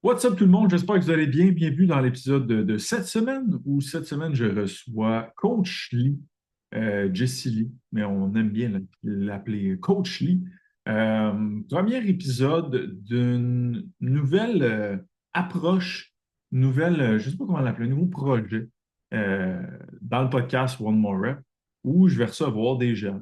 What's up tout le monde? J'espère que vous allez bien. Bienvenue dans l'épisode de cette semaine où cette semaine je reçois Coach Lee, Jessie Lee, mais on aime bien l'appeler Coach Lee. Premier épisode d'une nouvelle approche, nouvelle, je ne sais pas comment l'appeler, un nouveau projet euh, dans le podcast One More Rep où je vais recevoir des gens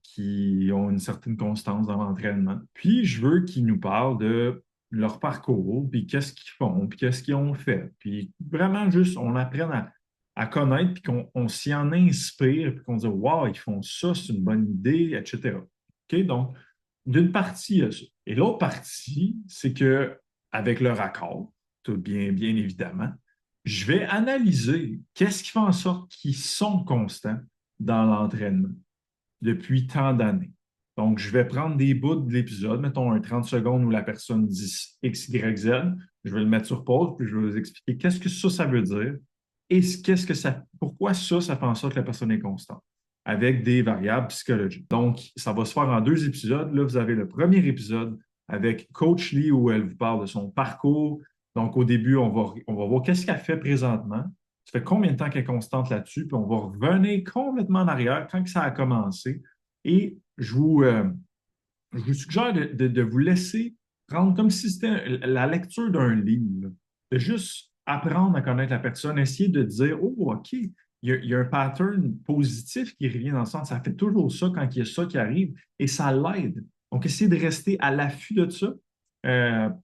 qui ont une certaine constance dans l'entraînement. Puis je veux qu'ils nous parlent de leur parcours, puis qu'est-ce qu'ils font, puis qu'est-ce qu'ils ont fait. Puis vraiment juste, on apprenne à connaître, puis qu'on s'y en inspire, puis qu'on dit, wow, ils font ça, c'est une bonne idée, etc. OK? Donc, d'une partie, il y a ça. Et l'autre partie, c'est que, avec leur accord, tout bien, bien évidemment, je vais analyser qu'est-ce qui fait en sorte qu'ils sont constants dans l'entraînement depuis tant d'années. Donc, je vais prendre des bouts de l'épisode, mettons un 30 secondes où la personne dit X, Y, Z. Je vais le mettre sur pause, puis je vais vous expliquer qu'est-ce que ça veut dire et qu'est-ce que ça, pourquoi ça fait en sorte que la personne est constante avec des variables psychologiques. Donc, ça va se faire en deux épisodes. Là, vous avez le premier épisode avec Coach Lee où elle vous parle de son parcours. Donc, au début, on va voir qu'est-ce qu'elle fait présentement. Ça fait combien de temps qu'elle est constante là-dessus, puis on va revenir complètement en arrière quand que ça a commencé. Et je vous suggère de vous laisser prendre comme si c'était la lecture d'un livre, de juste apprendre à connaître la personne, essayer de dire, oh, OK, il y a un pattern positif qui revient dans le sens, ça fait toujours ça quand il y a ça qui arrive, et ça l'aide. Donc, essayez de rester à l'affût de ça,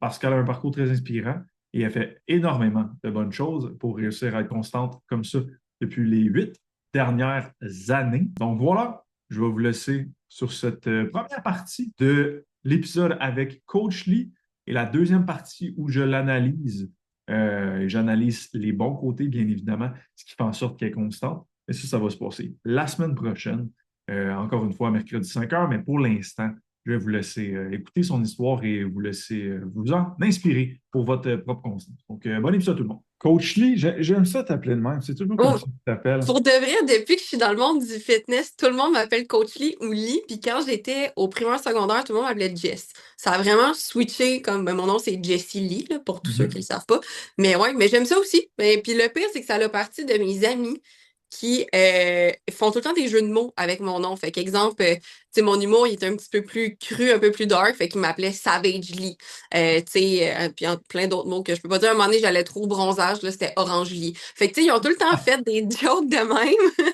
parce qu'elle a un parcours très inspirant et elle fait énormément de bonnes choses pour réussir à être constante comme ça depuis les 8 dernières années. Donc voilà, je vais vous laisser sur cette première partie de l'épisode avec Coach Lee et la deuxième partie où je l'analyse. Et j'analyse les bons côtés, bien évidemment, ce qui fait en sorte qu'elle est constante. Et ça va se passer la semaine prochaine, encore une fois, mercredi 5 heures, mais pour l'instant, je vais vous laisser écouter son histoire et vous laisser vous en inspirer pour votre propre constance. Donc, bon épisode tout le monde. Coach Lee, j'aime ça t'appeler de même. C'est toujours comme Oh, ça que tu t'appelles. pour de vrai, depuis que je suis dans le monde du fitness, tout le monde m'appelle Coach Lee ou Lee. Puis quand j'étais au primaire secondaire, tout le monde m'appelait Jess. Ça a vraiment switché comme mon nom, c'est Jessie Lee, là, pour tous ceux qui Mhm. le savent pas. Mais ouais, mais j'aime ça aussi. Et puis le pire, c'est que ça a parti de mes amis qui font tout le temps des jeux de mots avec mon nom. Fait qu'exemple, tu sais, mon humour, il était un petit peu plus cru, un peu plus dark, fait qu'ils m'appelaient Savage Lee. Tu sais, puis plein d'autres mots que je peux pas dire. À un moment donné, j'allais trop au bronzage, là, c'était Orange Lee. Fait que, tu sais, ils ont tout le temps fait des jokes de même.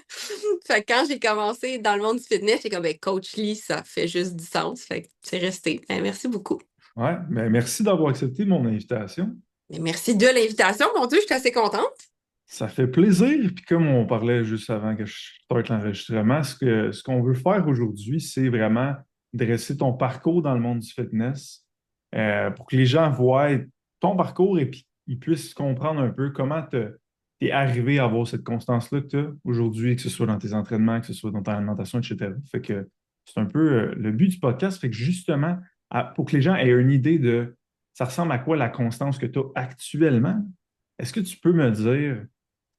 Fait que quand j'ai commencé dans le monde du fitness, j'ai comme, ben, Coach Lee, ça fait juste du sens. Fait que c'est resté. Ben, merci beaucoup. Ouais, ben merci d'avoir accepté mon invitation. Mais merci de l'invitation. Mon Dieu, je suis assez contente. Ça fait plaisir. Puis comme on parlait juste avant que je starte l'enregistrement, ce qu'on veut faire aujourd'hui, c'est vraiment dresser ton parcours dans le monde du fitness pour que les gens voient ton parcours et puis ils puissent comprendre un peu comment tu es arrivé à avoir cette constance-là que tu as aujourd'hui, que ce soit dans tes entraînements, que ce soit dans ta alimentation, etc. Fait que c'est un peu le but du podcast. Fait que justement, pour que les gens aient une idée de ça ressemble à quoi la constance que tu as actuellement, est-ce que tu peux me dire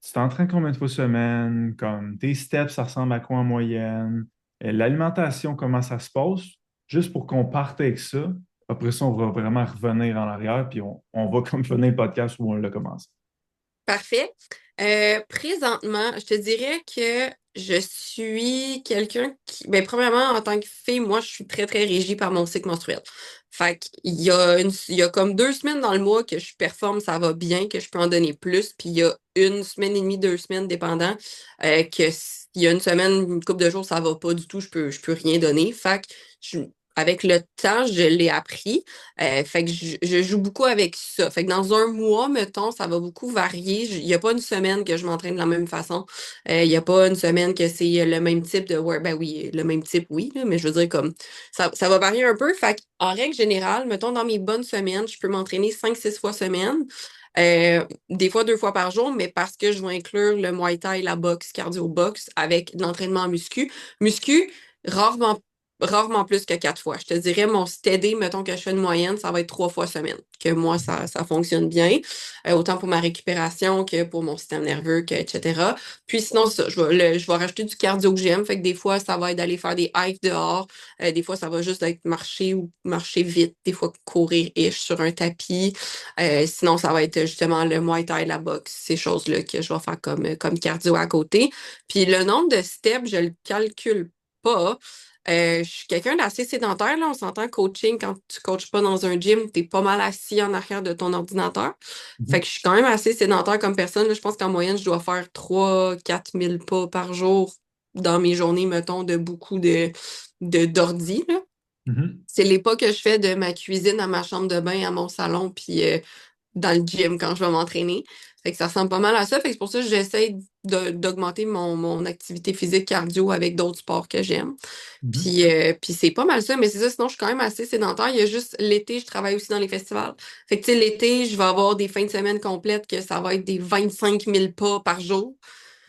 tu t'entraînes combien de fois semaine? Comme tes steps, ça ressemble à quoi en moyenne? L'alimentation, comment ça se passe? Juste pour qu'on parte avec ça. Après ça, on va vraiment revenir en arrière, puis on va comme finir le podcast où on l'a commencé. Parfait. Présentement, je te dirais que je suis quelqu'un qui, ben, premièrement, en tant que fille, moi, je suis très, très régie par mon cycle menstruel. Fait il y a comme 2 semaines dans le mois que je performe, ça va bien, que je peux en donner plus. Puis il y a une semaine et demie, 2 semaines, dépendant, il y a une semaine, une couple de jours, ça va pas du tout, je peux rien donner. Avec le temps, je l'ai appris. Fait que je joue beaucoup avec ça. Fait que dans un mois, mettons, ça va beaucoup varier. Il n'y a pas une semaine que je m'entraîne de la même façon. Il n'y a pas une semaine que c'est le même type de work. Ben oui, le même type, oui, là, mais je veux dire comme ça va varier un peu. Fait en règle générale, mettons, dans mes bonnes semaines, je peux m'entraîner 5, 6 fois semaine. Des fois 2 fois par jour, mais parce que je vais inclure le Muay Thai, la boxe, cardio boxe avec de l'entraînement en muscu. Muscu, rarement. rarement plus que 4 fois. Je te dirais, mon steady, mettons que je fais une moyenne, ça va être 3 fois semaine. Que moi, ça fonctionne bien. Autant pour ma récupération que pour mon système nerveux, etc. Puis sinon, ça, je vais rajouter du cardio que j'aime. Fait que des fois, ça va être d'aller faire des hikes dehors. Des fois, ça va juste être marcher ou marcher vite. Des fois, courir-ish sur un tapis. Sinon, ça va être justement le Muay Thai, la boxe, ces choses-là que je vais faire comme cardio à côté. Puis le nombre de steps, je le calcule pas. Je suis quelqu'un d'assez sédentaire, là. On s'entend coaching, quand tu coaches pas dans un gym, t'es pas mal assis en arrière de ton ordinateur. Fait que je suis quand même assez sédentaire comme personne, là. Je pense qu'en moyenne, je dois faire 3 000 à 4 000 pas par jour dans mes journées, mettons, de beaucoup d'ordi, là. Mhm. C'est les pas que je fais de ma cuisine à ma chambre de bain, à mon salon, puis dans le gym quand je vais m'entraîner. Fait que ça ressemble pas mal à ça. Fait que c'est pour ça que j'essaie d'augmenter mon activité physique cardio avec d'autres sports que j'aime. Mhm. Puis c'est pas mal ça, mais c'est ça, sinon je suis quand même assez sédentaire. Il y a juste l'été, je travaille aussi dans les festivals. Fait que tu sais, l'été, je vais avoir des fins de semaine complètes que ça va être des 25 000 pas par jour.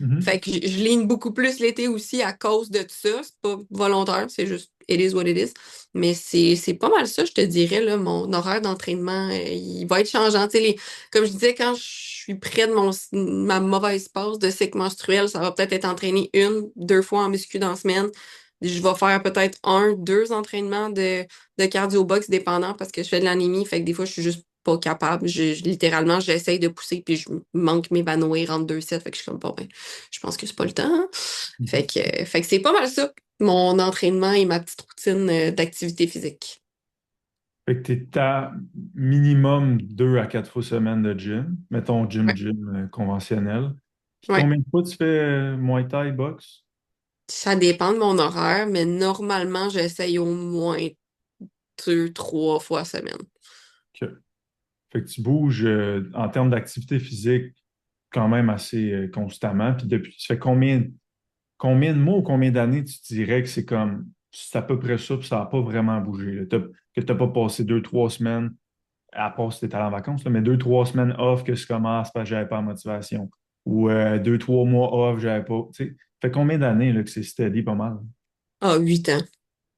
Mhm. Fait que je ligne beaucoup plus l'été aussi à cause de tout ça. C'est pas volontaire, c'est juste it is what it is. Mais c'est pas mal ça, je te dirais, là, mon horaire d'entraînement, il va être changeant. Tu sais, comme je disais, quand je suis près de ma mauvaise passe de cycle menstruel, ça va peut-être être entraîné 1, 2 fois en muscu dans la semaine. Je vais faire peut-être 1, 2 entraînements de cardio box dépendant parce que je fais de l'anémie. Fait que des fois, je suis juste pas capable. Littéralement, j'essaye de pousser puis je manque m'évanouir entre 2 sets. Fait que je suis comme, bon, ben, je pense que c'est pas le temps, hein. Mhm. Fait que c'est pas mal ça, mon entraînement et ma petite routine d'activité physique. Fait que t'es à minimum 2 à 4 fois semaine de gym. Mettons Ouais. gym conventionnel. Puis Ouais. combien de fois tu fais Muay Thai boxe? Ça dépend de mon horaire, mais normalement, j'essaye au moins 2, 3 fois semaine. Ok. Fait que tu bouges en termes d'activité physique quand même assez constamment. Puis depuis, tu fais combien de mois ou combien d'années tu dirais que c'est à peu près ça, puis ça n'a pas vraiment bougé, là? Que tu n'as pas passé 2, 3 semaines, à part si tu étais en vacances, là, mais 2, 3 semaines off que je commence parce que j'avais pas la motivation. Ou 2, 3 mois off, j'avais pas. Tu sais, fait combien d'années là, que c'est steady pas mal? Ah, 8 ans.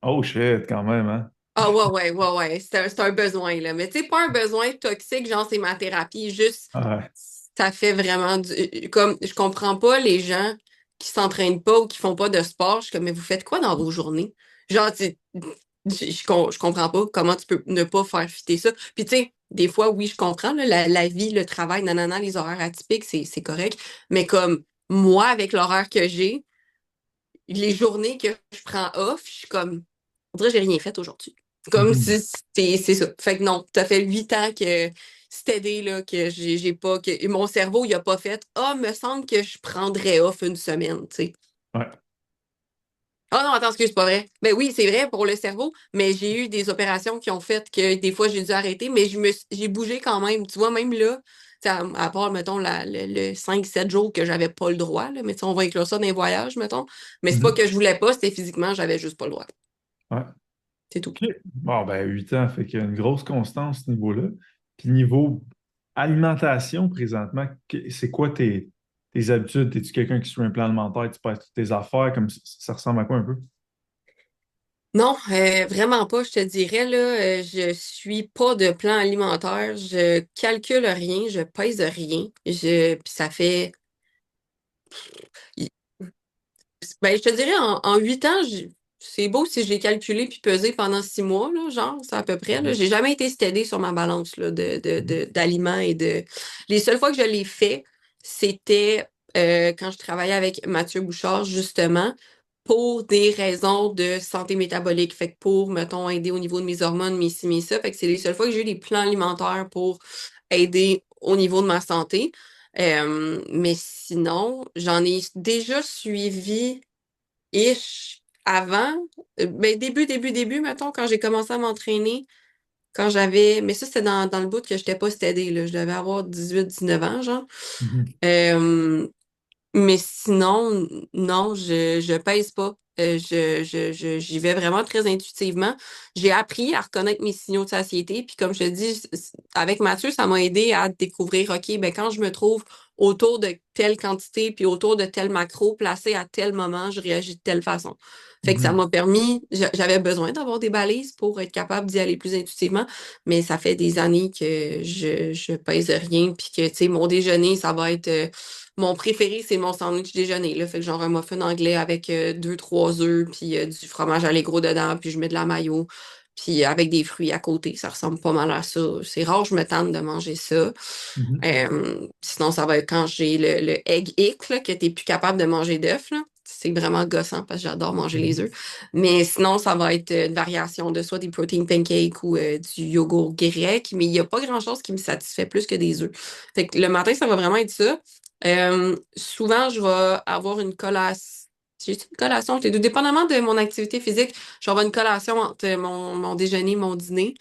Oh shit, quand même, hein? Ah, ouais, ouais, ouais, ouais. C'est un besoin, là. Mais tu sais, pas un besoin toxique, genre c'est ma thérapie. Juste, Ouais. ça fait vraiment comme, je comprends pas les gens qui s'entraînent pas ou qui font pas de sport. Je suis comme, mais vous faites quoi dans vos journées? Genre, je comprends pas comment tu peux ne pas faire fitter ça. Puis tu sais, des fois, oui, je comprends, là, la vie, le travail, nanana, les horaires atypiques, c'est correct. Mais comme, moi, avec l'horaire que j'ai, les journées que je prends off, je suis comme, on dirait que j'ai rien fait aujourd'hui. Comme Mhm. si c'est ça. Fait que non, ça fait 8 ans que c'est aidé, là, que j'ai pas, que mon cerveau, il a pas fait, ah, me semble que je prendrais off une semaine, tu sais. Ouais. Ah non, attends, excuse, c'est pas vrai. Ben oui, c'est vrai pour le cerveau, mais j'ai eu des opérations qui ont fait que des fois j'ai dû arrêter, mais j'ai bougé quand même. Tu vois, même là, tu sais, à part, mettons, le 5, 7 jours que j'avais pas le droit, là, mais tu sais, on va inclure ça dans les voyages, mettons. Mais c'est pas Mhm. que je voulais pas, c'était physiquement, j'avais juste pas le droit. Ouais. C'est tout. OK. Bon, ben 8 ans, fait qu'il y a une grosse constance à ce niveau-là. Puis niveau alimentation, présentement, c'est quoi tes habitudes? Es-tu quelqu'un qui suit un plan alimentaire, tu passes toutes tes affaires, comme ça ressemble à quoi un peu? Non, vraiment pas, je te dirais, là, je suis pas de plan alimentaire, je calcule rien, je pèse rien, puis ça fait, ben, je te dirais, en 8 ans, c'est beau si je l'ai calculé puis pesé pendant 6 mois, là, genre, c'est à peu près, là. Mhm. J'ai jamais été stédée sur ma balance, là, d'aliments et de... Les seules fois que je l'ai fait, c'était quand je travaillais avec Mathieu Bouchard, justement, pour des raisons de santé métabolique. Fait que pour, mettons, aider au niveau de mes hormones, mes ci, mes ça. Fait que c'est les seules fois que j'ai eu des plans alimentaires pour aider au niveau de ma santé. Mais sinon, j'en ai déjà suivi ish avant. Ben, début, mettons, quand j'ai commencé à m'entraîner, quand j'avais. Mais ça, c'était dans le bout que j'étais pas stédée, là. Je devais avoir 18, 19 ans, genre. Mhm. Euh, mais sinon, non, je pèse pas. J'y vais vraiment très intuitivement. J'ai appris à reconnaître mes signaux de satiété. Puis comme je te dis, avec Mathieu, ça m'a aidé à découvrir, OK, ben quand je me trouve autour de telle quantité puis autour de tel macro placé à tel moment, je réagis de telle façon. Fait que ça Mhm. m'a permis, j'avais besoin d'avoir des balises pour être capable d'y aller plus intuitivement, mais ça fait des années que je pèse rien puis que, tu sais, mon déjeuner, ça va être mon préféré, c'est mon sandwich déjeuner, là. Fait que genre un muffin anglais avec deux, trois œufs, puis du fromage allégro dedans, puis je mets de la mayo, puis avec des fruits à côté. Ça ressemble pas mal à ça. C'est rare, je me tente de manger ça. Mhm. Sinon, ça va être quand j'ai le egg ick, là, que t'es plus capable de manger d'œufs, là. C'est vraiment gossant parce que j'adore manger les Mhm. œufs. Mais sinon, ça va être une variation de soit des protein pancakes ou du yogourt grec. Mais il n'y a pas grand-chose qui me satisfait plus que des œufs. Fait que le matin, ça va vraiment être ça. Souvent, je vais avoir une collation. J'ai une collation, tout dépendamment de mon activité physique, je vais avoir une collation entre mon déjeuner et mon dîner.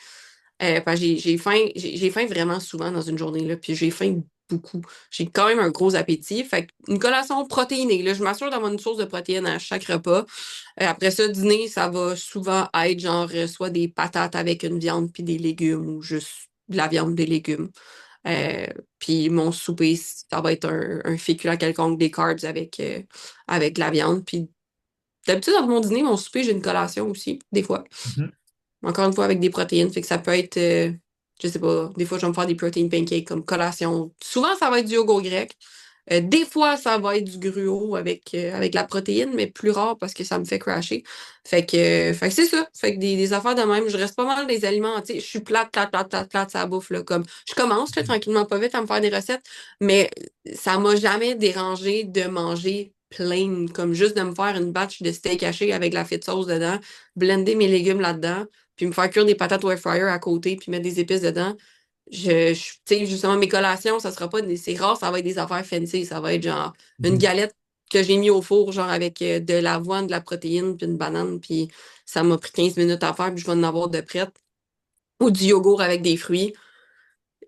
Parce que j'ai faim vraiment souvent dans une journée, là, puis j'ai faim beaucoup. J'ai quand même un gros appétit. Fait une collation protéinée, là, je m'assure d'avoir une source de protéines à chaque repas. Après ça, dîner, ça va souvent être genre soit des patates avec une viande puis des légumes ou juste de la viande, des légumes. Euh, Puis mon souper, ça va être un féculent quelconque, des carbs avec de la viande. Puis d'habitude, dans mon dîner, mon souper, j'ai une collation aussi, des fois. Mhm. Encore une fois, avec des protéines. Fait que ça peut être, je sais pas, des fois, je vais me faire des protein pancakes comme collation. Souvent, ça va être du yogourt grec. Des fois, ça va être du gruau avec la protéine, mais plus rare parce que ça me fait crasher. Fait que c'est ça. Fait que des affaires de même. Je reste pas mal des aliments. Tu sais, je suis plate, ça bouffe, là. Comme, je commence, là, tranquillement, pas vite, à me faire des recettes, mais ça m'a jamais dérangé de manger plain, comme juste de me faire une batch de steak haché avec de la fite sauce dedans, blender mes légumes là-dedans, puis me faire cuire des patates au air fryer à côté, puis mettre des épices dedans. Tu sais, justement, mes collations, ça sera pas c'est rare, ça va être des affaires fancy. Ça va être genre une Mhm. galette que j'ai mis au four, genre avec de l'avoine, de la protéine, puis une banane, puis ça m'a pris 15 minutes à faire, puis je vais en avoir de prête. Ou du yogourt avec des fruits.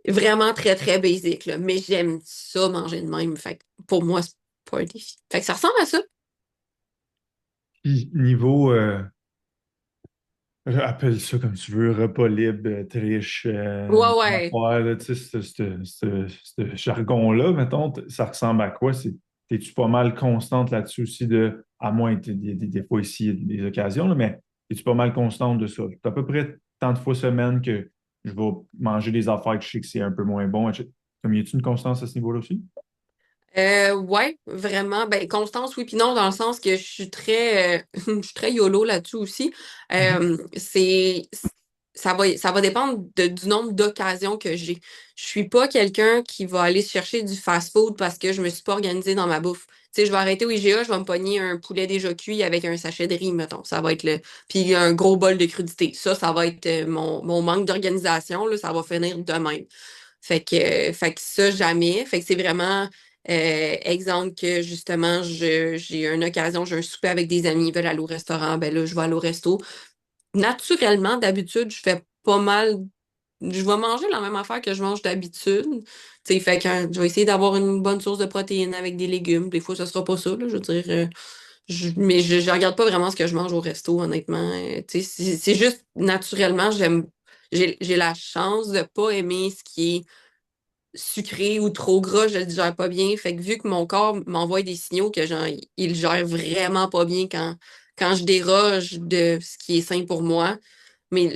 Vraiment très, très basique, là. Mais j'aime ça manger de même. Fait que pour moi, c'est pas un défi. Fait que ça ressemble à ça. Puis niveau, appelle ça comme tu veux, repas libre, triche, Ouais, ouais. affaire, là, tu sais, ce jargon-là, mettons, ça ressemble à quoi? T'es-tu pas mal constante là-dessus aussi de, à moins que des fois ici, il y a des occasions, là, mais es-tu pas mal constante de ça? T'as à peu près tant de fois semaine que je vais manger des affaires que je sais que c'est un peu moins bon, etc. Comme y a-tu une constance à ce niveau-là aussi? Ouais, vraiment. Ben, Constance, oui, puis non, dans le sens que je suis très, je suis très YOLO là-dessus aussi. Mhm. Ça va dépendre du nombre d'occasions que j'ai. Je suis pas quelqu'un qui va aller chercher du fast-food parce que je me suis pas organisée dans ma bouffe. Tu sais, je vais arrêter au IGA, je vais me pogner un poulet déjà cuit avec un sachet de riz, mettons. Ça va être puis un gros bol de crudité. Ça va être mon manque d'organisation, là, ça va finir de même. Fait que ça, jamais. Fait que c'est vraiment exemple que justement, j'ai une occasion, j'ai un souper avec des amis, ils veulent aller au restaurant, ben là, je vais aller au resto. Naturellement, d'habitude, je fais pas mal. Je vais manger la même affaire que je mange d'habitude. Tu sais, fait que je vais essayer d'avoir une bonne source de protéines avec des légumes. Des fois, ça sera pas ça, là, je veux dire. Mais je regarde pas vraiment ce que je mange au resto, honnêtement. Tu sais, c'est juste naturellement, j'ai la chance de pas aimer ce qui est sucré ou trop gras, je le digère pas bien. Fait que vu que mon corps m'envoie des signaux que genre, il le gère vraiment pas bien quand je déroge de ce qui est sain pour moi, mais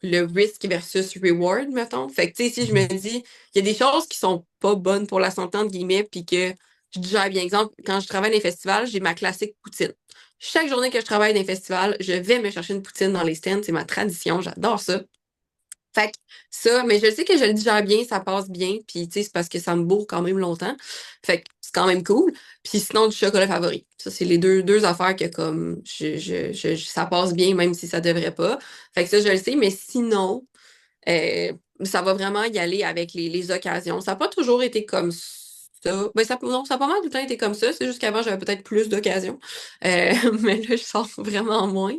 le risk versus reward, mettons. Fait que tu sais, si je me Mhm. dis, il y a des choses qui sont pas bonnes pour la santé, entre guillemets, puis que je digère bien. Exemple, quand je travaille dans les festivals, j'ai ma classique poutine. Chaque journée que je travaille dans les festivals, je vais me chercher une poutine dans les stands. C'est ma tradition, j'adore ça. Fait que ça, mais je sais que je le digère bien, ça passe bien, puis tu sais, c'est parce que ça me bourre quand même longtemps. Fait que c'est quand même cool. Puis sinon, du chocolat favori. Ça, c'est les deux affaires que comme ça passe bien, même si ça devrait pas. Fait que ça, je le sais, mais sinon, euh, ça va vraiment y aller avec les occasions. Ça n'a pas toujours été comme ça. Ben, non, ça a pas mal tout le temps été comme ça. C'est juste qu'avant, j'avais peut-être plus d'occasions. Mais là, je sors vraiment moins.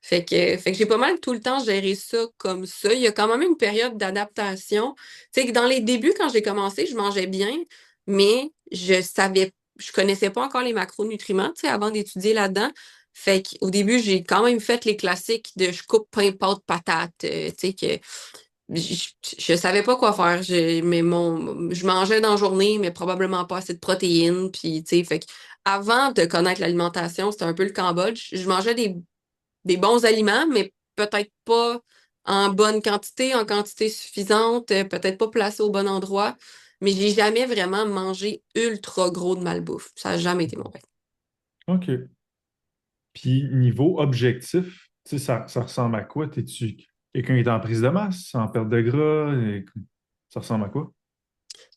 Fait que j'ai pas mal tout le temps géré ça comme ça. Il y a quand même une période d'adaptation. Tu sais, que dans les débuts, quand j'ai commencé, je mangeais bien, mais je connaissais pas encore les macronutriments, tu sais, avant d'étudier là-dedans. Fait qu'au début, j'ai quand même fait les classiques de je coupe pain, pâte, patate, tu sais, que je, je savais pas quoi faire. Je mangeais dans la journée, mais probablement pas assez de protéines. Puis, tu sais, fait que avant de connaître l'alimentation, c'était un peu le Cambodge. Je mangeais des bons aliments, mais peut-être pas en bonne quantité, en quantité suffisante, peut-être pas placé au bon endroit. Mais j'ai jamais vraiment mangé ultra gros de malbouffe. Ça a jamais été mon rêve. OK. Puis niveau objectif, tu sais, ça ressemble à quoi? T'es-tu quelqu'un qui est en prise de masse, en perte de gras? Ça ressemble à quoi?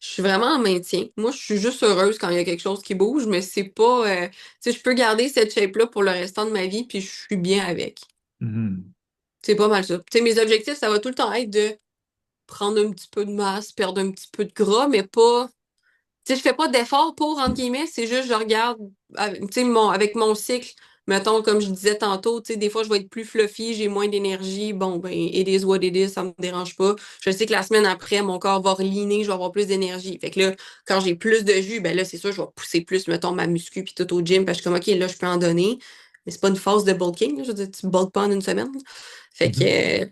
Je suis vraiment en maintien. Moi, je suis juste heureuse quand il y a quelque chose qui bouge, mais c'est pas, tu sais, je peux garder cette shape-là pour le restant de ma vie, puis je suis bien avec. Mhm. C'est pas mal ça. Tu sais, mes objectifs, ça va tout le temps être de prendre un petit peu de masse, perdre un petit peu de gras, mais pas. Tu sais, je fais pas d'effort pour, entre guillemets, c'est juste, je regarde, tu sais, avec mon cycle, mettons, comme je disais tantôt, tu sais, des fois, je vais être plus fluffy, j'ai moins d'énergie, bon, ben, it is what it is, ça me dérange pas. Je sais que la semaine après, mon corps va reliner, je vais avoir plus d'énergie. Fait que là, quand j'ai plus de jus, ben là, c'est sûr, je vais pousser plus, mettons, ma muscu puis tout au gym, parce que je suis comme, OK, là, je peux en donner. Mais c'est pas une phase de bulking, là, je veux dire, tu bulk pas en une semaine. Mhm.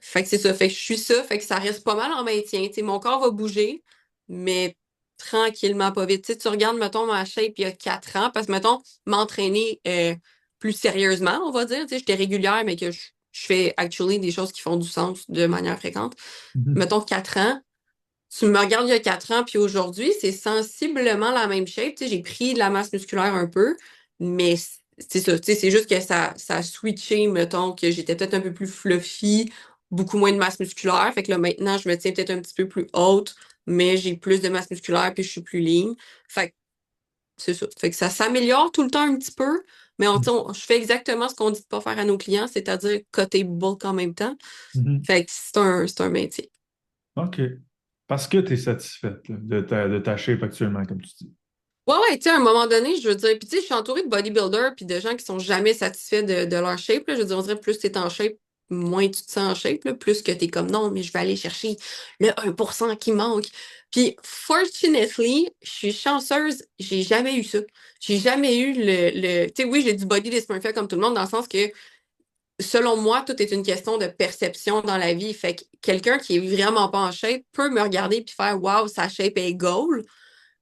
Fait que c'est ça. Fait que je suis ça. Fait que ça reste pas mal en maintien. Tu sais, mon corps va bouger, mais tranquillement, pas vite. Tu sais, tu regardes, mettons, ma shape il y a 4 ans, parce que, mettons, m'entraîner plus sérieusement, on va dire. Tu sais, j'étais régulière, mais que je fais actually des choses qui font du sens de manière fréquente. Mhm. Mettons 4 ans. Tu me regardes il y a 4 ans, puis aujourd'hui, c'est sensiblement la même shape. Tu sais, j'ai pris de la masse musculaire un peu, mais c'est ça. Tu sais, c'est juste que ça a switché, mettons, que j'étais peut-être un peu plus fluffy, beaucoup moins de masse musculaire. Fait que là, maintenant, je me tiens peut-être un petit peu plus haute, mais j'ai plus de masse musculaire, puis je suis plus ligne. Fait que c'est ça. Fait que ça s'améliore tout le temps un petit peu, mais je fais exactement ce qu'on dit de pas faire à nos clients, c'est-à-dire côté bulk en même temps. Mhm. Fait que c'est un maintien. OK. Parce que tu es satisfaite là, de ta shape actuellement, comme tu dis. Ouais, ouais, tu sais, à un moment donné, je veux dire, puis tu sais, je suis entourée de bodybuilders puis de gens qui sont jamais satisfaits de leur shape, là. Je veux dire, on dirait plus t'es en shape, moins tu te sens en shape, là, plus que t'es comme non, mais je vais aller chercher le 1% qui manque. Puis, fortunately, je suis chanceuse, j'ai jamais eu ça. J'ai jamais eu tu sais, oui, j'ai du body dysmorphia comme tout le monde, dans le sens que, selon moi, tout est une question de perception dans la vie. Fait que quelqu'un qui est vraiment pas en shape peut me regarder puis faire, waouh, sa shape est goal.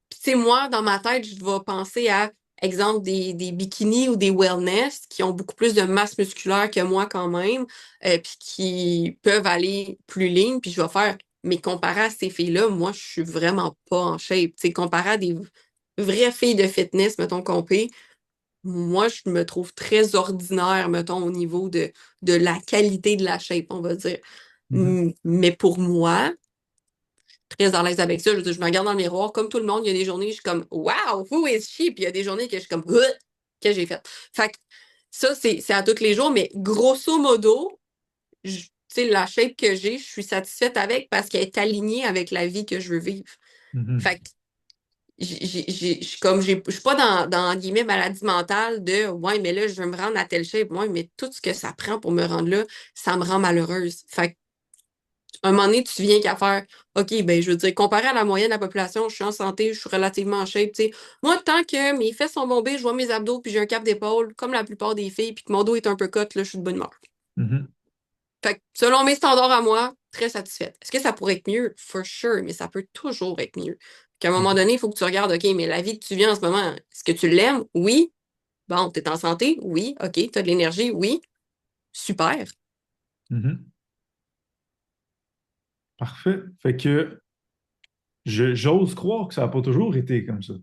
Puis, tu sais, moi, dans ma tête, je vais penser à, exemple, des bikinis ou des wellness qui ont beaucoup plus de masse musculaire que moi quand même, puis qui peuvent aller plus ligne. Puis je vais faire, mais comparé à ces filles-là, moi, je suis vraiment pas en shape. Tu sais, comparé à des vraies filles de fitness, mettons, compé, moi, je me trouve très ordinaire, mettons, au niveau de la qualité de la shape, on va dire. Mhm. Mais pour moi, très à l'aise avec ça. Je veux dire, je me regarde dans le miroir, comme tout le monde, il y a des journées, je suis comme wow, who is she? Puis il y a des journées que je suis comme qu'est-ce que j'ai fait? Fait que ça, c'est à tous les jours, mais grosso modo, tu sais, la shape que j'ai, je suis satisfaite avec parce qu'elle est alignée avec la vie que je veux vivre. Mhm. Fait que je suis comme, je suis pas dans guillemets, maladie mentale de ouais, mais là, je veux me rendre à telle shape. Ouais, mais tout ce que ça prend pour me rendre là, ça me rend malheureuse. Fait que un moment donné, tu viens qu'à faire, OK, ben, je veux dire, comparé à la moyenne de la population, je suis en santé, je suis relativement en shape, tu sais. Moi, tant que mes fesses sont bombées, je vois mes abdos, puis j'ai un cap d'épaule, comme la plupart des filles, puis que mon dos est un peu cut, là, je suis de bonne humeur. Mhm. Fait que, selon mes standards à moi, très satisfaite. Est-ce que ça pourrait être mieux? For sure, mais ça peut toujours être mieux. Qu'à un moment Mhm. donné, il faut que tu regardes, OK, mais la vie que tu vis en ce moment, est-ce que tu l'aimes? Oui. Bon, t'es en santé? Oui. OK, t'as de l'énergie? Oui. Super. Mhm. Parfait. Fait que j'ose croire que ça n'a pas toujours été comme ça.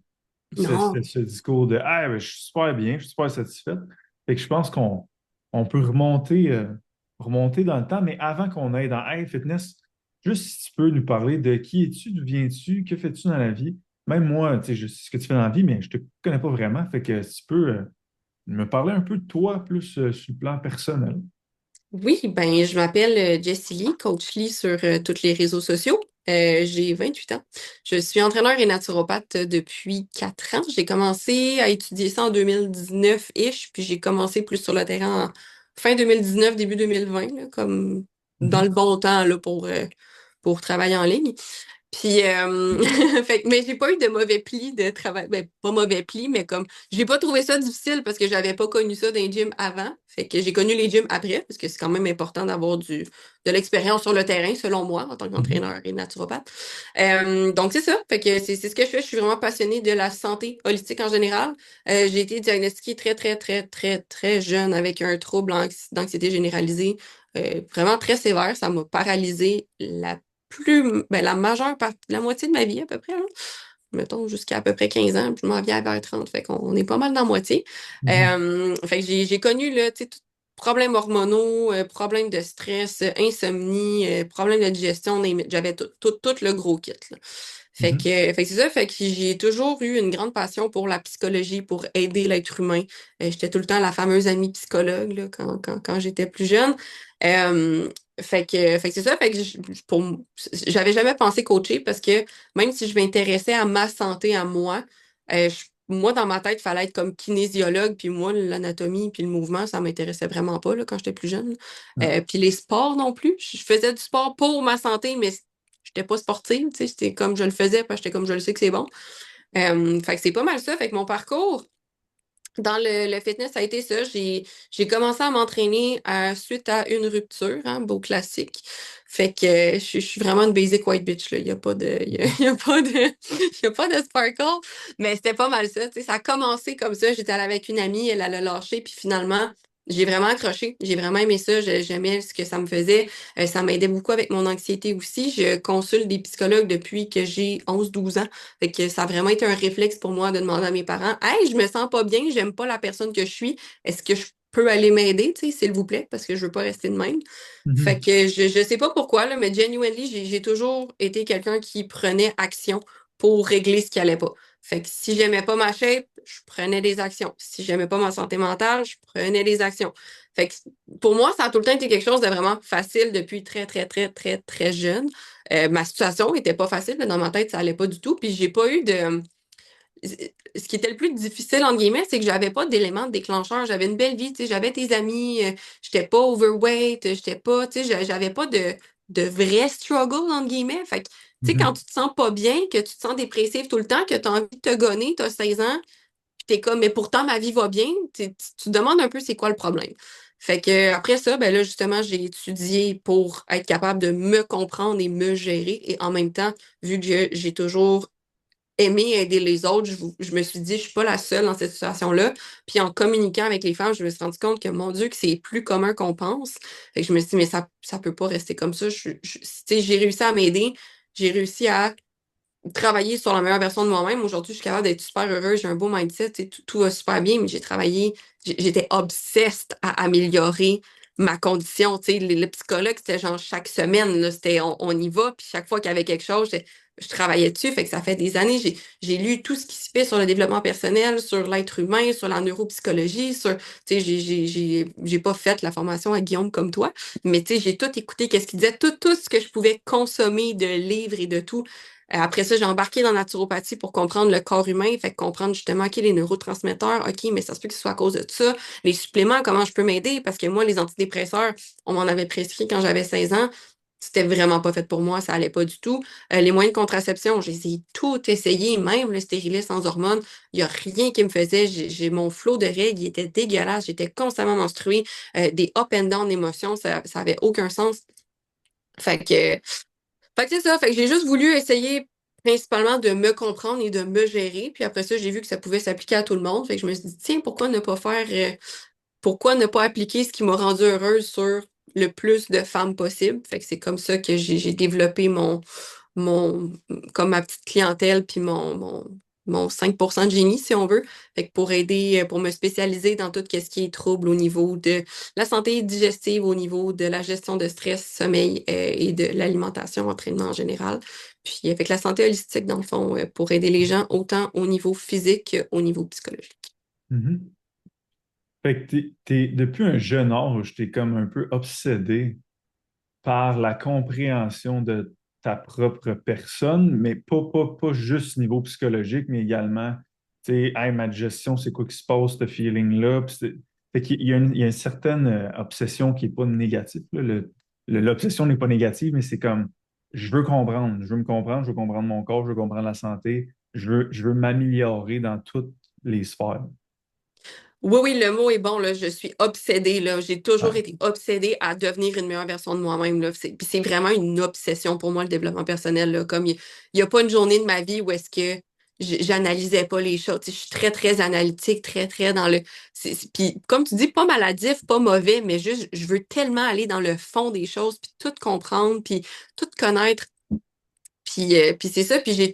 Non. Ce discours de ah, ben, je suis super bien, je suis super satisfaite. Fait que je pense qu'on peut remonter dans le temps, mais avant qu'on aille dans Hey Fitness, juste si tu peux nous parler de qui es-tu, d'où viens-tu, que fais-tu dans la vie? Même moi, tu sais, je sais ce que tu fais dans la vie, mais je te connais pas vraiment. Fait que si tu peux me parler un peu de toi, plus sur le plan personnel. Oui, ben je m'appelle Jessie Lee, coach Lee sur tous les réseaux sociaux. J'ai 28 ans. Je suis entraîneur et naturopathe depuis 4 ans. J'ai commencé à étudier ça en 2019-ish, puis j'ai commencé plus sur le terrain en fin 2019, début 2020, là, comme dans le Mhm. bon temps là, pour travailler en ligne. Puis, mais j'ai pas eu de mauvais plis de travail. Ben, pas mauvais plis, mais comme, j'ai pas trouvé ça difficile parce que j'avais pas connu ça dans les gyms avant. Fait que j'ai connu les gyms après, parce que c'est quand même important d'avoir de l'expérience sur le terrain, selon moi, en tant Mhm. qu'entraîneur et naturopathe. Donc, c'est ça. Fait que c'est ce que je fais. Je suis vraiment passionnée de la santé holistique en général. J'ai été diagnostiquée très, très, très, très, très jeune avec un trouble d'anxiété généralisée, vraiment très sévère. Ça m'a paralysée la majeure partie, la moitié de ma vie à peu près, là. Mettons jusqu'à à peu près 15 ans, puis je m'en viens vers 30, fait qu'on est pas mal dans la moitié. Mhm. Fait que j'ai connu là, tu sais, problèmes hormonaux, problèmes de stress, insomnie, problèmes de digestion, name it. J'avais tout le gros kit, là. Mhm. Fait que c'est ça, fait que j'ai toujours eu une grande passion pour la psychologie, pour aider l'être humain. J'étais tout le temps la fameuse amie psychologue là, quand j'étais plus jeune. Euh, fait que c'est ça, fait que j'avais jamais pensé coacher parce que même si je m'intéressais à ma santé à moi, moi, dans ma tête, il fallait être comme kinésiologue, puis moi, l'anatomie puis le mouvement, ça m'intéressait vraiment pas là, quand j'étais plus jeune. Ouais. Puis les sports non plus. Je faisais du sport pour ma santé, mais j'étais pas sportive, tu sais, c'était comme je le faisais, parce que j'étais comme je le sais que c'est bon. Fait que c'est pas mal ça. Fait que mon parcours dans le fitness, ça a été ça. J'ai commencé à m'entraîner suite à une rupture, hein, beau classique. Fait que je suis vraiment une basic white bitch, là. Il y a pas de, il y a pas de, il y a pas de sparkle. Mais c'était pas mal ça, tu sais. Ça a commencé comme ça. J'étais allée avec une amie, elle a lâché, puis finalement, j'ai vraiment accroché. J'ai vraiment aimé ça. J'aimais ce que ça me faisait. Ça m'aidait beaucoup avec mon anxiété aussi. Je consulte des psychologues depuis que j'ai 11 12 ans. Fait que ça a vraiment été un réflexe pour moi de demander à mes parents, hey, je me sens pas bien, j'aime pas la personne que je suis. Est-ce que je peux aller m'aider, tu sais, s'il vous plaît, parce que je veux pas rester de même. Fait Mhm. que je sais pas pourquoi, là, mais genuinely, j'ai toujours été quelqu'un qui prenait action pour régler ce qui allait pas. Fait que si j'aimais pas ma shape, je prenais des actions. Si j'aimais pas ma santé mentale, je prenais des actions. Fait que pour moi, ça a tout le temps été quelque chose de vraiment facile depuis très, très, très, très, très jeune. Ma situation était pas facile, là, dans ma tête, ça allait pas du tout. Puis j'ai pas eu de, ce qui était le plus difficile, entre guillemets, c'est que j'avais pas d'éléments déclencheurs. J'avais une belle vie, tu sais, j'avais des amis, j'étais pas overweight, j'étais pas, tu sais, j'avais pas de vrai struggle, entre guillemets. Fait que, tu sais, quand Mhm. tu te sens pas bien, que tu te sens dépressif tout le temps, que tu as envie de te gonner, tu as 16 ans, puis t'es comme, mais pourtant ma vie va bien, tu te demandes un peu c'est quoi le problème. Fait que après ça, ben là, justement, j'ai étudié pour être capable de me comprendre et me gérer. Et en même temps, vu que j'ai toujours aimer aider les autres. Je me suis dit, je suis pas la seule dans cette situation-là. Puis en communiquant avec les femmes, je me suis rendu compte que, mon Dieu, que c'est plus commun qu'on pense. Fait que je me suis dit, mais ça peut pas rester comme ça. Tu sais, j'ai réussi à m'aider. J'ai réussi à travailler sur la meilleure version de moi-même. Aujourd'hui, je suis capable d'être super heureuse. J'ai un beau mindset. Tu sais, tout va super bien, mais j'ai travaillé. J'étais obsessed à améliorer ma condition. Tu sais, le psychologue, c'était genre chaque semaine, là, c'était on y va. Puis chaque fois qu'il y avait quelque chose, je travaillais dessus. Fait que ça fait des années. J'ai lu tout ce qui se fait sur le développement personnel, sur l'être humain, sur la neuropsychologie, tu sais, j'ai pas fait la formation à Guillaume comme toi, mais tu sais, j'ai tout écouté, qu'est-ce qu'il disait, tout ce que je pouvais consommer de livres et de tout. Après ça, j'ai embarqué dans la naturopathie pour comprendre le corps humain, fait que comprendre justement, OK, les neurotransmetteurs, OK, mais ça se peut que ce soit à cause de ça. Les suppléments, comment je peux m'aider? Parce que moi, les antidépresseurs, on m'en avait prescrit quand j'avais 16 ans. C'était vraiment pas fait pour moi, ça allait pas du tout. Les moyens de contraception, j'ai tout essayé, même le stérilet sans hormones. Il y a rien qui me faisait. J'ai mon flot de règles, il était dégueulasse. J'étais constamment menstruée, des up and down d'émotions, ça avait aucun sens. Fait que fait que c'est ça. Fait que j'ai juste voulu essayer principalement de me comprendre et de me gérer. Puis après ça, j'ai vu que ça pouvait s'appliquer à tout le monde. Fait que je me suis dit, tiens, pourquoi ne pas appliquer ce qui m'a rendue heureuse sur le plus de femmes possible? Fait que c'est comme ça que j'ai développé mon, comme ma petite clientèle, puis mon 5% de génie, si on veut. Fait que pour aider, pour me spécialiser dans tout ce qui est trouble au niveau de la santé digestive, au niveau de la gestion de stress, sommeil, et de l'alimentation, entraînement en général. Puis avec la santé holistique, dans le fond, pour aider les gens autant au niveau physique qu'au niveau psychologique. Mhm. Fait que depuis un jeune âge, t'es comme un peu obsédé par la compréhension de ta propre personne, mais pas juste niveau psychologique, mais également, tu sais, hey, ma digestion, c'est quoi qui se passe, ce feeling-là. Fait qu'il y a il y a une certaine obsession qui n'est pas négative, là. L'obsession n'est pas négative, mais c'est comme, je veux comprendre, je veux me comprendre, je veux comprendre mon corps, je veux comprendre la santé, je veux m'améliorer dans toutes les sphères. Oui, oui, le mot est bon, là. Je suis obsédée, là. J'ai toujours Ouais. été obsédée à devenir une meilleure version de moi-même, là. Puis c'est vraiment une obsession pour moi, le développement personnel, là. Comme il y a pas une journée de ma vie où est-ce que j'analysais pas les choses. Tu sais, je suis très, très analytique, très, très dans le... Puis comme tu dis, pas maladif, pas mauvais, mais juste, je veux tellement aller dans le fond des choses, puis tout comprendre, puis tout connaître. Puis c'est ça, puis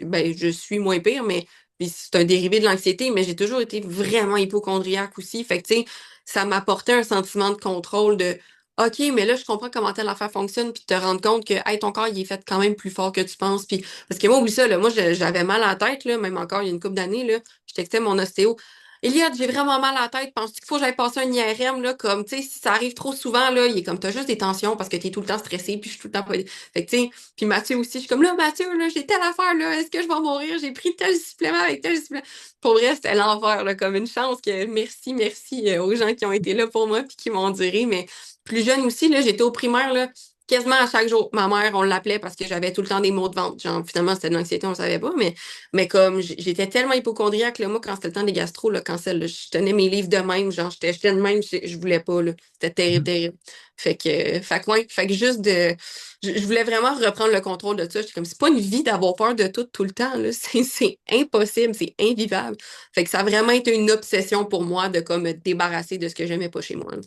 ben, je suis moins pire, mais puis c'est un dérivé de l'anxiété, mais j'ai toujours été vraiment hypochondriaque aussi. Fait que, tu sais, ça m'apportait un sentiment de contrôle de, OK, mais là, je comprends comment telle affaire fonctionne, puis te rendre compte que, hey, ton corps, il est fait quand même plus fort que tu penses. Puis, parce que moi, oublie ça, là, moi, j'avais mal à la tête, là, même encore il y a une couple d'années, là, je textais mon ostéo. Eliott, j'ai vraiment mal à la tête. Penses-tu qu'il faut que j'aille passer un IRM, là, comme, tu sais, si ça arrive trop souvent, là, il est comme, t'as juste des tensions parce que t'es tout le temps stressé, puis je suis tout le temps pas... Fait que, tu sais, puis Mathieu aussi, je suis comme là, Mathieu, là, j'ai telle affaire, là, est-ce que je vais mourir? J'ai pris tel supplément avec tel supplément. Pour vrai, c'était l'enfer, là, comme une chance que merci aux gens qui ont été là pour moi puis qui m'ont enduré. Mais plus jeune aussi, là, j'étais au primaire, là, quasiment à chaque jour. Ma mère, on l'appelait parce que j'avais tout le temps des maux de ventre. Genre, finalement, c'était de l'anxiété, on le savait pas, mais comme j'étais tellement hypochondriaque, là, moi, quand c'était le temps des gastro, là, quand celle, là, je tenais mes livres de même, genre, j'étais de même, je voulais pas, là. C'était terrible, Mhm. terrible. Fait que juste de je voulais vraiment reprendre le contrôle de ça. J'étais comme, c'est pas une vie d'avoir peur de tout tout le temps, là. C'est impossible, c'est invivable. Fait que ça a vraiment été une obsession pour moi de comme me débarrasser de ce que j'aimais pas chez moi, là.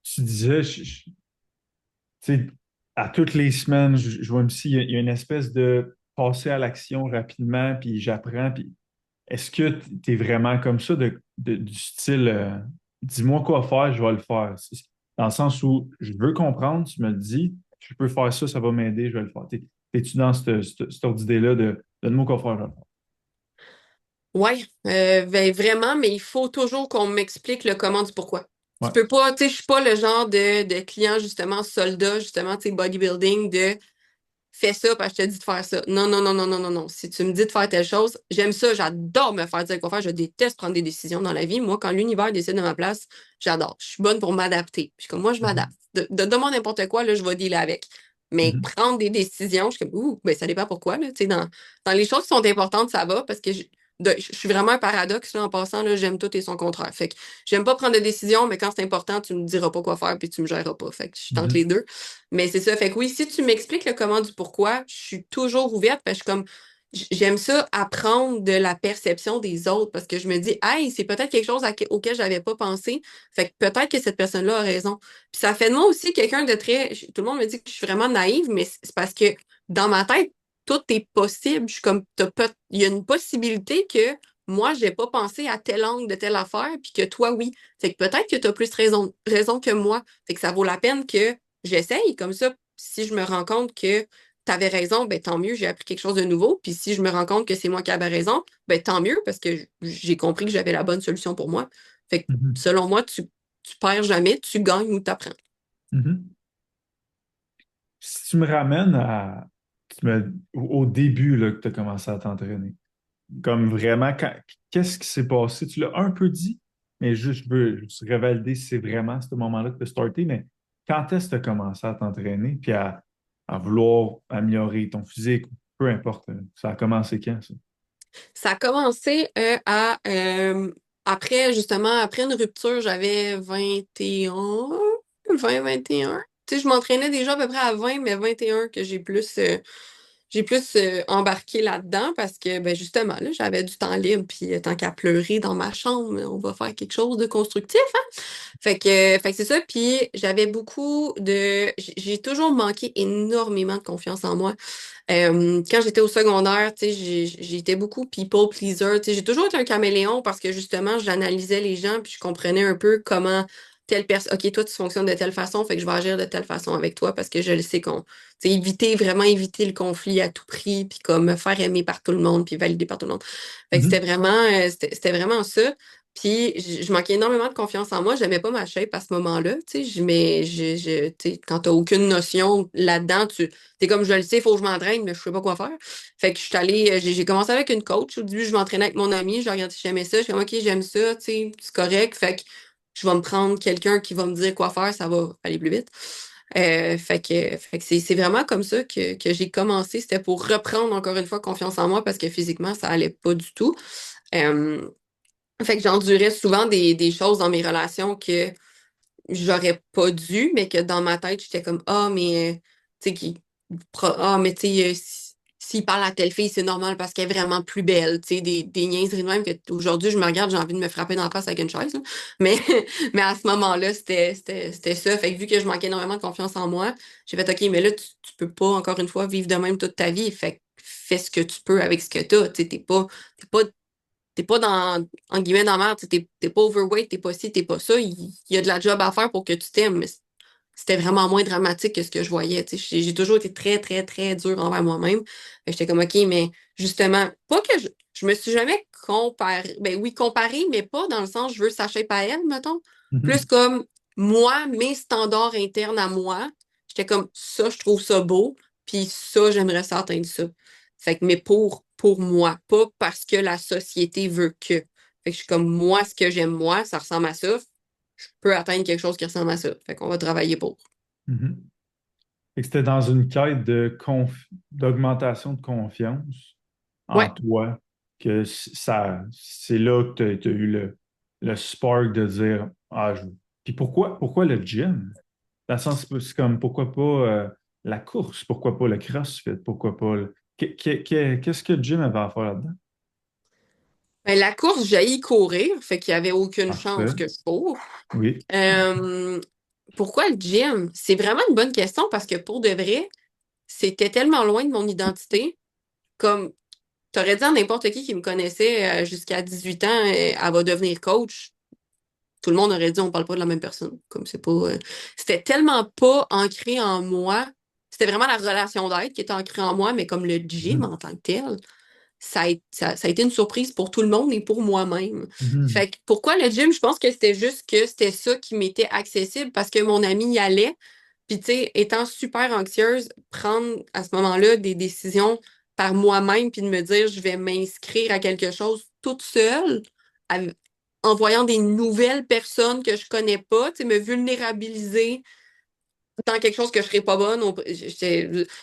Tu disais, tu sais, à toutes les semaines, je vois aussi, il y a une espèce de passer à l'action rapidement, puis j'apprends, puis est-ce que tu es vraiment comme ça, du style, dis-moi quoi faire, je vais le faire. Dans le sens où je veux comprendre, tu me le dis, je peux faire ça, ça va m'aider, je vais le faire. Es-tu dans cette ordre d'idée-là de donne-moi quoi faire, je vais le faire? Ouais, ben vraiment, mais il faut toujours qu'on m'explique le comment du pourquoi. Tu Ouais. peux pas, tu sais, je suis pas le genre de client, justement, soldat, justement, tu sais, bodybuilding, de fais ça parce que je te dis de faire ça. Non, non, non, non, non, non, non. Si tu me dis de faire telle chose, j'aime ça, j'adore me faire dire quoi faire. Je déteste prendre des décisions dans la vie. Moi, quand l'univers décide de ma place, j'adore. Je suis bonne pour m'adapter. Puis comme moi, je m'adapte. Mhm. Demande n'importe quoi, là, je vais dealer avec. Mais Mhm. prendre des décisions, je suis comme, ouh, ben ça dépend pourquoi, là. Tu sais, dans les choses qui sont importantes, ça va parce que je suis vraiment un paradoxe, là, en passant, là, j'aime tout et son contraire. Fait que j'aime pas prendre de décisions, mais quand c'est important, tu me diras pas quoi faire puis tu me géreras pas. Fait que je tente les Mhm. deux. Mais c'est ça. Fait que oui, si tu m'expliques le comment du pourquoi, je suis toujours ouverte parce que je suis comme j'aime ça apprendre de la perception des autres parce que je me dis, hey, c'est peut-être quelque chose auquel j'avais pas pensé. Fait que peut-être que cette personne-là a raison. Puis ça fait de moi aussi quelqu'un de très. Tout le monde me dit que je suis vraiment naïve, mais c'est parce que dans ma tête, tout est possible. Je suis comme, il y a une possibilité que moi, j'ai pas pensé à tel angle de telle affaire, puis que toi, oui. Fait que peut-être que tu as plus raison que moi. Fait que ça vaut la peine que j'essaye. Comme ça, si je me rends compte que tu avais raison, ben tant mieux, j'ai appris quelque chose de nouveau. Puis si je me rends compte que c'est moi qui avais raison, ben tant mieux, parce que j'ai compris que j'avais la bonne solution pour moi. Fait que Mhm. selon moi, tu perds jamais, tu gagnes ou tu apprends. Mhm. Si tu me ramènes au début là, que tu as commencé à t'entraîner, comme vraiment, qu'est-ce qui s'est passé? Tu l'as un peu dit, mais juste, je veux juste revalider si c'est vraiment ce moment-là que tu as starté, mais quand est-ce que tu as commencé à t'entraîner puis à vouloir améliorer ton physique, peu importe, ça a commencé quand, ça? Ça a commencé après, justement, après une rupture, j'avais 21, 20, 21. Tu sais, je m'entraînais déjà à peu près à 20, mais 21 que j'ai plus embarqué là-dedans parce que, ben justement, là, j'avais du temps libre, puis tant qu'à pleurer dans ma chambre, on va faire quelque chose de constructif, hein? Fait que c'est ça, puis j'avais beaucoup de... J'ai toujours manqué énormément de confiance en moi. Quand j'étais au secondaire, tu sais, j'étais beaucoup people pleaser. Tu sais, j'ai toujours été un caméléon parce que justement, j'analysais les gens puis je comprenais un peu comment telle personne. OK, toi, tu fonctionnes de telle façon, fait que je vais agir de telle façon avec toi parce que je le sais qu'on. Tu sais, vraiment éviter le conflit à tout prix puis comme me faire aimer par tout le monde puis valider par tout le monde. Fait que Mhm. c'était vraiment ça. Puis je manquais énormément de confiance en moi. J'aimais pas ma shape à ce moment-là. Tu sais, tu sais, quand t'as aucune notion là-dedans, t'es comme je le sais, il faut que je m'entraîne, mais je sais pas quoi faire. Fait que je suis allée, j'ai commencé avec une coach. Au début, je m'entraînais avec mon ami, je regardais si j'aimais ça. Je suis comme OK, j'aime ça, tu sais, c'est correct. Fait que je vais me prendre quelqu'un qui va me dire quoi faire, ça va aller plus vite. Fait que c'est vraiment comme ça que j'ai commencé. C'était pour reprendre encore une fois confiance en moi parce que physiquement, ça allait pas du tout. Euh, Fait que j'endurais souvent des choses dans mes relations que j'aurais pas dû, mais que dans ma tête, j'étais comme, ah, mais, tu sais, mais tu sais, s'il parle à telle fille, c'est normal parce qu'elle est vraiment plus belle, tu sais, des niaiseries de même que aujourd'hui, je me regarde, j'ai envie de me frapper dans la face avec une chaise, là. Mais, mais à ce moment-là, c'était ça. Fait que vu que je manquais énormément de confiance en moi, j'ai fait, OK, mais là, tu peux pas, encore une fois, vivre de même toute ta vie. Fait que fais ce que tu peux avec ce que t'as, tu sais, t'es pas t'es pas en guillemets, dans la merde, t'es pas overweight, t'es pas ci, t'es pas ça. Il y a de la job à faire pour que tu t'aimes, mais c'était vraiment moins dramatique que ce que je voyais. Tu sais. J'ai toujours été très, très, très dure envers moi-même. Fait que j'étais comme, OK, mais justement, pas que je me suis jamais comparée. Ben oui, comparée, mais pas dans le sens je veux sa shape à elle, mettons. Plus Mhm. comme moi, mes standards internes à moi. J'étais comme, ça, je trouve ça beau, puis ça, j'aimerais ça atteindre ça. Fait que, mais pour moi, pas parce que la société veut que. Fait que je suis comme, moi, ce que j'aime, moi, ça ressemble à ça. Je peux atteindre quelque chose qui ressemble à ça. Fait qu'on va travailler pour. Mhm. Et que c'était dans une quête d'augmentation de confiance en Ouais. toi que c'est là que tu as eu le spark de dire, ah, Puis pourquoi le gym? Dans le sens, c'est comme, pourquoi pas la course? Pourquoi pas le CrossFit? Pourquoi pas Qu'est-ce que le gym avait à faire là-dedans? Ben, la course, j'haïs courir, fait qu'il y avait aucune chance Parfait. que je cours. Oui. Euh, Pourquoi le gym? C'est vraiment une bonne question parce que pour de vrai, c'était tellement loin de mon identité. Comme t'aurais dit à n'importe qui me connaissait jusqu'à 18 ans, elle va devenir coach. Tout le monde aurait dit on parle pas de la même personne. Comme c'est pas. C'était tellement pas ancré en moi. C'était vraiment la relation d'aide qui était ancrée en moi, mais comme le gym Mhm. en tant que tel, ça a été une surprise pour tout le monde et pour moi-même. Mhm. Fait que pourquoi le gym? Je pense que c'était juste que c'était ça qui m'était accessible parce que mon ami y allait. Puis, tu sais, étant super anxieuse, prendre à ce moment-là des décisions par moi-même, puis de me dire, je vais m'inscrire à quelque chose toute seule, à- en voyant des nouvelles personnes que je connais pas, tu sais, me vulnérabiliser dans quelque chose que je serais pas bonne.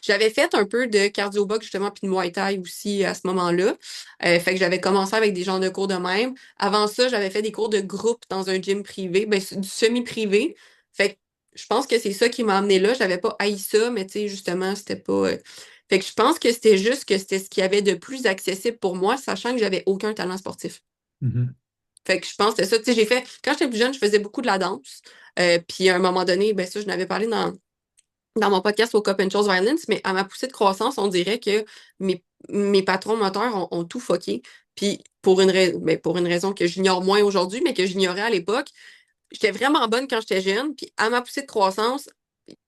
J'avais fait un peu de cardio box justement puis de Muay Thai aussi à ce moment-là. Fait que j'avais commencé avec des genres de cours de même. Avant ça, j'avais fait des cours de groupe dans un gym privé, ben, du semi-privé. Fait que je pense que c'est ça qui m'a amené là. J'avais pas haï ça, mais tu sais, justement, c'était pas. Fait que je pense que c'était juste que c'était ce qu'il y avait de plus accessible pour moi, sachant que j'avais aucun talent sportif. Mhm. Fait que je pense que c'est ça. Tu sais, quand j'étais plus jeune, je faisais beaucoup de la danse. Puis à un moment donné, ben ça, je n'avais parlé dans mon podcast au Cup and Chose Violence, mais à ma poussée de croissance, on dirait que mes patrons moteurs ont tout fucké. Puis pour une raison que j'ignore moins aujourd'hui, mais que j'ignorais à l'époque, j'étais vraiment bonne quand j'étais jeune. Puis à ma poussée de croissance,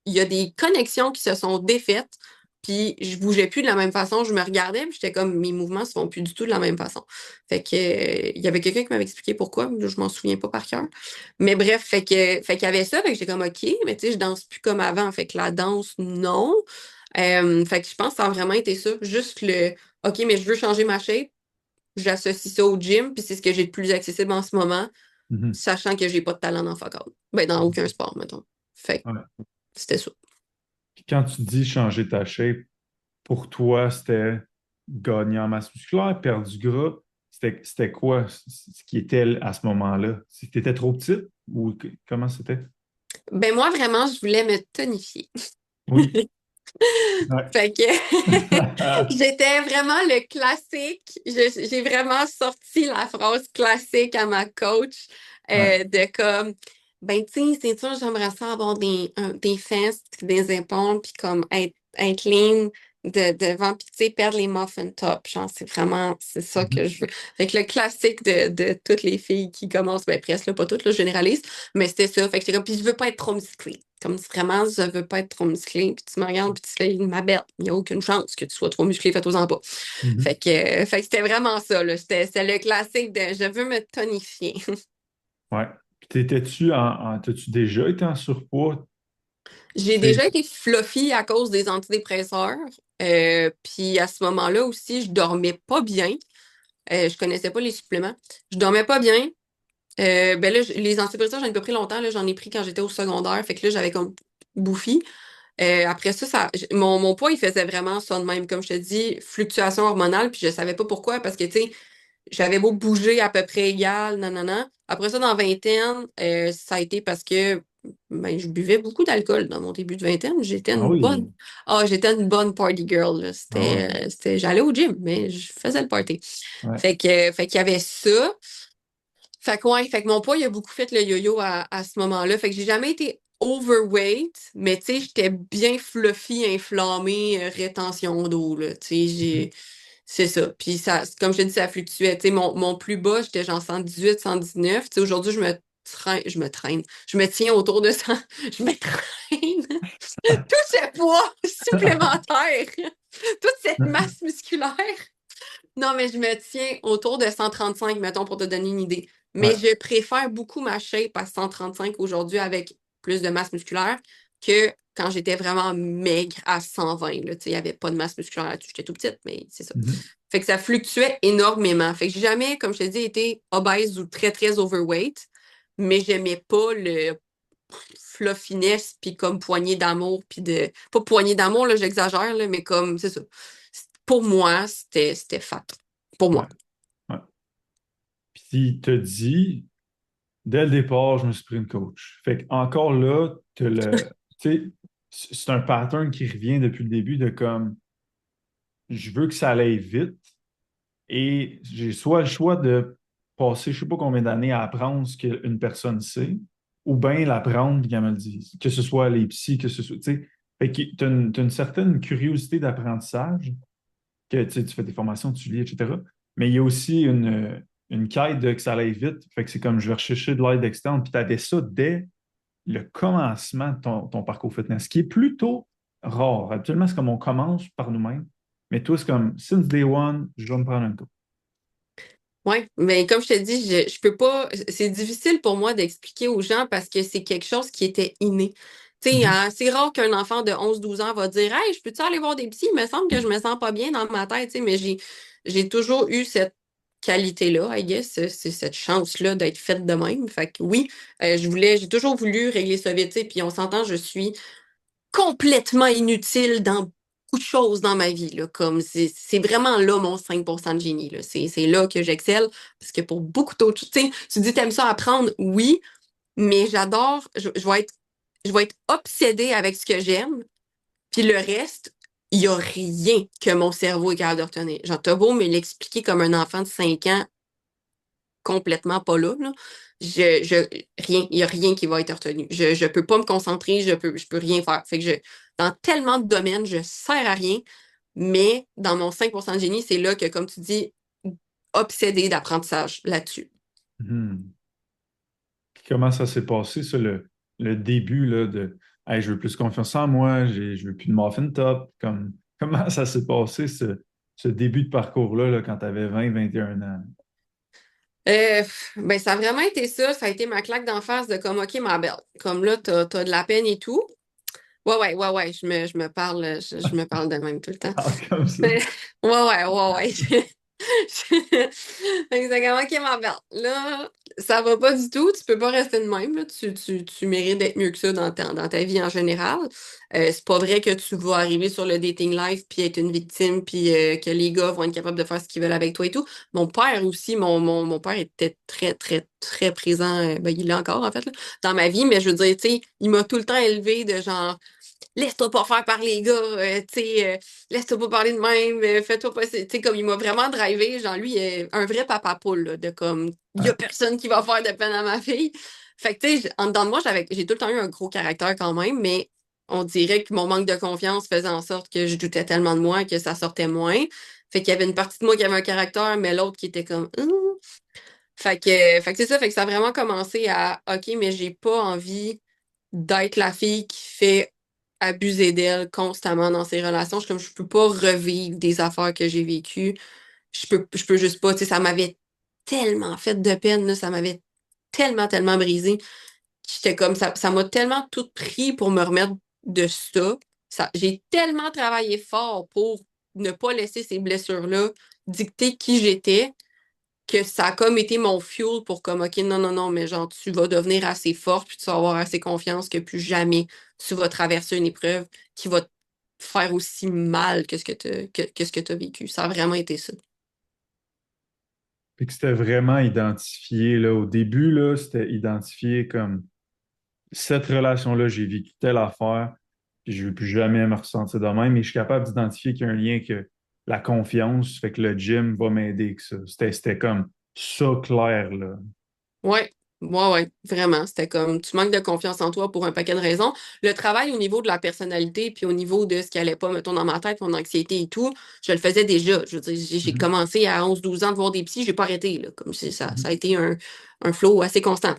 il y a des connexions qui se sont défaites. Puis je bougeais plus de la même façon. Je me regardais, puis j'étais comme mes mouvements se font plus du tout de la même façon. Fait que il y avait quelqu'un qui m'avait expliqué pourquoi. Là, je m'en souviens pas par cœur. Mais bref, fait qu'il y avait ça. Fait que j'étais comme OK, mais tu sais, je danse plus comme avant. Fait que la danse, non. Fait que je pense que ça a vraiment été ça. Juste le OK, mais je veux changer ma shape. J'associe ça au gym, puis c'est ce que j'ai de plus accessible en ce moment, Mhm. sachant que j'ai pas de talent dans fuck all. Ben, dans aucun sport, mettons. Fait que Ouais. c'était ça. Puis quand tu dis changer ta shape, pour toi, c'était gagner en masse musculaire, perdre du gras. C'était quoi ce qui était à ce moment-là? Si tu étais trop petite ou comment c'était? Ben moi, vraiment, je voulais me tonifier. Oui. Ouais. Fait que j'étais vraiment le classique. J'ai vraiment sorti la phrase classique à ma coach Ouais. de comme, ben tu sais, c'est sûr, j'aimerais ça avoir des fesses, des épaules, puis comme être lean devant, puis tu sais, perdre les muffin tops. Genre, c'est ça Mhm. que je veux. Fait que le classique de toutes les filles qui commencent, ben presque, là, pas toutes, là, je généralise, mais c'était ça. Fait que j'étais comme, puis je veux pas être trop musclée. Comme si vraiment, je veux pas être trop musclée. Puis tu me regardes, puis tu fais ma belle. Il n'y a aucune chance que tu sois trop musclée, fais-toi-en pas. Mhm. Fait que c'était vraiment ça, là. C'était le classique de je veux me tonifier. Ouais. Puis t'as-tu déjà été en surpoids? J'ai Tu sais, déjà été fluffy à cause des antidépresseurs. Puis à ce moment-là aussi, je dormais pas bien. Je connaissais pas les suppléments. Je dormais pas bien. Ben là, les antidépresseurs, j'en ai pas pris longtemps. Là, j'en ai pris quand j'étais au secondaire. Fait que là, j'avais comme bouffi. Après ça, mon poids, il faisait vraiment ça de même. Comme je te dis, fluctuation hormonale, puis je savais pas pourquoi, parce que, tu sais, j'avais beau bouger à peu près égal, nanana. Après ça, dans vingtaine, ça a été parce que ben, je buvais beaucoup d'alcool dans mon début de vingtaine. Ah oui. J'étais une bonne party girl, là. Ah ouais. J'allais au gym, mais je faisais le party. Ouais. Fait qu'il y avait ça. Fait que ouais, fait que mon poids, il a beaucoup fait le yo-yo à ce moment-là. Fait que j'ai jamais été overweight, mais tu sais, j'étais bien fluffy, inflammée, rétention d'eau, là. Tu sais, Mhm. c'est ça. Puis ça, comme je te dis, ça fluctuait. Tu sais, mon plus bas, j'étais genre 118, 119. Tu sais, aujourd'hui, je me tiens autour de 100, je me traîne. Tout ce poids supplémentaire, toute cette masse musculaire. Non, mais je me tiens autour de 135, mettons, pour te donner une idée. Mais Ouais. je préfère beaucoup ma shape à 135 aujourd'hui avec plus de masse musculaire que quand j'étais vraiment maigre à 120. Là. Tu sais, il n'y avait pas de masse musculaire là-dessus. J'étais tout petite, mais c'est ça. Mhm. Fait que ça fluctuait énormément. Fait que j'ai jamais, comme je te dis, été obèse ou très, très overweight, mais j'aimais pas le fluffiness puis comme poignée d'amour puis de... Pas poignée d'amour, là, j'exagère, là, mais comme, c'est ça. Pour moi, c'était fat. Pour Ouais. moi. Ouais. Puis il te dit, dès le départ, je me suis pris une coach. Fait que encore là, tu sais, c'est un pattern qui revient depuis le début de comme, je veux que ça aille vite et j'ai soit le choix de passer je sais pas combien d'années à apprendre ce qu'une personne sait ou bien l'apprendre et qu'elle me le dise. Que ce soit les psys, que ce soit, tu sais. Fait que t'as une certaine curiosité d'apprentissage que tu sais, tu fais des formations, tu lis, etc. Mais il y a aussi une quête de que ça aille vite. Fait que c'est comme je vais rechercher de l'aide externe. Puis tu avais ça dès le commencement de ton parcours fitness, ce qui est plutôt rare. Habituellement, c'est comme on commence par nous-mêmes. Mais toi, c'est comme since day one, je vais me prendre un tour. Ouais, mais comme je te dis, je peux pas. C'est difficile pour moi d'expliquer aux gens parce que c'est quelque chose qui était inné. Tu sais, Mhm. hein, c'est rare qu'un enfant de 11 12 ans va dire Hey, je peux-tu aller voir des psys? Il me semble que je me sens pas bien dans ma tête, tu sais, mais j'ai toujours eu cette qualité-là, I guess, c'est cette chance-là d'être faite de même. Fait que oui, j'ai toujours voulu régler ça vite, tu sais, puis on s'entend, je suis complètement inutile dans beaucoup de choses dans ma vie, là, comme c'est vraiment là mon 5% de génie, là. C'est là que j'excelle, parce que pour beaucoup d'autres choses, tu sais, tu dis t'aimes ça apprendre, oui, mais je vais être obsédée avec ce que j'aime, puis le reste, il y a rien que mon cerveau est capable de retenir. Genre, t'as beau me l'expliquer comme un enfant de 5 ans, complètement pas là, là. Rien, il y a rien qui va être retenu. Je peux pas me concentrer, je peux rien faire. Fait que dans tellement de domaines, je sers à rien, mais dans mon 5% de génie, c'est là que, comme tu dis, obsédé d'apprentissage là-dessus. Mhm. Puis comment ça s'est passé, ça, le début là, de Hey, je veux plus confiance en moi, je veux plus de muffin top. Comme, comment ça s'est passé, ce début de parcours-là, là, quand tu avais 20 21 ans? Ben, ça a vraiment été ça. Ça a été ma claque d'en face de comme, OK, ma belle, comme là, t'as de la peine et tout. Ouais, je me parle, je me parle de même tout le temps. Ah, comme ça. Ouais, ouais. Fait que c'est comme, OK, ma belle, là, ça va pas du tout. Tu peux pas rester de même, là. Tu mérites d'être mieux que ça dans ta vie en général. C'est pas vrai que tu vas arriver sur le dating life puis être une victime puis que les gars vont être capables de faire ce qu'ils veulent avec toi et tout. Mon père aussi, mon père était très, très, très présent. Ben, il l'est encore, en fait, là, dans ma vie, mais je veux dire, tu sais, il m'a tout le temps élevé de genre laisse-toi pas faire par les gars, tu sais, laisse-toi pas parler de même, fais-toi pas, tu sais, comme il m'a vraiment drivé, genre lui, un vrai papa poule, là, de comme, il y a Ouais. personne qui va faire de peine à ma fille. Fait que, tu sais, en dedans de moi, j'ai tout le temps eu un gros caractère quand même, mais on dirait que mon manque de confiance faisait en sorte que je doutais tellement de moi que ça sortait moins. Fait qu'il y avait une partie de moi qui avait un caractère, mais l'autre qui était comme, fait que c'est ça, fait que ça a vraiment commencé à, OK, mais j'ai pas envie d'être la fille qui fait abuser d'elle constamment dans ses relations. Je peux pas revivre des affaires que j'ai vécues. Je peux juste pas, tu sais, ça m'avait tellement fait de peine, là, ça m'avait tellement brisé. J'étais comme ça m'a tellement tout pris pour me remettre de ça. J'ai tellement travaillé fort pour ne pas laisser ces blessures-là dicter qui j'étais que ça a comme été mon fuel pour comme, OK, non, non, non, mais genre, tu vas devenir assez forte, puis tu vas avoir assez confiance que plus jamais tu vas traverser une épreuve qui va te faire aussi mal que ce que tu as vécu. Ça a vraiment été ça. Puis que c'était vraiment identifié, là, au début, là, c'était identifié comme cette relation-là, j'ai vécu telle affaire, puis je ne veux plus jamais me ressentir de même, mais je suis capable d'identifier qu'il y a un lien que la confiance fait que le gym va m'aider avec ça. C'était comme ça clair, là. Ouais, ouais, vraiment. C'était comme, tu manques de confiance en toi pour un paquet de raisons. Le travail au niveau de la personnalité, puis au niveau de ce qui allait pas, mettons, dans ma tête, mon anxiété et tout, je le faisais déjà. Je veux dire, j'ai Mhm, commencé à 11 12 ans de voir des psys, j'ai pas arrêté, là. Comme ça mhm, a été un flow assez constant.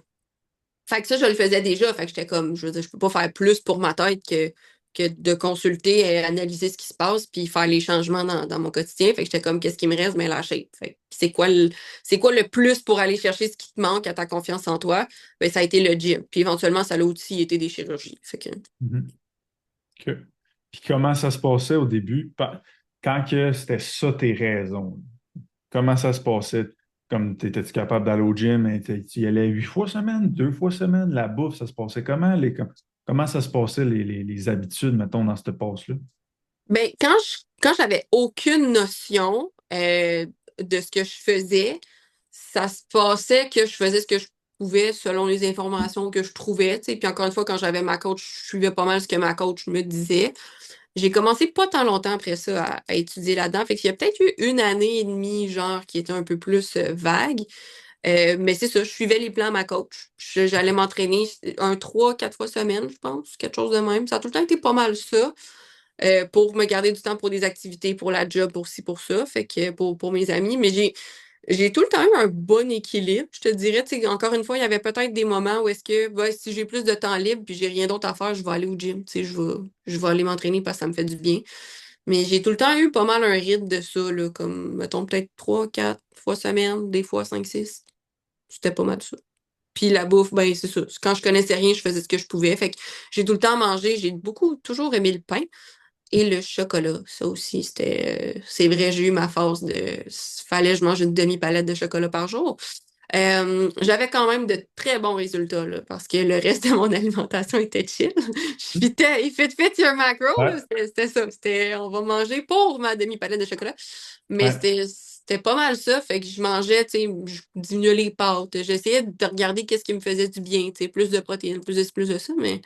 Fait que ça, je le faisais déjà. Fait que j'étais comme, je veux dire, je peux pas faire plus pour ma tête que de consulter et analyser ce qui se passe puis faire les changements dans mon quotidien. Fait que j'étais comme, qu'est-ce qui me reste? Mais lâcher. Fait que c'est quoi le plus pour aller chercher ce qui te manque à ta confiance en toi? Ben, ça a été le gym. Puis éventuellement, ça a aussi été des chirurgies. Fait que, mhm. OK. Puis comment ça se passait au début? Quand que c'était ça tes raisons? Comment ça se passait? Comme étais-tu capable d'aller au gym? Et tu y allais 8 fois semaine, 2 fois semaine? La bouffe, ça se passait comment? Comment ça se passait les habitudes, mettons, dans cette passe-là? ben, quand j'avais aucune notion de ce que je faisais, ça se passait que je faisais ce que je pouvais selon les informations que je trouvais, tu sais. Puis encore une fois, quand j'avais ma coach, je suivais pas mal ce que ma coach me disait. J'ai commencé pas tant longtemps après ça à étudier là-dedans. Fait qu'il y a peut-être eu une année et demie, genre, qui était un peu plus vague. Mais c'est ça, je suivais les plans à ma coach. J'allais m'entraîner 3 4 fois semaine, je pense, quelque chose de même. Ça a tout le temps été pas mal ça. Pour me garder du temps pour des activités, pour la job, pour ci, pour ça, fait que pour mes amis. Mais j'ai tout le temps eu un bon équilibre, je te dirais. Tu sais, encore une fois, il y avait peut-être des moments où est-ce que bah, si j'ai plus de temps libre puis j'ai rien d'autre à faire, je vais aller au gym. Tu sais, je vais aller m'entraîner parce que ça me fait du bien. Mais j'ai tout le temps eu pas mal un rythme de ça, là, comme, mettons, peut-être 3 4 fois semaine, des fois 5 6. C'était pas mal ça. Puis la bouffe, ben c'est ça. Quand je connaissais rien, je faisais ce que je pouvais. Fait que j'ai tout le temps mangé. J'ai beaucoup, toujours aimé le pain. Et le chocolat, ça aussi, c'est vrai, j'ai eu ma phase de, fallait que je mange une demi-palette de chocolat par jour. J'avais quand même de très bons résultats, là, parce que le reste de mon alimentation était chill. Fit your macro, là, Ouais, c'était ça. C'était, on va manger pour ma demi-palette de chocolat. Mais ouais. c'était pas mal ça. Fait que je mangeais, tu sais, je diminuais les pâtes. J'essayais de regarder qu'est-ce qui me faisait du bien, tu sais, plus de protéines, plus de ça, mais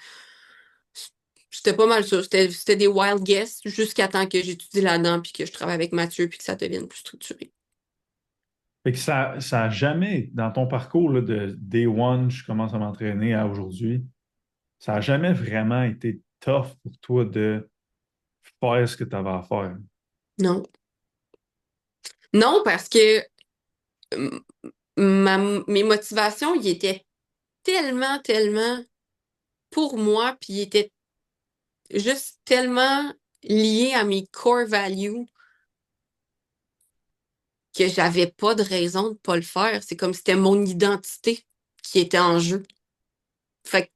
c'était pas mal ça. C'était des wild guess jusqu'à temps que j'étudie là-dedans puis que je travaille avec Mathieu puis que ça devienne plus structuré. Fait que ça a jamais, dans ton parcours là, de day one, je commence à m'entraîner à aujourd'hui, ça a jamais vraiment été tough pour toi de faire ce que tu avais à faire. Non. Non, parce que euh, mes motivations, ils étaient tellement, tellement pour moi, puis ils étaient juste tellement liés à mes core values que j'avais pas de raison de pas le faire. C'est comme si c'était mon identité qui était en jeu. Fait que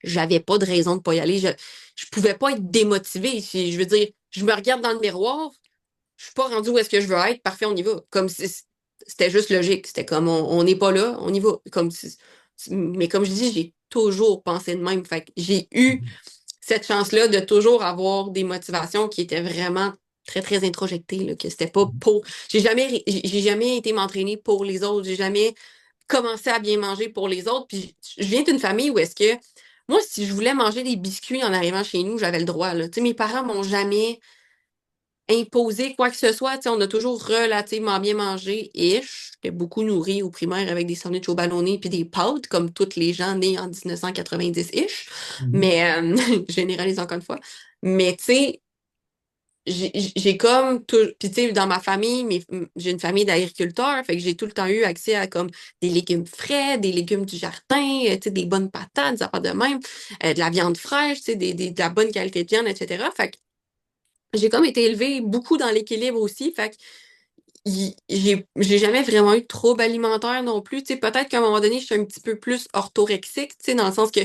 j'avais pas de raison de pas y aller. Je pouvais pas être démotivée. Je veux dire, je me regarde dans le miroir, je suis pas rendue où est-ce que je veux être, parfait, on y va. Comme si c'était juste logique. C'était comme on n'est pas là, on y va. Mais comme je dis, j'ai toujours pensé de même. Fait que j'ai eu Mhm. cette chance-là de toujours avoir des motivations qui étaient vraiment très, très introjectées, là, que c'était pas pour. J'ai jamais été m'entraîner pour les autres. J'ai jamais commencé à bien manger pour les autres. Puis je viens d'une famille où est-ce que moi, si je voulais manger des biscuits en arrivant chez nous, j'avais le droit, là. Tu sais, mes parents m'ont jamais imposer quoi que ce soit. Tu sais, on a toujours relativement bien mangé. Ish. J'étais beaucoup nourrie au primaire avec des sandwichs au ballonné puis des pâtes, comme tous les gens nés en 1990-ish. Mhm. Mais, je généralise encore une fois. Mais, tu sais, j'ai comme tout. Puis, tu sais, dans ma famille, j'ai une famille d'agriculteurs, fait que j'ai tout le temps eu accès à comme des légumes frais, des légumes du jardin, tu sais, des bonnes patates, des affaires de même, de la viande fraîche, tu sais, de la bonne qualité de viande, etc. Fait que j'ai comme été élevée beaucoup dans l'équilibre aussi. Fait que j'ai jamais vraiment eu de trouble alimentaire non plus. Tu sais, peut-être qu'à un moment donné, je suis un petit peu plus orthorexique, tu sais, dans le sens que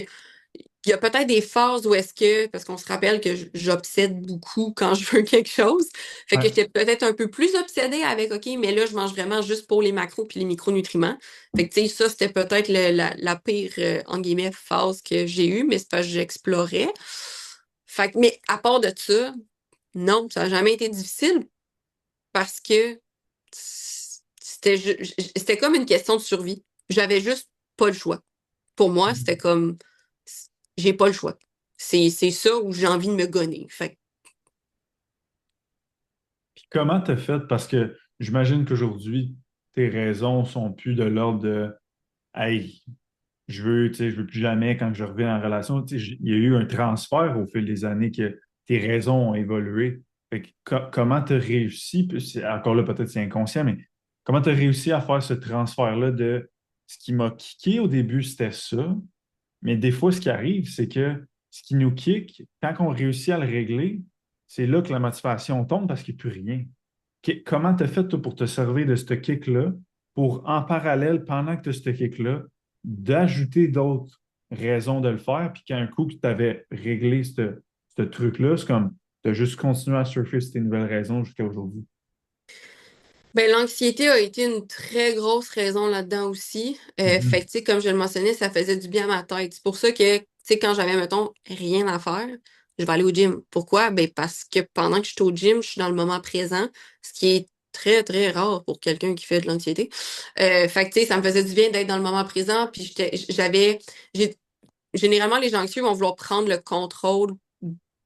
il y a peut-être des phases où est-ce que, parce qu'on se rappelle que j'obsède beaucoup quand je veux quelque chose, fait que Ouais. j'étais peut-être un peu plus obsédée avec, OK, mais là, je mange vraiment juste pour les macros puis les micronutriments. Fait que, tu sais, ça, c'était peut-être la pire, en guillemets, phase que j'ai eue, mais c'est parce que j'explorais. Fait que, mais à part de ça, non, ça n'a jamais été difficile parce que c'était comme une question de survie. J'avais juste pas le choix. Pour moi, c'était comme j'ai pas le choix. C'est ça où j'ai envie de me gonner. Fait que, Puis comment t'as fait? Parce que j'imagine qu'aujourd'hui, tes raisons sont plus de l'ordre de Hey, je veux plus jamais quand je reviens en relation. Il y a eu un transfert au fil des années que tes raisons ont évolué. Fait que comment tu as réussi, puis encore là, peut-être c'est inconscient, mais comment tu as réussi à faire ce transfert-là de ce qui m'a kické au début, c'était ça. Mais des fois, ce qui arrive, c'est que ce qui nous kick, quand on réussit à le régler, c'est là que la motivation tombe parce qu'il n'y a plus rien. Comment tu as fait toi, pour te servir de ce kick-là, pour en parallèle, pendant que tu as ce kick-là, d'ajouter d'autres raisons de le faire, puis qu'un coup que tu avais réglé ce truc-là, c'est comme de juste continuer à surfer sur tes nouvelles raisons jusqu'à aujourd'hui. ben, l'anxiété a été une très grosse raison là-dedans aussi. Fait que, Mhm. tu sais, comme je le mentionnais, ça faisait du bien à ma tête. C'est pour ça que, tu sais, quand j'avais, mettons, rien à faire, je vais aller au gym. Pourquoi? Ben, parce que pendant que je suis au gym, je suis dans le moment présent, ce qui est très, très rare pour quelqu'un qui fait de l'anxiété. Fait que, tu sais, ça me faisait du bien d'être dans le moment présent, puis j'ai, généralement, les gens anxieux vont vouloir prendre le contrôle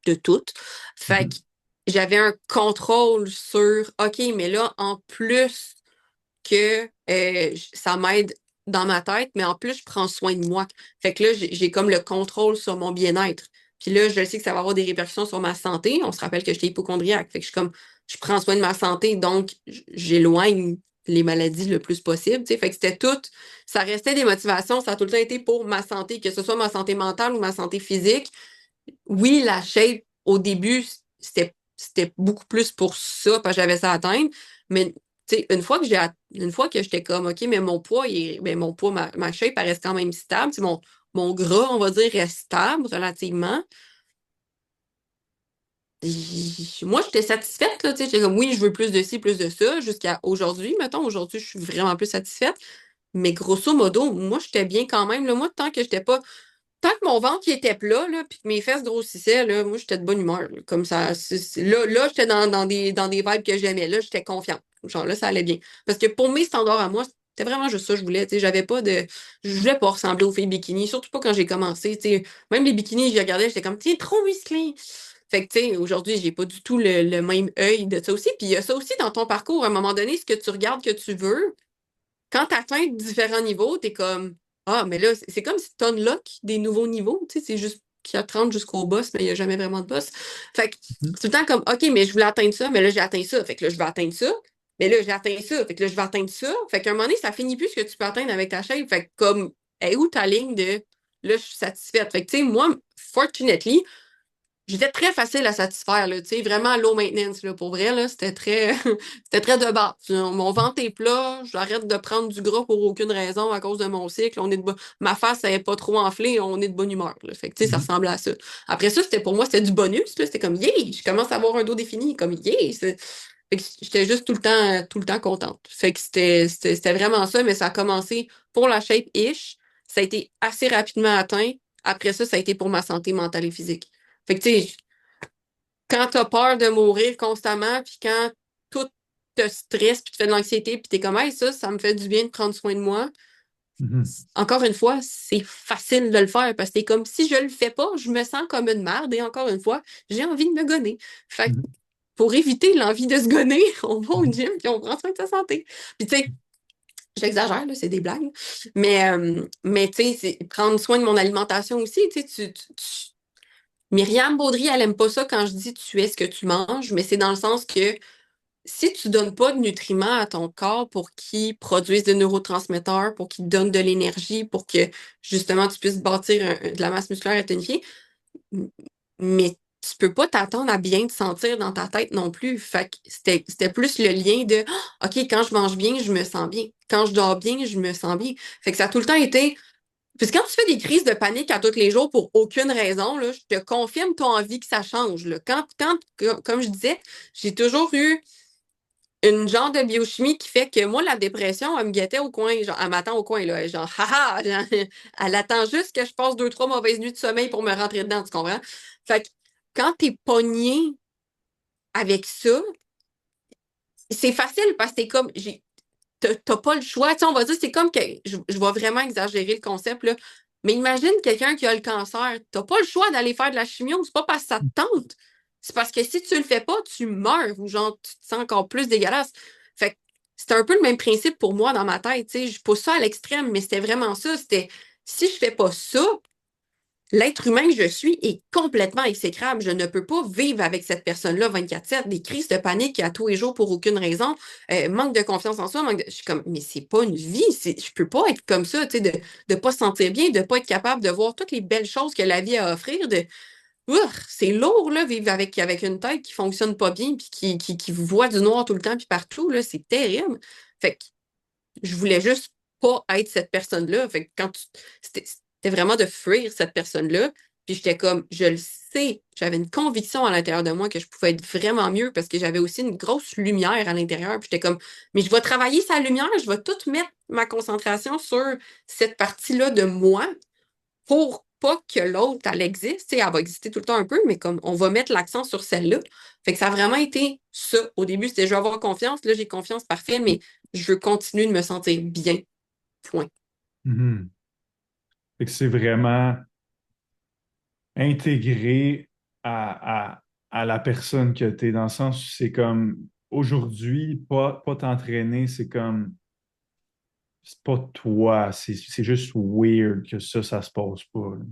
de tout. Fait que Mhm. j'avais un contrôle sur, OK, mais là, en plus que ça m'aide dans ma tête, mais en plus, je prends soin de moi. Fait que là, j'ai comme le contrôle sur mon bien-être. Puis là, je sais que ça va avoir des répercussions sur ma santé. On se rappelle que j'étais hypochondriaque. Fait que je suis comme, je prends soin de ma santé, donc j'éloigne les maladies le plus possible. Tu sais. Fait que c'était tout, ça restait des motivations, ça a tout le temps été pour ma santé, que ce soit ma santé mentale ou ma santé physique. Oui, la shape, au début, c'était beaucoup plus pour ça, parce que j'avais ça à atteindre. Mais tu sais, une fois que j'étais comme, OK, mais mon poids, mon poids, ma shape, elle reste quand même stable. Tu sais, mon gras, on va dire, reste stable relativement. Moi, j'étais satisfaite, là, tu sais, j'étais comme, oui, je veux plus de ci, plus de ça, jusqu'à aujourd'hui, mettons, aujourd'hui, je suis vraiment plus satisfaite, mais grosso modo, moi, j'étais bien quand même, là, moi, tant que mon ventre il était plat, là, puis que mes fesses grossissaient, là, moi, j'étais de bonne humeur, là. Comme ça, là, j'étais dans des vibes que j'aimais. Là, j'étais confiante. Genre, là, ça allait bien. Parce que pour mes standards à moi, c'était vraiment juste ça que je voulais. Tu sais, j'avais pas de. Je voulais pas ressembler aux filles bikini, surtout pas quand j'ai commencé. Tu sais. Même les bikinis, je les regardais, j'étais comme, t'es trop musclé. Fait que, tu sais, aujourd'hui, j'ai pas du tout le même œil de ça aussi. Puis il y a ça aussi dans ton parcours. À un moment donné, ce que tu regardes que tu veux, quand tu atteins différents niveaux, t'es comme ah, mais là, c'est comme si tu unlock des nouveaux niveaux. Tu sais, c'est juste qu'il y a 30 jusqu'au boss, mais il n'y a jamais vraiment de boss. Fait que Mhm. c'est tout le temps comme OK, mais je voulais atteindre ça, mais là, j'ai atteint ça. Fait que là, je vais atteindre ça. Mais là, j'ai atteint ça. Fait que là, je vais atteindre ça. Fait qu'à un moment donné, ça finit plus ce que tu peux atteindre avec ta chaîne. Fait que comme, est où ta ligne de là, je suis satisfaite. Fait que, tu sais, moi, fortunately, j'étais très facile à satisfaire, là, tu sais, vraiment low maintenance, là, pour vrai, là, c'était très, c'était très de base. Mon ventre est plat, j'arrête de prendre du gras pour aucune raison à cause de mon cycle, ma face, elle est pas trop enflée, on est de bonne humeur, là. Fait que, tu sais, ça Mhm. ressemblait à ça. Après ça, c'était pour moi, c'était du bonus, là, c'était comme, yeah, je commence à avoir un dos défini, comme, yeah, fait que j'étais juste tout le temps contente. Fait que c'était vraiment ça, mais ça a commencé pour la shape-ish, ça a été assez rapidement atteint. Après ça a été pour ma santé mentale et physique. Fait que, tu sais, quand t'as peur de mourir constamment, puis quand tout te stresse, puis tu fais de l'anxiété, puis t'es comme, hey, ça me fait du bien de prendre soin de moi. Mhm. Encore une fois, c'est facile de le faire parce que t'es comme, si je le fais pas, je me sens comme une merde et encore une fois, j'ai envie de me gonner. Fait que Mhm. pour éviter l'envie de se gonner, on va au Mhm. gym puis on prend soin de sa santé. Puis tu sais, j'exagère, là, c'est des blagues. Mais tu sais, prendre soin de mon alimentation aussi. Tu sais, Myriam Baudry, elle aime pas ça quand je dis tu es ce que tu manges, mais c'est dans le sens que si tu donnes pas de nutriments à ton corps pour qu'il produise des neurotransmetteurs, pour qu'il donne de l'énergie, pour que justement tu puisses bâtir de la masse musculaire et tonifier, m- mais tu peux pas t'attendre à bien te sentir dans ta tête non plus. Fait que c'était plus le lien de OK, quand je mange bien, je me sens bien. Quand je dors bien, je me sens bien. Fait que ça a tout le temps été Puis quand tu fais des crises de panique à tous les jours pour aucune raison, là, je te confirme, tu as envie que ça change. Là. Comme je disais, j'ai toujours eu une genre de biochimie qui fait que moi, la dépression, elle me guettait au coin, genre, elle m'attend au coin, là, genre, haha, elle attend juste que je passe 2, 3 mauvaises nuits de sommeil pour me rentrer dedans, tu comprends? Fait que quand t'es pogné avec ça, c'est facile parce que t'es comme, t'as pas le choix. Tu sais, on va dire, c'est comme que, je vais vraiment exagérer le concept, là, mais imagine quelqu'un qui a le cancer, t'as pas le choix d'aller faire de la chimio, c'est pas parce que ça te tente, c'est parce que si tu le fais pas, tu meurs ou genre, tu te sens encore plus dégueulasse. Fait que c'était un peu le même principe pour moi dans ma tête, tu sais, je pousse ça à l'extrême, mais c'était vraiment ça, c'était, si je fais pas ça, l'être humain que je suis est complètement exécrable. Je ne peux pas vivre avec cette personne-là 24/7. Des crises de panique à tous les jours pour aucune raison. Manque de confiance en soi. Je suis comme, mais c'est pas une vie. Je peux pas être comme ça, tu sais, de pas se sentir bien, de pas être capable de voir toutes les belles choses que la vie a à offrir. C'est lourd, là, vivre avec une tête qui fonctionne pas bien puis qui voit du noir tout le temps puis partout, là. C'est terrible. Fait que je voulais juste pas être cette personne-là. Fait que c'était vraiment de fuir cette personne-là. Puis j'étais comme, je le sais, j'avais une conviction à l'intérieur de moi que je pouvais être vraiment mieux parce que j'avais aussi une grosse lumière à l'intérieur. Puis j'étais comme, mais je vais travailler sa lumière, je vais tout mettre ma concentration sur cette partie-là de moi pour pas que l'autre, elle existe. Tu sais, elle va exister tout le temps un peu, mais comme on va mettre l'accent sur celle-là. Fait que ça a vraiment été ça. Au début, c'était je veux avoir confiance. Là, j'ai confiance, parfait, mais je veux continuer de me sentir bien. Point. Mhm. Fait que c'est vraiment intégré à la personne que tu es, dans le sens où c'est comme aujourd'hui, pas t'entraîner, c'est comme c'est pas toi, c'est juste weird que ça se passe pas. Là.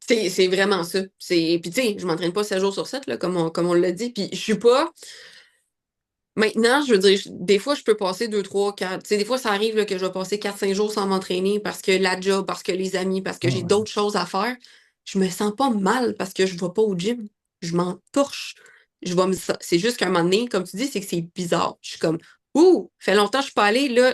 C'est vraiment ça. Puis tu sais, je m'entraîne pas 7 jours sur 7, là, comme on l'a dit. Puis je suis pas. Maintenant, je veux dire, des fois, je peux passer 2, 3, 4. Tu sais, des fois, ça arrive là, que je vais passer 4, 5 jours sans m'entraîner parce que la job, parce que les amis, parce que Ah j'ai ouais. d'autres choses à faire. Je me sens pas mal parce que je vais pas au gym. Je m'en torche. C'est juste qu'à un moment donné, comme tu dis, c'est que c'est bizarre. Je suis comme, ouh, fait longtemps que je suis pas allée, là.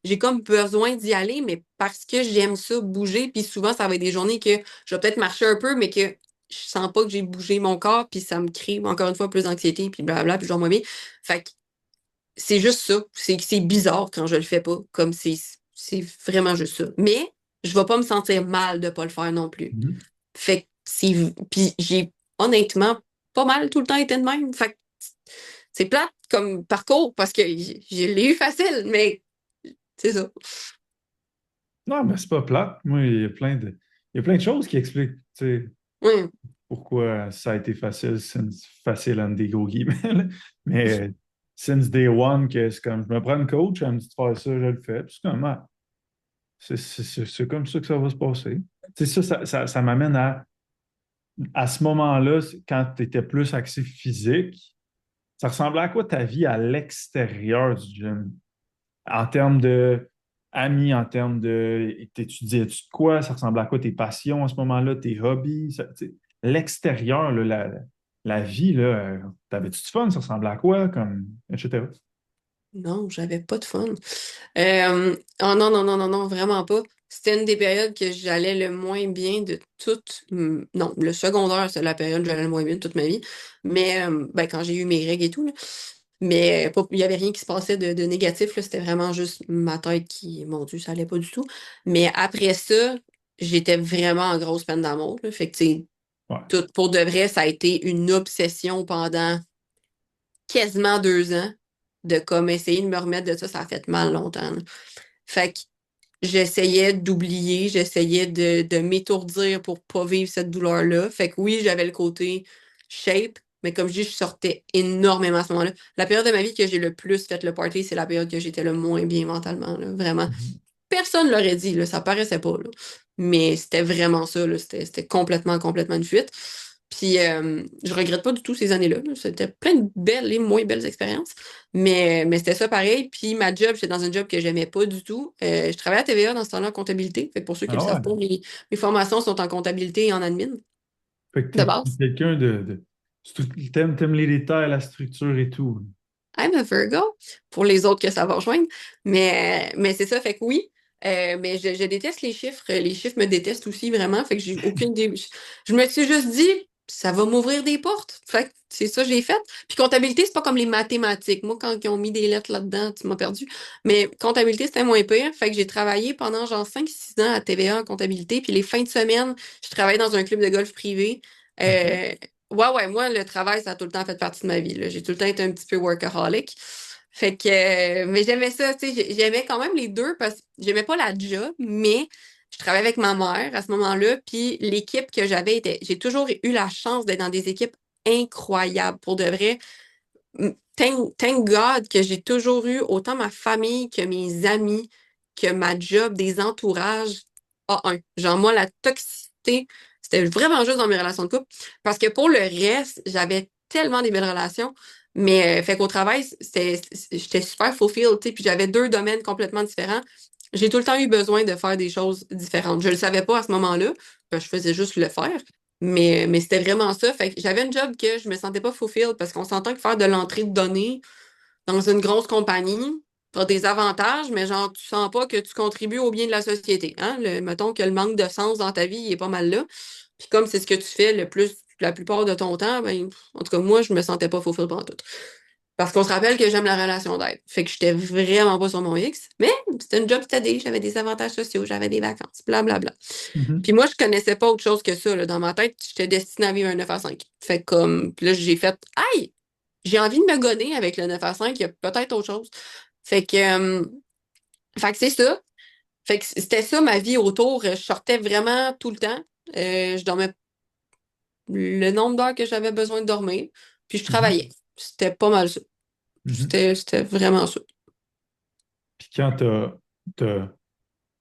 J'ai comme besoin d'y aller, mais parce que j'aime ça bouger. Puis souvent, ça va être des journées que je vais peut-être marcher un peu, mais que je sens pas que j'ai bougé mon corps, puis ça me crée encore une fois plus d'anxiété, puis blablabla, puis je dors moins bien. Fait que c'est juste ça. C'est bizarre quand je le fais pas. Comme c'est vraiment juste ça. Mais je vais pas me sentir mal de pas le faire non plus. Mhm. Fait que puis j'ai honnêtement pas mal tout le temps été de même. Fait que c'est plate comme parcours parce que je l'ai eu facile, mais c'est ça. Non, mais c'est pas plate. Moi, il y a plein de choses qui expliquent, tu sais, Oui. pourquoi ça a été facile, facile en des gros guillemets, là. Mais since day one, que c'est comme je me prends une coach, elle me dit de faire ça, je le fais. Puis c'est comme ah, c'est comme ça que ça va se passer. C'est ça, ça m'amène à ce moment-là, quand tu étais plus axé physique, ça ressemblait à quoi ta vie à l'extérieur du gym? En termes de amis, en termes de t'étudiais-tu de quoi? Ça ressemblait à quoi tes passions à ce moment-là, tes hobbies? Tu sais, l'extérieur, là, la vie, là, t'avais-tu du fun? Ça ressemblait à quoi? Comme, etc. Non, j'avais pas de fun. Oh non, non, non, non, non, vraiment pas. C'était une des périodes que j'allais le moins bien de toute. Non, le secondaire, c'est la période où j'allais le moins bien de toute ma vie. Mais ben, quand j'ai eu mes règles et tout, là. Mais il y avait rien qui se passait de négatif, là. C'était vraiment juste ma tête qui, mon Dieu, ça allait pas du tout. Mais après ça, j'étais vraiment en grosse peine d'amour, là. Fait que, tu sais, Ouais. tout pour de vrai, ça a été une obsession pendant quasiment 2 ans de comme essayer de me remettre de ça. Ça a fait mal longtemps, là. Fait que j'essayais d'oublier, j'essayais de m'étourdir pour pas vivre cette douleur-là. Fait que oui, j'avais le côté shape, mais comme je dis, je sortais énormément à ce moment-là. La période de ma vie que j'ai le plus fait le party, c'est la période que j'étais le moins bien mentalement, là, vraiment. Mhm. Personne l'aurait dit, là, ça paraissait pas, là. Mais c'était vraiment ça, là, c'était complètement, complètement une fuite. Puis je regrette pas du tout ces années-là, là. C'était plein de belles et moins belles expériences. Mais c'était ça pareil. Puis ma job, j'étais dans un job que j'aimais pas du tout. Je travaillais à TVA dans ce temps-là en comptabilité. Fait que pour ceux qui Ah le savent ouais. pas, mes formations sont en comptabilité et en admin, Fait que de t'es base. quelqu'un t'aimes les détails, la structure et tout. I'm a Virgo, pour les autres que ça va rejoindre. Mais c'est ça, fait que oui. Mais je déteste les chiffres. Les chiffres me détestent aussi vraiment. Fait que j'ai aucune idée. Je me suis juste dit, ça va m'ouvrir des portes. Fait que c'est ça que j'ai fait. Puis comptabilité, c'est pas comme les mathématiques. Moi, quand ils ont mis des lettres là-dedans, tu m'as perdu. Mais comptabilité, c'était moins pire. Fait que j'ai travaillé pendant genre 5 6 ans à TVA en comptabilité. Puis les fins de semaine, je travaillais dans un club de golf privé. OK. Euh, ouais, moi, le travail, ça a tout le temps fait partie de ma vie, là. J'ai tout le temps été un petit peu workaholic. Fait que, mais j'aimais ça, tu sais, j'aimais quand même les deux parce que j'aimais pas la job, mais je travaillais avec ma mère à ce moment-là, puis l'équipe que j'avais était, j'ai toujours eu la chance d'être dans des équipes incroyables, pour de vrai. Thank God que j'ai toujours eu autant ma famille que mes amis, que ma job, des entourages A1. Genre, moi, la toxicité, c'était vraiment juste dans mes relations de couple. Parce que pour le reste, j'avais tellement des belles relations. Mais, fait qu'au travail, j'étais super fulfilled, tu sais, puis j'avais deux domaines complètement différents. J'ai tout le temps eu besoin de faire des choses différentes. Je le savais pas à ce moment-là, je faisais juste le faire. Mais c'était vraiment ça. Fait que j'avais une job que je me sentais pas fulfilled parce qu'on s'entend que faire de l'entrée de données dans une grosse compagnie, t'as des avantages, mais genre, tu sens pas que tu contribues au bien de la société. Hein? Mettons que le manque de sens dans ta vie, il est pas mal là. Puis comme c'est ce que tu fais le plus, la plupart de ton temps, ben, en tout cas, moi, je me sentais pas fulfilled pendant tout. Parce qu'on se rappelle que j'aime la relation d'aide. Fait que j'étais vraiment pas sur mon X. Mais c'était une job steady, j'avais des avantages sociaux, j'avais des vacances, blablabla. Mhm. Puis moi, je connaissais pas autre chose que ça, là. Dans ma tête, j'étais destinée à vivre un 9 à 5. Fait que comme, puis là, j'ai fait, aïe, j'ai envie de me gonner avec le 9 à 5, il y a peut-être autre chose. Fait que, fait que c'est ça. Fait que c'était ça ma vie autour. Je sortais vraiment tout le temps. Je dormais le nombre d'heures que j'avais besoin de dormir. Puis je Mhm. travaillais. C'était pas mal ça. Mhm. C'était vraiment ça. Puis quand t'as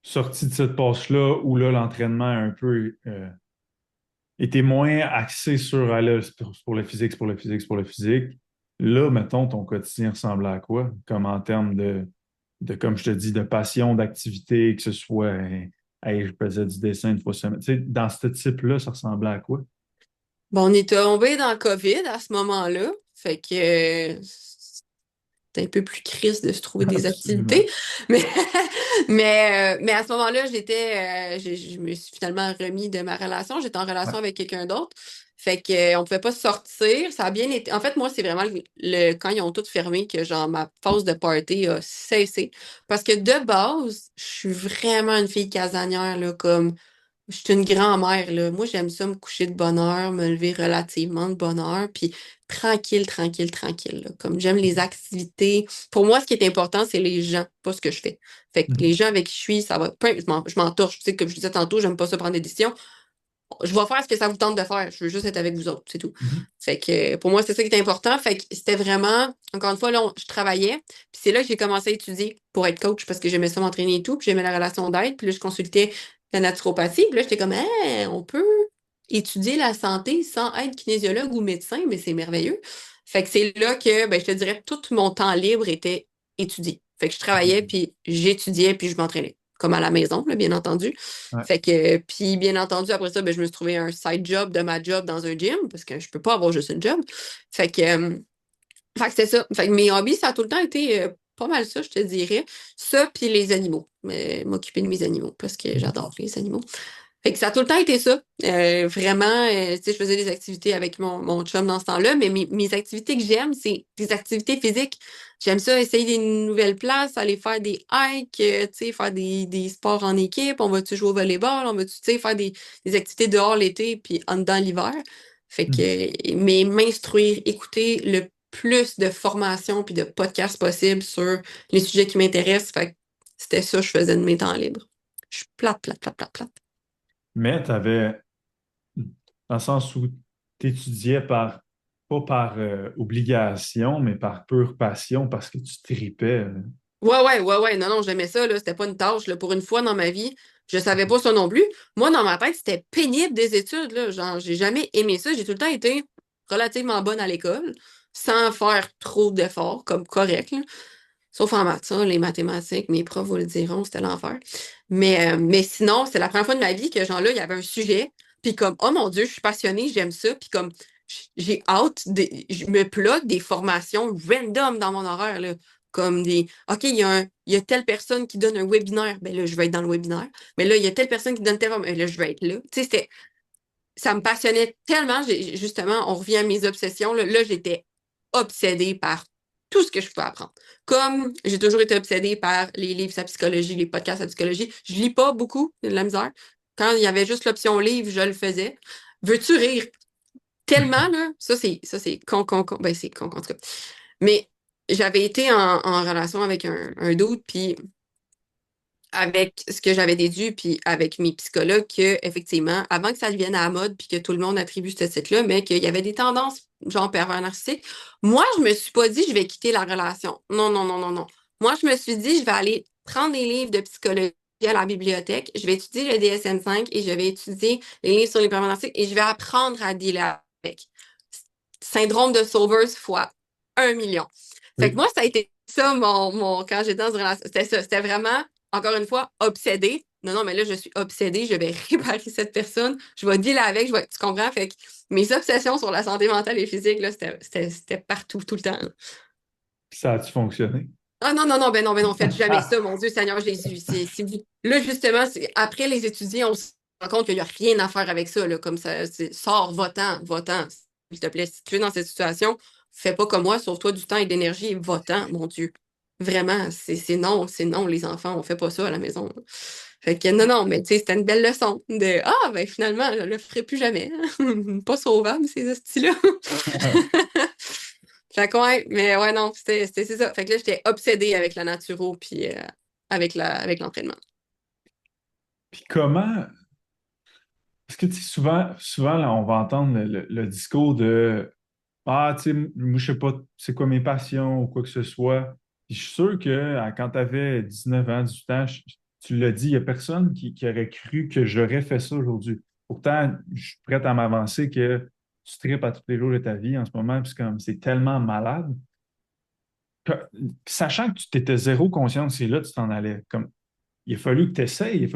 sorti de cette passe-là, où là, l'entraînement a un peu était moins axé sur ah, là, c'est pour le physique, c'est pour le physique, c'est pour le physique. Là, mettons, ton quotidien ressemble à quoi? Comme en termes comme je te dis, de passion, d'activité, que ce soit hey, je faisais du dessin une fois semaine. Tu sais, dans ce type-là, ça ressemblait à quoi? Bon, on est tombé dans le COVID à ce moment-là. Fait que c'était un peu plus triste de se trouver des Absolument. activités. Mais, mais à ce moment-là, je me suis finalement remis de ma relation. J'étais en Ouais. relation avec quelqu'un d'autre. Fait que, on pouvait pas sortir. Ça a bien été. En fait, moi, c'est vraiment quand ils ont tout fermé que, genre, ma phase de party a cessé. Parce que de base, je suis vraiment une fille casanière, là, comme, je suis une grand-mère, là. Moi, j'aime ça me coucher de bonne heure, me lever relativement de bonne heure, puis tranquille, tranquille, tranquille, là. Comme j'aime les activités. Pour moi, ce qui est important, c'est les gens, pas ce que je fais. Fait que les Mhm. gens avec qui je suis, ça va. Je m'entorche. Tu sais, comme je disais tantôt, j'aime pas ça prendre des décisions. Je vais faire ce que ça vous tente de faire. Je veux juste être avec vous autres, c'est tout. Mhm. Fait que pour moi, c'est ça qui est important. Fait que c'était vraiment, encore une fois, là, je travaillais. Puis c'est là que j'ai commencé à étudier pour être coach parce que j'aimais ça m'entraîner et tout. Puis j'aimais la relation d'aide. Puis là, je consultais la naturopathie. Puis là, j'étais comme, hey, on peut étudier la santé sans être kinésiologue ou médecin, mais c'est merveilleux. Fait que c'est là que, ben, je te dirais, tout mon temps libre était étudié. Fait que je travaillais, Mhm. puis j'étudiais, puis je m'entraînais. Comme à la maison, là, bien entendu. Ouais. Fait que, puis bien entendu, après ça, ben, je me suis trouvé un side job de ma job dans un gym, parce que je peux pas avoir juste une job. Fait que, fait que c'est ça. Fait que mes hobbies, ça a tout le temps été pas mal ça, je te dirais. Ça, puis les animaux. M'occuper de mes animaux, parce que Mhm. j'adore les animaux. Fait que ça a tout le temps été ça. Vraiment, tu sais, je faisais des activités avec mon chum dans ce temps-là, mais mes activités que j'aime, c'est des activités physiques. J'aime ça, essayer des nouvelles places, aller faire des hikes, tu sais, faire des sports en équipe. On va-tu jouer au volleyball? On va-tu, tu sais, faire des activités dehors l'été puis en dedans l'hiver? Fait que, Mhm. mais m'instruire, écouter le plus de formations puis de podcasts possibles sur les sujets qui m'intéressent. Fait que c'était ça que je faisais de mes temps libres. Je suis plate, plate, plate, plate, plate. Mais tu avais, dans le sens où tu étudiais pas par obligation, mais par pure passion, parce que tu tripais. Ouais. Non, j'aimais ça, là. C'était pas une tâche, là. Pour une fois dans ma vie, je savais pas ça non plus. Moi, dans ma tête, c'était pénible des études, là. Genre, j'ai jamais aimé ça. J'ai tout le temps été relativement bonne à l'école, sans faire trop d'efforts, comme correct, là. Sauf en maths, ça, les mathématiques, mes profs vous le diront, c'était l'enfer. Mais sinon, c'est la première fois de ma vie que, genre, là, il y avait un sujet, puis comme, oh mon Dieu, je suis passionnée, j'aime ça, puis comme, j'ai hâte, je me plug des formations random dans mon horaire, là. Comme OK, il y a telle personne qui donne un webinaire, ben là, je vais être dans le webinaire. Mais là, il y a telle personne qui donne telle ben là, je vais être là. Tu sais, ça me passionnait tellement. Justement, on revient à mes obsessions. Là, j'étais obsédée par tout ce que je pouvais apprendre. Comme j'ai toujours été obsédée par les livres sur la psychologie, les podcasts sur la psychologie. Je lis pas beaucoup, j'ai de la misère. Quand il y avait juste l'option livre, je le faisais. Veux-tu rire? Tellement, là. Ça, c'est con. Ben, c'est con, en tout cas. Mais j'avais été en relation avec un dude, puis avec ce que j'avais déduit, puis avec mes psychologues, que effectivement, avant que ça devienne à la mode, puis que tout le monde attribue ce site-là, mais qu'il y avait des tendances genre pervers narcissique, moi, je me suis pas dit je vais quitter la relation. Non, non, non, non, non. Moi, je me suis dit je vais aller prendre des livres de psychologie à la bibliothèque, je vais étudier le DSM-5 et je vais étudier les livres sur les pervers narcissiques et je vais apprendre à dealer avec. Syndrome de Sauveuse fois 1 million. Fait que Oui. moi, ça a été ça, quand j'étais dans une relation. C'était ça. C'était vraiment, encore une fois, obsédée. Non, non, mais là, je suis obsédée. Je vais réparer cette personne. Je vais dealer avec. Tu comprends? Fait que mes obsessions sur la santé mentale et physique, là, c'était partout, tout le temps. Ça a-tu fonctionné? Ah non, non, non, ben non, faites jamais ça, mon Dieu, Seigneur Jésus. Là, justement, après les étudier, on se rend compte qu'il n'y a rien à faire avec ça, là, comme ça, sors, va-t'en, s'il te plaît. Si tu es dans cette situation, fais pas comme moi, sauve-toi du temps et de l'énergie et va-t'en, mon Dieu. Vraiment, c'est non, les enfants, on fait pas ça à la maison. Fait que non, non, mais tu sais, c'était une belle leçon de ah, ben finalement, je le ferai plus jamais. Pas sauvable, ces styles-là. Fait que ouais, mais ouais, non, c'est ça. Fait que là, j'étais obsédée avec la naturo puis avec l'entraînement. Puis comment, parce que tu sais, souvent là, on va entendre le discours de ah, tu sais, moi, je sais pas c'est quoi mes passions ou quoi que ce soit. Puis je suis sûr que quand tu avais 19 ans, 18 ans, tu l'as dit, il n'y a personne qui aurait cru que j'aurais fait ça aujourd'hui. Pourtant, je suis prêt à m'avancer que tu tripes à tous les jours de ta vie en ce moment, puis comme c'est tellement malade. Que- Sachant que tu t'étais zéro conscience, c'est là que tu t'en allais. Comme, il a fallu que tu essayes.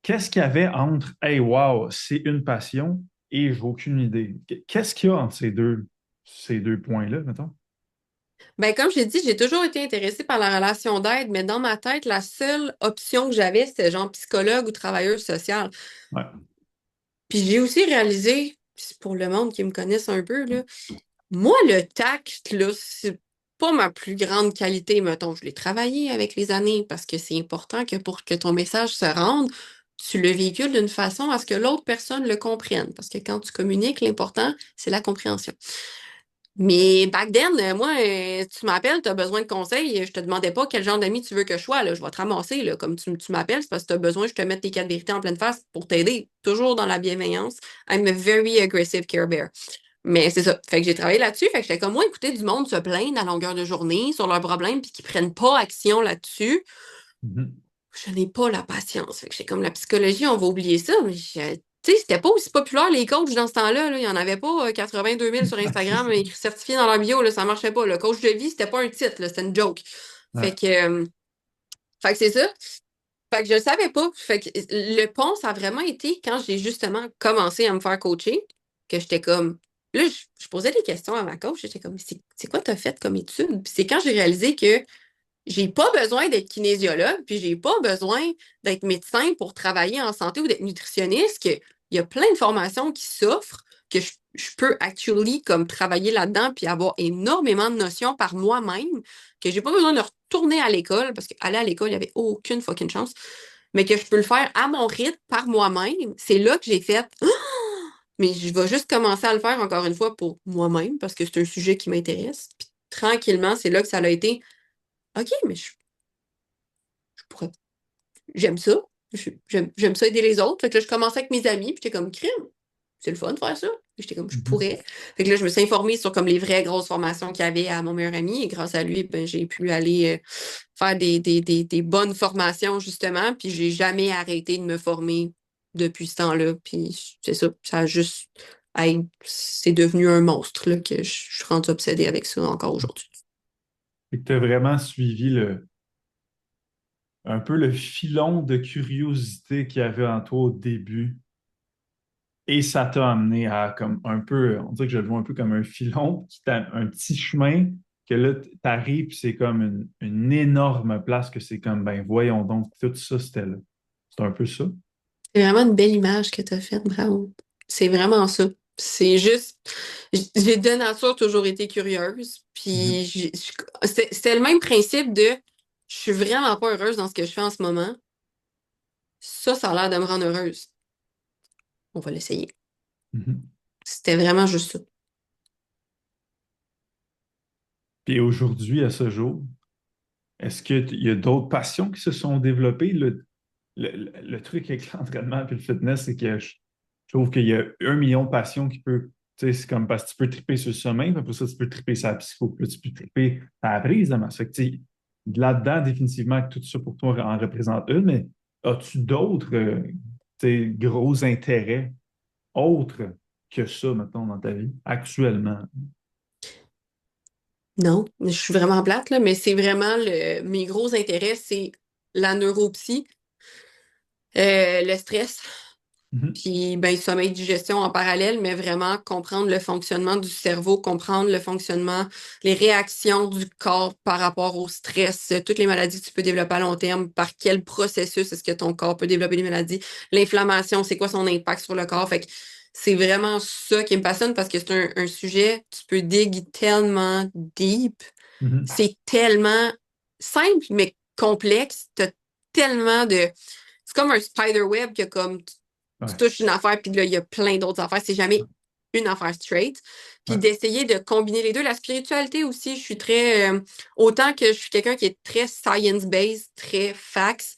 Qu'est-ce qu'il y avait entre Hey, wow, c'est une passion et j'ai aucune idée? Qu'est-ce qu'il y a entre ces deux points-là, mettons? Ben, comme j'ai dit, j'ai toujours été intéressée par la relation d'aide, mais dans ma tête, la seule option que j'avais, c'était genre psychologue ou travailleuse sociale. Ouais. Puis j'ai aussi réalisé, puis c'est pour le monde qui me connaisse un peu, là, moi, le tact, là, c'est pas ma plus grande qualité, mettons. Je l'ai travaillé avec les années parce que c'est important que pour que ton message se rende, tu le véhicules d'une façon à ce que l'autre personne le comprenne. Parce que quand tu communiques, l'important, c'est la compréhension. Mais back then, moi, tu m'appelles, tu as besoin de conseils, je te demandais pas quel genre d'ami tu veux que je sois, là. Je vais te ramasser, là. Comme tu m'appelles, c'est parce que tu as besoin, je te mette tes quatre vérités en pleine face pour t'aider. Toujours dans la bienveillance. I'm a very aggressive Care Bear. Mais c'est ça. Fait que j'ai travaillé là-dessus. Fait que j'étais comme moi, écouter du monde se plaindre à longueur de journée sur leurs problèmes puis qu'ils prennent pas action là-dessus. Mhm. Je n'ai pas la patience. Fait que j'étais comme la psychologie, on va oublier ça. Mais tu sais, c'était pas aussi populaire les coachs dans ce temps-là. Là. Il y en avait pas 82 000 sur C'est Instagram ça. écrits certifiés dans leur bio. Là, ça marchait pas. Le coach de vie, c'était pas un titre, là, c'était une joke. Ouais. Fait que, euh, fait que c'est ça. Fait que je le savais pas. Fait que le pont, ça a vraiment été quand j'ai justement commencé à me faire coacher, que j'étais comme. Là, je posais des questions à ma coach. J'étais comme, c'est quoi t'as fait comme étude? Puis c'est quand j'ai réalisé que j'ai pas besoin d'être kinésiologue, puis j'ai pas besoin d'être médecin pour travailler en santé ou d'être nutritionniste, qu'il y a plein de formations qui s'offrent, que je peux actually comme travailler là-dedans puis avoir énormément de notions par moi-même, que j'ai pas besoin de retourner à l'école, parce qu'aller à l'école, il y avait aucune fucking chance, mais que je peux le faire à mon rythme, par moi-même. C'est là que j'ai fait, ah! Mais je vais juste commencer à le faire encore une fois pour moi-même, parce que c'est un sujet qui m'intéresse. Puis tranquillement, c'est là que ça a été, OK, mais je pourrais j'aime ça. J'aime ça aider les autres. Fait que là, je commençais avec mes amis, puis j'étais comme crime. C'est le fun de faire ça. Puis j'étais comme je Mhm. pourrais. Fait que là, je me suis informée sur comme les vraies grosses formations qu'il y avait à mon meilleur ami. Et grâce à lui, ben, j'ai pu aller faire des bonnes formations, justement. Puis j'ai jamais arrêté de me former depuis ce temps-là. Puis c'est ça. Ça a juste. Hey, c'est devenu un monstre là, que je suis rendue obsédée avec ça encore aujourd'hui. Et que tu as vraiment suivi un peu le filon de curiosité qu'il y avait en toi au début. Et ça t'a amené à comme un peu, on dirait que je le vois un peu comme un filon, un petit chemin que là, t'arrives, puis c'est comme une énorme place que c'est comme, ben voyons donc, tout ça, c'était là. C'est un peu ça. C'est vraiment une belle image que tu as faite, bravo. C'est vraiment ça. C'est juste, j'ai de nature toujours été curieuse, puis Mhm. c'était le même principe de, je suis vraiment pas heureuse dans ce que je fais en ce moment. Ça a l'air de me rendre heureuse. On va l'essayer. Mhm. C'était vraiment juste ça. Puis aujourd'hui, à ce jour, est-ce qu'il y a d'autres passions qui se sont développées? Le truc avec l'entraînement et le fitness, c'est que je trouve qu'il y a 1 million de passions qui peut, tu sais, c'est comme parce que tu peux triper sur le sommeil, puis après ça, tu peux triper sur la psycho, puis là, tu peux triper sur la prise de masse. Fait que, tu sais, là-dedans, définitivement, que tout ça pour toi en représente une, mais as-tu d'autres, tu sais, gros intérêts autres que ça, mettons, dans ta vie, actuellement? Non, je suis vraiment plate, là, mais c'est vraiment mes gros intérêts, c'est la neuropsy, le stress, Mhm. puis ben, sommeil, digestion en parallèle, mais vraiment comprendre le fonctionnement du cerveau, comprendre le fonctionnement, les réactions du corps par rapport au stress, toutes les maladies que tu peux développer à long terme, par quel processus est-ce que ton corps peut développer des maladies, l'inflammation, c'est quoi son impact sur le corps. Fait que c'est vraiment ça qui me passionne parce que c'est un sujet, tu peux dig tellement deep, Mhm. c'est tellement simple mais complexe, t'as tellement de... C'est comme un spider web que comme tu Ouais. touches une affaire, puis là, il y a plein d'autres affaires. C'est jamais une affaire straight. Puis Ouais. d'essayer de combiner les deux. La spiritualité aussi, je suis très... autant que je suis quelqu'un qui est très science-based, très facts,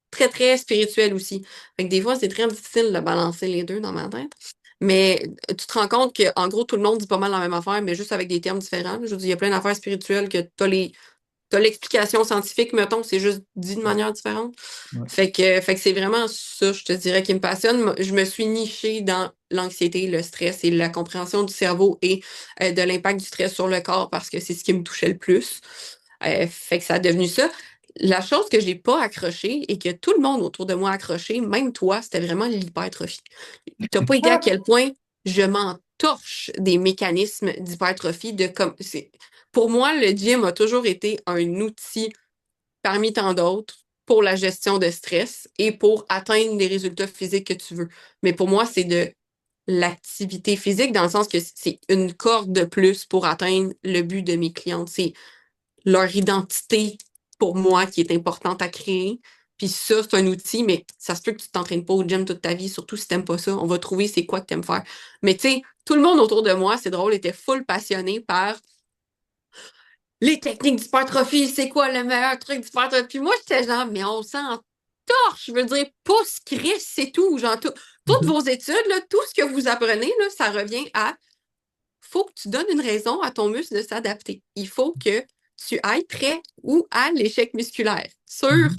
très, très spirituel aussi. Fait que des fois, c'est très difficile de balancer les deux dans ma tête. Mais tu te rends compte que, en gros, tout le monde dit pas mal la même affaire, mais juste avec des termes différents. Je veux dire, il y a plein d'affaires spirituelles que t'as l'explication scientifique, mettons, c'est juste dit de manière différente. Ouais. Fait que c'est vraiment ça, je te dirais, qui me passionne. Moi, je me suis nichée dans l'anxiété, le stress et la compréhension du cerveau et de l'impact du stress sur le corps parce que c'est ce qui me touchait le plus. Fait que ça a devenu ça. La chose que j'ai pas accrochée et que tout le monde autour de moi a accroché, même toi, c'était vraiment l'hypertrophie. T'as pas idée à quel point je m'entorche des mécanismes d'hypertrophie de comme c'est. Pour moi, le gym a toujours été un outil parmi tant d'autres pour la gestion de stress et pour atteindre les résultats physiques que tu veux. Mais pour moi, c'est de l'activité physique dans le sens que c'est une corde de plus pour atteindre le but de mes clientes. C'est leur identité pour moi qui est importante à créer. Puis ça, c'est un outil, mais ça se peut que tu t'entraînes pas au gym toute ta vie, surtout si t'aimes pas ça. On va trouver c'est quoi que t'aimes faire. Mais tu sais, tout le monde autour de moi, c'est drôle, était full passionné par les techniques d'hypertrophie, c'est quoi le meilleur truc d'hypertrophie? Puis moi, j'étais genre, mais on s'en torche, je veux dire, pouce, Chris, c'est tout. Genre, toutes Mhm. vos études, là, tout ce que vous apprenez, là, ça revient à, faut que tu donnes une raison à ton muscle de s'adapter. Il faut que tu ailles près ou à l'échec musculaire sur Mhm.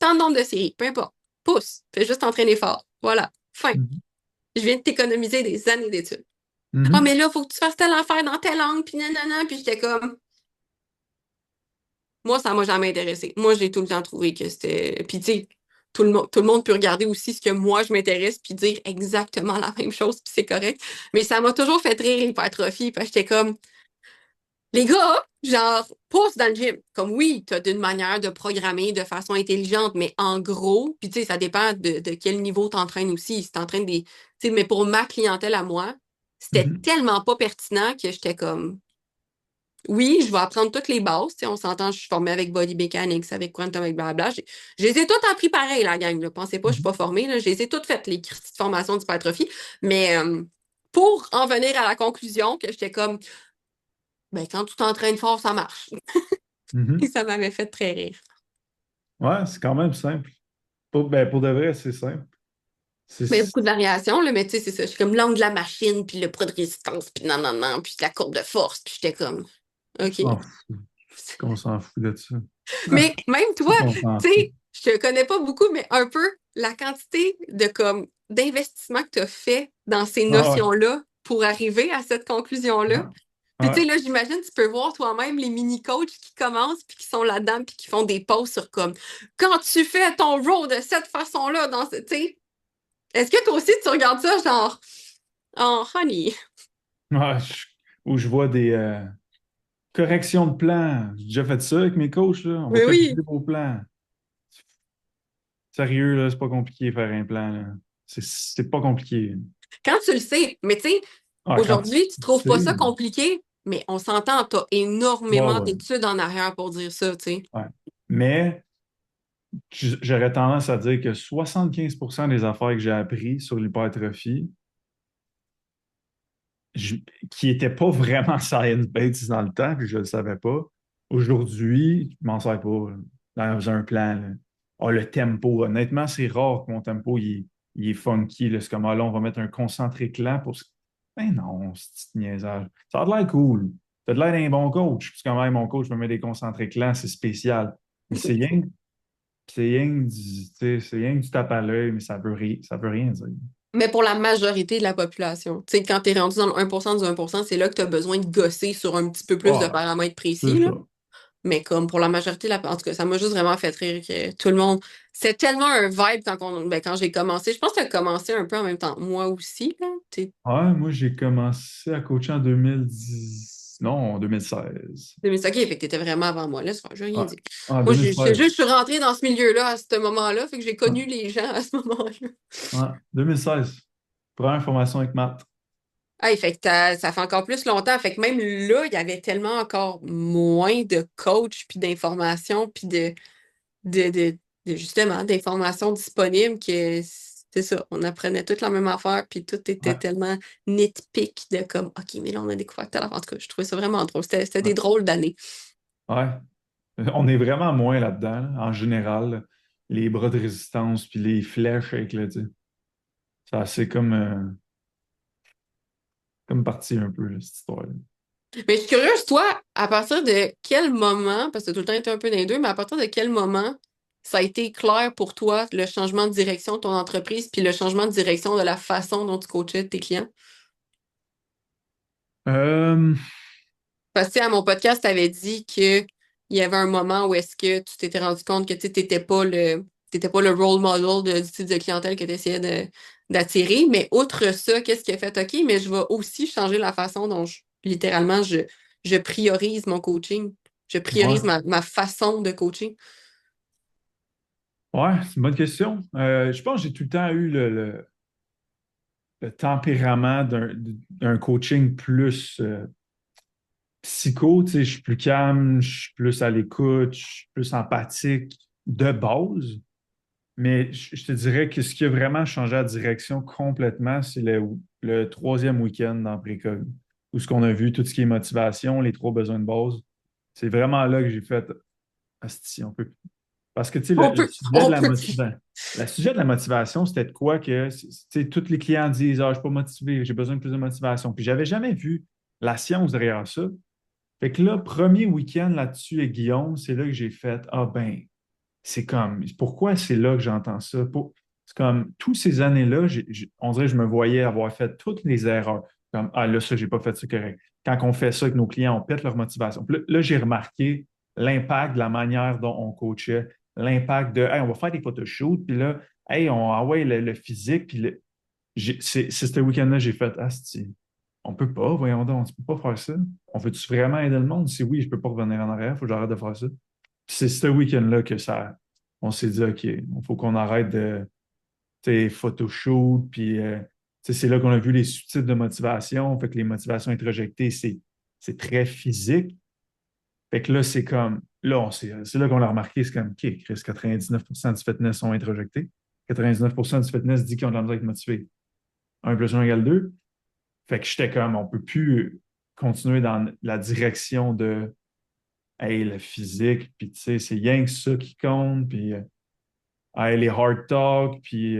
tant de nombre de séries, peu importe. Pousse, fais juste entraîner fort. Voilà, fin. Mhm. Je viens de t'économiser des années d'études. Ah, Mhm. mais là, il faut que tu fasses telle affaire dans telle langue, puis nanana, puis j'étais comme, moi, ça m'a jamais intéressé. Moi, j'ai tout le temps trouvé que c'était. Puis, tu sais, tout le monde peut regarder aussi ce que moi, je m'intéresse, puis dire exactement la même chose, puis c'est correct. Mais ça m'a toujours fait rire l'hypertrophie, parce que j'étais comme, les gars, genre, pousse dans le gym. Comme oui, t'as une manière de programmer de façon intelligente, mais en gros, puis tu sais, ça dépend de quel niveau t'entraînes aussi. Si t'entraînes des. Tu sais, mais pour ma clientèle à moi, c'était Mhm. tellement pas pertinent que j'étais comme. Oui, je vais apprendre toutes les bases. Tu sais, on s'entend, je suis formée avec Body Mechanics, avec Quantum, avec blabla. Je les ai toutes appris pareil, la gang. Là. Pensez pas, je suis Mhm. pas formée. Là. Je les ai toutes faites, les critiques de formation d'hypertrophie. Mais pour en venir à la conclusion, que j'étais comme, ben, quand tu t'entraînes fort, ça marche. Et Mhm. ça m'avait fait très rire. Ouais, c'est quand même simple. Pour de vrai, c'est simple. Mais il y a C'est, beaucoup de variations, là, mais tu sais, c'est ça. Je suis comme l'angle de la machine, puis le poids de résistance, puis non, non, non, puis la courbe de force, puis j'étais comme, OK. on s'en fout. Qu'on s'en fout de ça. Mais même toi, On s'en tu fout. sais, je te connais pas beaucoup, mais un peu la quantité de comme d'investissement que tu as fait dans ces Ah ouais. notions-là pour arriver à cette conclusion-là. Ouais. Puis tu Ouais. sais, là, j'imagine, tu peux voir toi-même les mini-coachs qui commencent puis qui sont là-dedans puis qui font des posts sur comme quand tu fais ton row de cette façon-là, tu sais, est-ce que toi aussi tu regardes ça genre oh honey? Ouais, ou je vois des, correction de plan. J'ai déjà fait ça avec mes coachs, là. On va Mais corriger oui, vos plans. Sérieux, là, c'est pas compliqué faire un plan, là. C'est pas compliqué. quand tu le sais, mais tu sais, Ah, quand tu aujourd'hui, tu trouves pas sais. ça compliqué, mais on s'entend, t'as Ouais, énormément ouais, d'études en arrière pour dire ça, tu sais. ouais. Mais j'aurais tendance à dire que 75% des affaires que j'ai appris sur l'hypertrophie, je- qui n'étaient pas vraiment science-based dans le temps, puis je ne le savais pas, aujourd'hui, je m'en sers pas dans un plan, là. Ah, le tempo, honnêtement, c'est rare que mon tempo il est funky, là. C'est comme, ah, là, on va mettre un concentré clan pour... Ben non, c'est petit niaisage. Ça a de l'air cool. Ça a de l'air d'un bon coach. Puis quand même, mon coach me met des concentrés clans, c'est spécial. Mais c'est rien que du tape à l'œil, mais ça veut rien dire. Mais pour la majorité de la population. Tu sais, quand t'es rendu dans le 1% du 1%, c'est là que t'as besoin de gosser sur un petit peu plus de Ah, paramètres c'est précis, là. ça. Mais comme pour la majorité de la... En tout cas, ça m'a juste vraiment fait rire que tout le monde... C'est tellement un vibe quand j'ai commencé. Je pense que tu as commencé un peu en même temps que moi aussi, là. Ouais, moi, j'ai commencé à coacher en 2010. Non, 2016. 2000, OK, fait que t'étais vraiment avant moi, là, je n'ai rien Ouais. dit. Ah, Moi, c'est 2016. juste, je suis rentrée dans ce milieu-là à ce moment-là, fait que j'ai connu les gens à ce moment-là. Ouais, 2016. Première formation avec Matt. Hey, fait que ça fait encore plus longtemps. Fait que même là, il y avait tellement encore moins de coachs, puis d'informations, puis de, de- justement, d'informations disponibles que c'est ça. On apprenait toute la même affaire, puis tout était Ouais, tellement nitpick de comme, OK, mais là, on a découvert telle affaire. En tout cas, je trouvais ça vraiment drôle. C'était ouais, des drôles d'années. ouais. On est vraiment moins là-dedans, là, en général, là. Les bras de résistance puis les flèches avec le, tu sais. C'est assez comme parti un peu, là, cette histoire-là. Mais je suis curieuse, toi, à partir de quel moment, parce que tout le temps été un peu dans les deux, mais à partir de quel moment ça a été clair pour toi, le changement de direction de ton entreprise, puis le changement de direction de la façon dont tu coachais tes clients? Euh, Parce que tu sais, à mon podcast, tu avais dit qu'il y avait un moment où est-ce que tu t'étais rendu compte que tu t'étais pas le role model du type de clientèle que tu essayais d'attirer. Mais outre ça, qu'est-ce qui a fait? OK, mais je vais aussi changer la façon dont littéralement, je priorise mon coaching. Je ouais, priorise ma façon de coacher. ouais, c'est une bonne question. Je pense que j'ai tout le temps eu le tempérament d'un coaching plus psycho, tu sais, je suis plus calme, je suis plus à l'écoute, je suis plus empathique de base. Mais je te dirais que ce qui a vraiment changé la direction complètement, c'est le troisième week-end dans Précog, où ce qu'on a vu tout ce qui est motivation, les trois besoins de base. C'est vraiment là que j'ai fait Asti, on peut. Parce que tu sais, On peut, on peut. le sujet de la motivation, c'était de quoi que tu sais, tous les clients disent ah, je ne suis pas motivé, j'ai besoin de plus de motivation. Puis j'avais jamais vu la science derrière ça. Fait que là, premier week-end là-dessus avec Guillaume, c'est là que j'ai fait ah ben, c'est comme, pourquoi c'est là que j'entends ça? C'est comme, toutes ces années-là, on dirait que je me voyais avoir fait toutes les erreurs. Comme, ah là, ça, j'ai pas fait ça correct. Quand on fait ça avec nos clients, on pète leur motivation. Puis là, j'ai remarqué l'impact de la manière dont on coachait, l'impact de, hey, on va faire des photoshoots, puis là, hey, ah ouais, le physique, puis c'est ce week-end-là, j'ai fait, ah, on peut pas, voyons donc, on peut pas faire ça. On veut-tu vraiment aider le monde? Si oui, je peux pas revenir en arrière, il faut que j'arrête de faire ça. C'est ce week-end-là que on s'est dit, OK, il faut qu'on arrête de, tu sais, photoshoot, puis, tu sais, c'est là qu'on a vu les sous-types de motivation, fait que les motivations introjectées, c'est très physique. Fait que là, c'est comme, là, c'est là qu'on a remarqué, c'est comme, OK, Chris, 99% du fitness sont introjectés. 99% du fitness dit qu'ils ont de la misère à être motivés. 1 plus 1 égale 2. Fait que j'étais comme, on peut plus continuer dans la direction de, hey, le physique, puis tu sais, c'est rien que ça qui compte, puis hey, les hard talk, puis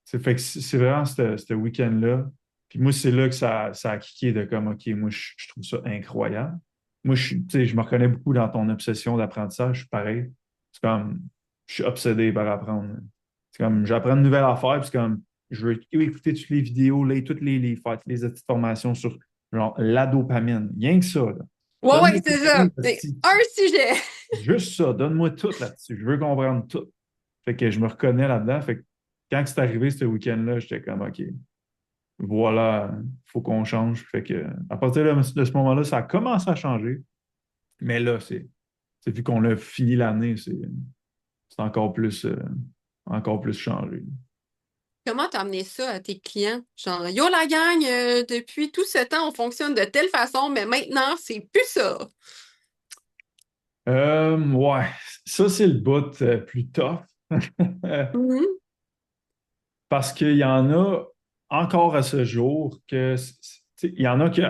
fait que c'est vraiment ce week-end-là. Puis moi, c'est là que ça a kické de comme, OK, moi, je trouve ça incroyable. Moi, tu sais, je me reconnais beaucoup dans ton obsession d'apprentissage, je suis pareil. C'est comme, je suis obsédé par apprendre. C'est comme, j'apprends une nouvelle affaire, puis c'est comme, je veux écouter toutes les vidéos, toutes faire toutes les petites formations sur genre, la dopamine. Rien que ça, là. Ouais, Donne-moi ouais, c'est ça. tout, C'est un sujet. juste ça, donne-moi tout là-dessus. Je veux comprendre tout. Fait que je me reconnais là-dedans. Fait que quand c'est arrivé ce week-end-là, j'étais comme OK, voilà, il faut qu'on change. Fait que à partir de ce moment-là, ça a commencé à changer. Mais là, c'est vu qu'on a fini l'année, c'est encore plus changé. Comment t'as amené ça à tes clients? Genre, yo la gang, depuis tout ce temps, on fonctionne de telle façon, mais maintenant, c'est plus ça. Ouais, ça, c'est le bout plus tough. Mhm. Parce qu'il y en a encore à ce jour tu sais, il y en a qui,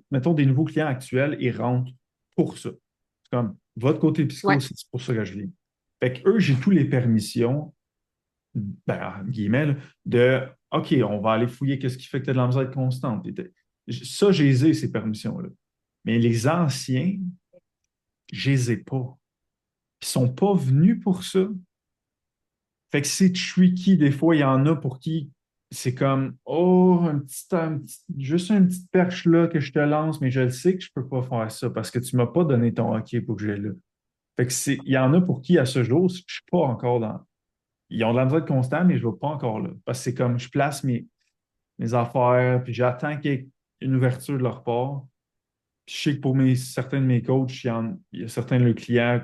mettons, des nouveaux clients actuels, ils rentrent pour ça. C'est comme, votre côté psycho, Ouais. c'est pour ça que je viens. Fait que eux, j'ai tous les permissions, ben, en guillemets, là, de OK, on va aller fouiller qu'est-ce qui fait que tu as de la misère constante. Ça, j'ai les ai, ces permissions-là. Mais les anciens, je les ai pas. Ils sont pas venus pour ça. Fait que c'est tricky. Des fois, il y en a pour qui c'est comme oh, juste une petite perche là que je te lance, mais je le sais que je peux pas faire ça parce que tu m'as pas donné ton OK pour que j'aille là. Fait que il y en a pour qui, à ce jour, je suis pas encore dans. Ils ont de la misère de constant, mais je ne vais pas encore là. Parce que c'est comme je place mes affaires, puis j'attends qu'il y ait une ouverture de leur part. Puis je sais que pour certains de mes coachs, il y a certains de leurs clients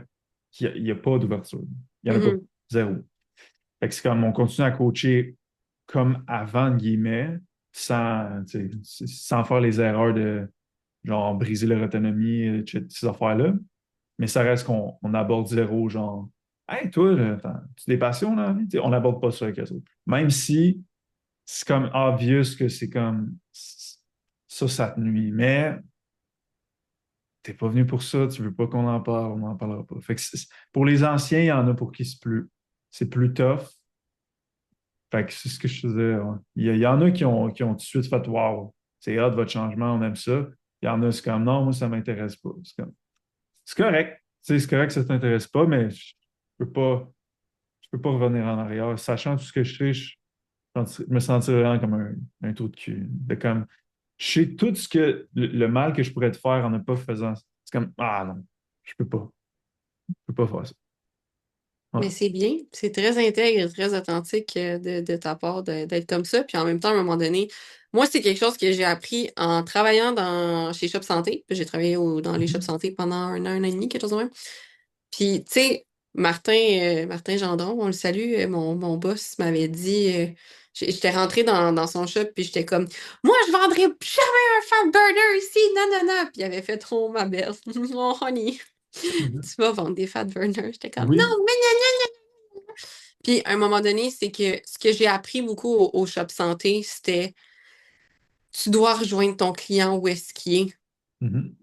qui il n'y a pas d'ouverture. Il n'y en a pas. Mhm. Zéro. Fait que c'est comme on continue à coacher comme avant, guillemets, sans faire les erreurs de genre briser leur autonomie, ces affaires-là. Mais ça reste qu'on aborde zéro, genre hey, toi, là, tu as des passions là? On n'aborde pas ça avec les autres. Même si c'est comme obvious que c'est comme ça te nuit. Mais t'es pas venu pour ça, tu veux pas qu'on en parle, on n'en parlera pas. Fait que pour les anciens, il y en a pour qui c'est plus tough. Fait que c'est ce que je faisais. Ouais. Il y en a qui ont tout de suite fait wow, c'est hot votre changement, on aime ça. Il y en a, c'est comme non, moi, ça m'intéresse pas. C'est correct. Tu sais, c'est correct que ça t'intéresse pas, mais je peux pas revenir en arrière. Sachant tout ce que je sais, je me sentirais vraiment comme un trou de cul. De comme, je sais tout ce que le mal que je pourrais te faire en ne pas faisant. C'est comme, ah non, je peux pas faire ça. Ouais. Mais c'est bien, c'est très intègre et très authentique de ta part d'être comme ça. Puis en même temps, à un moment donné, moi, c'est quelque chose que j'ai appris en travaillant chez Shop Santé. J'ai travaillé dans les shops Mhm. santé pendant un an et demi, quelque chose de même. Puis, tu sais, Martin Gendron, on le salue, mon boss m'avait dit, j'étais rentrée dans son shop, puis j'étais comme, moi, je vendrai jamais un fat burner ici, non, non, non. Puis il avait fait trop ma belle. Oh, honey, Mhm. tu vas vendre des fat burners. J'étais comme, non, Oui. mais non. Puis à un moment donné, c'est que ce que j'ai appris beaucoup au shop santé, c'était, tu dois rejoindre ton client où est-ce qu'il est Mhm.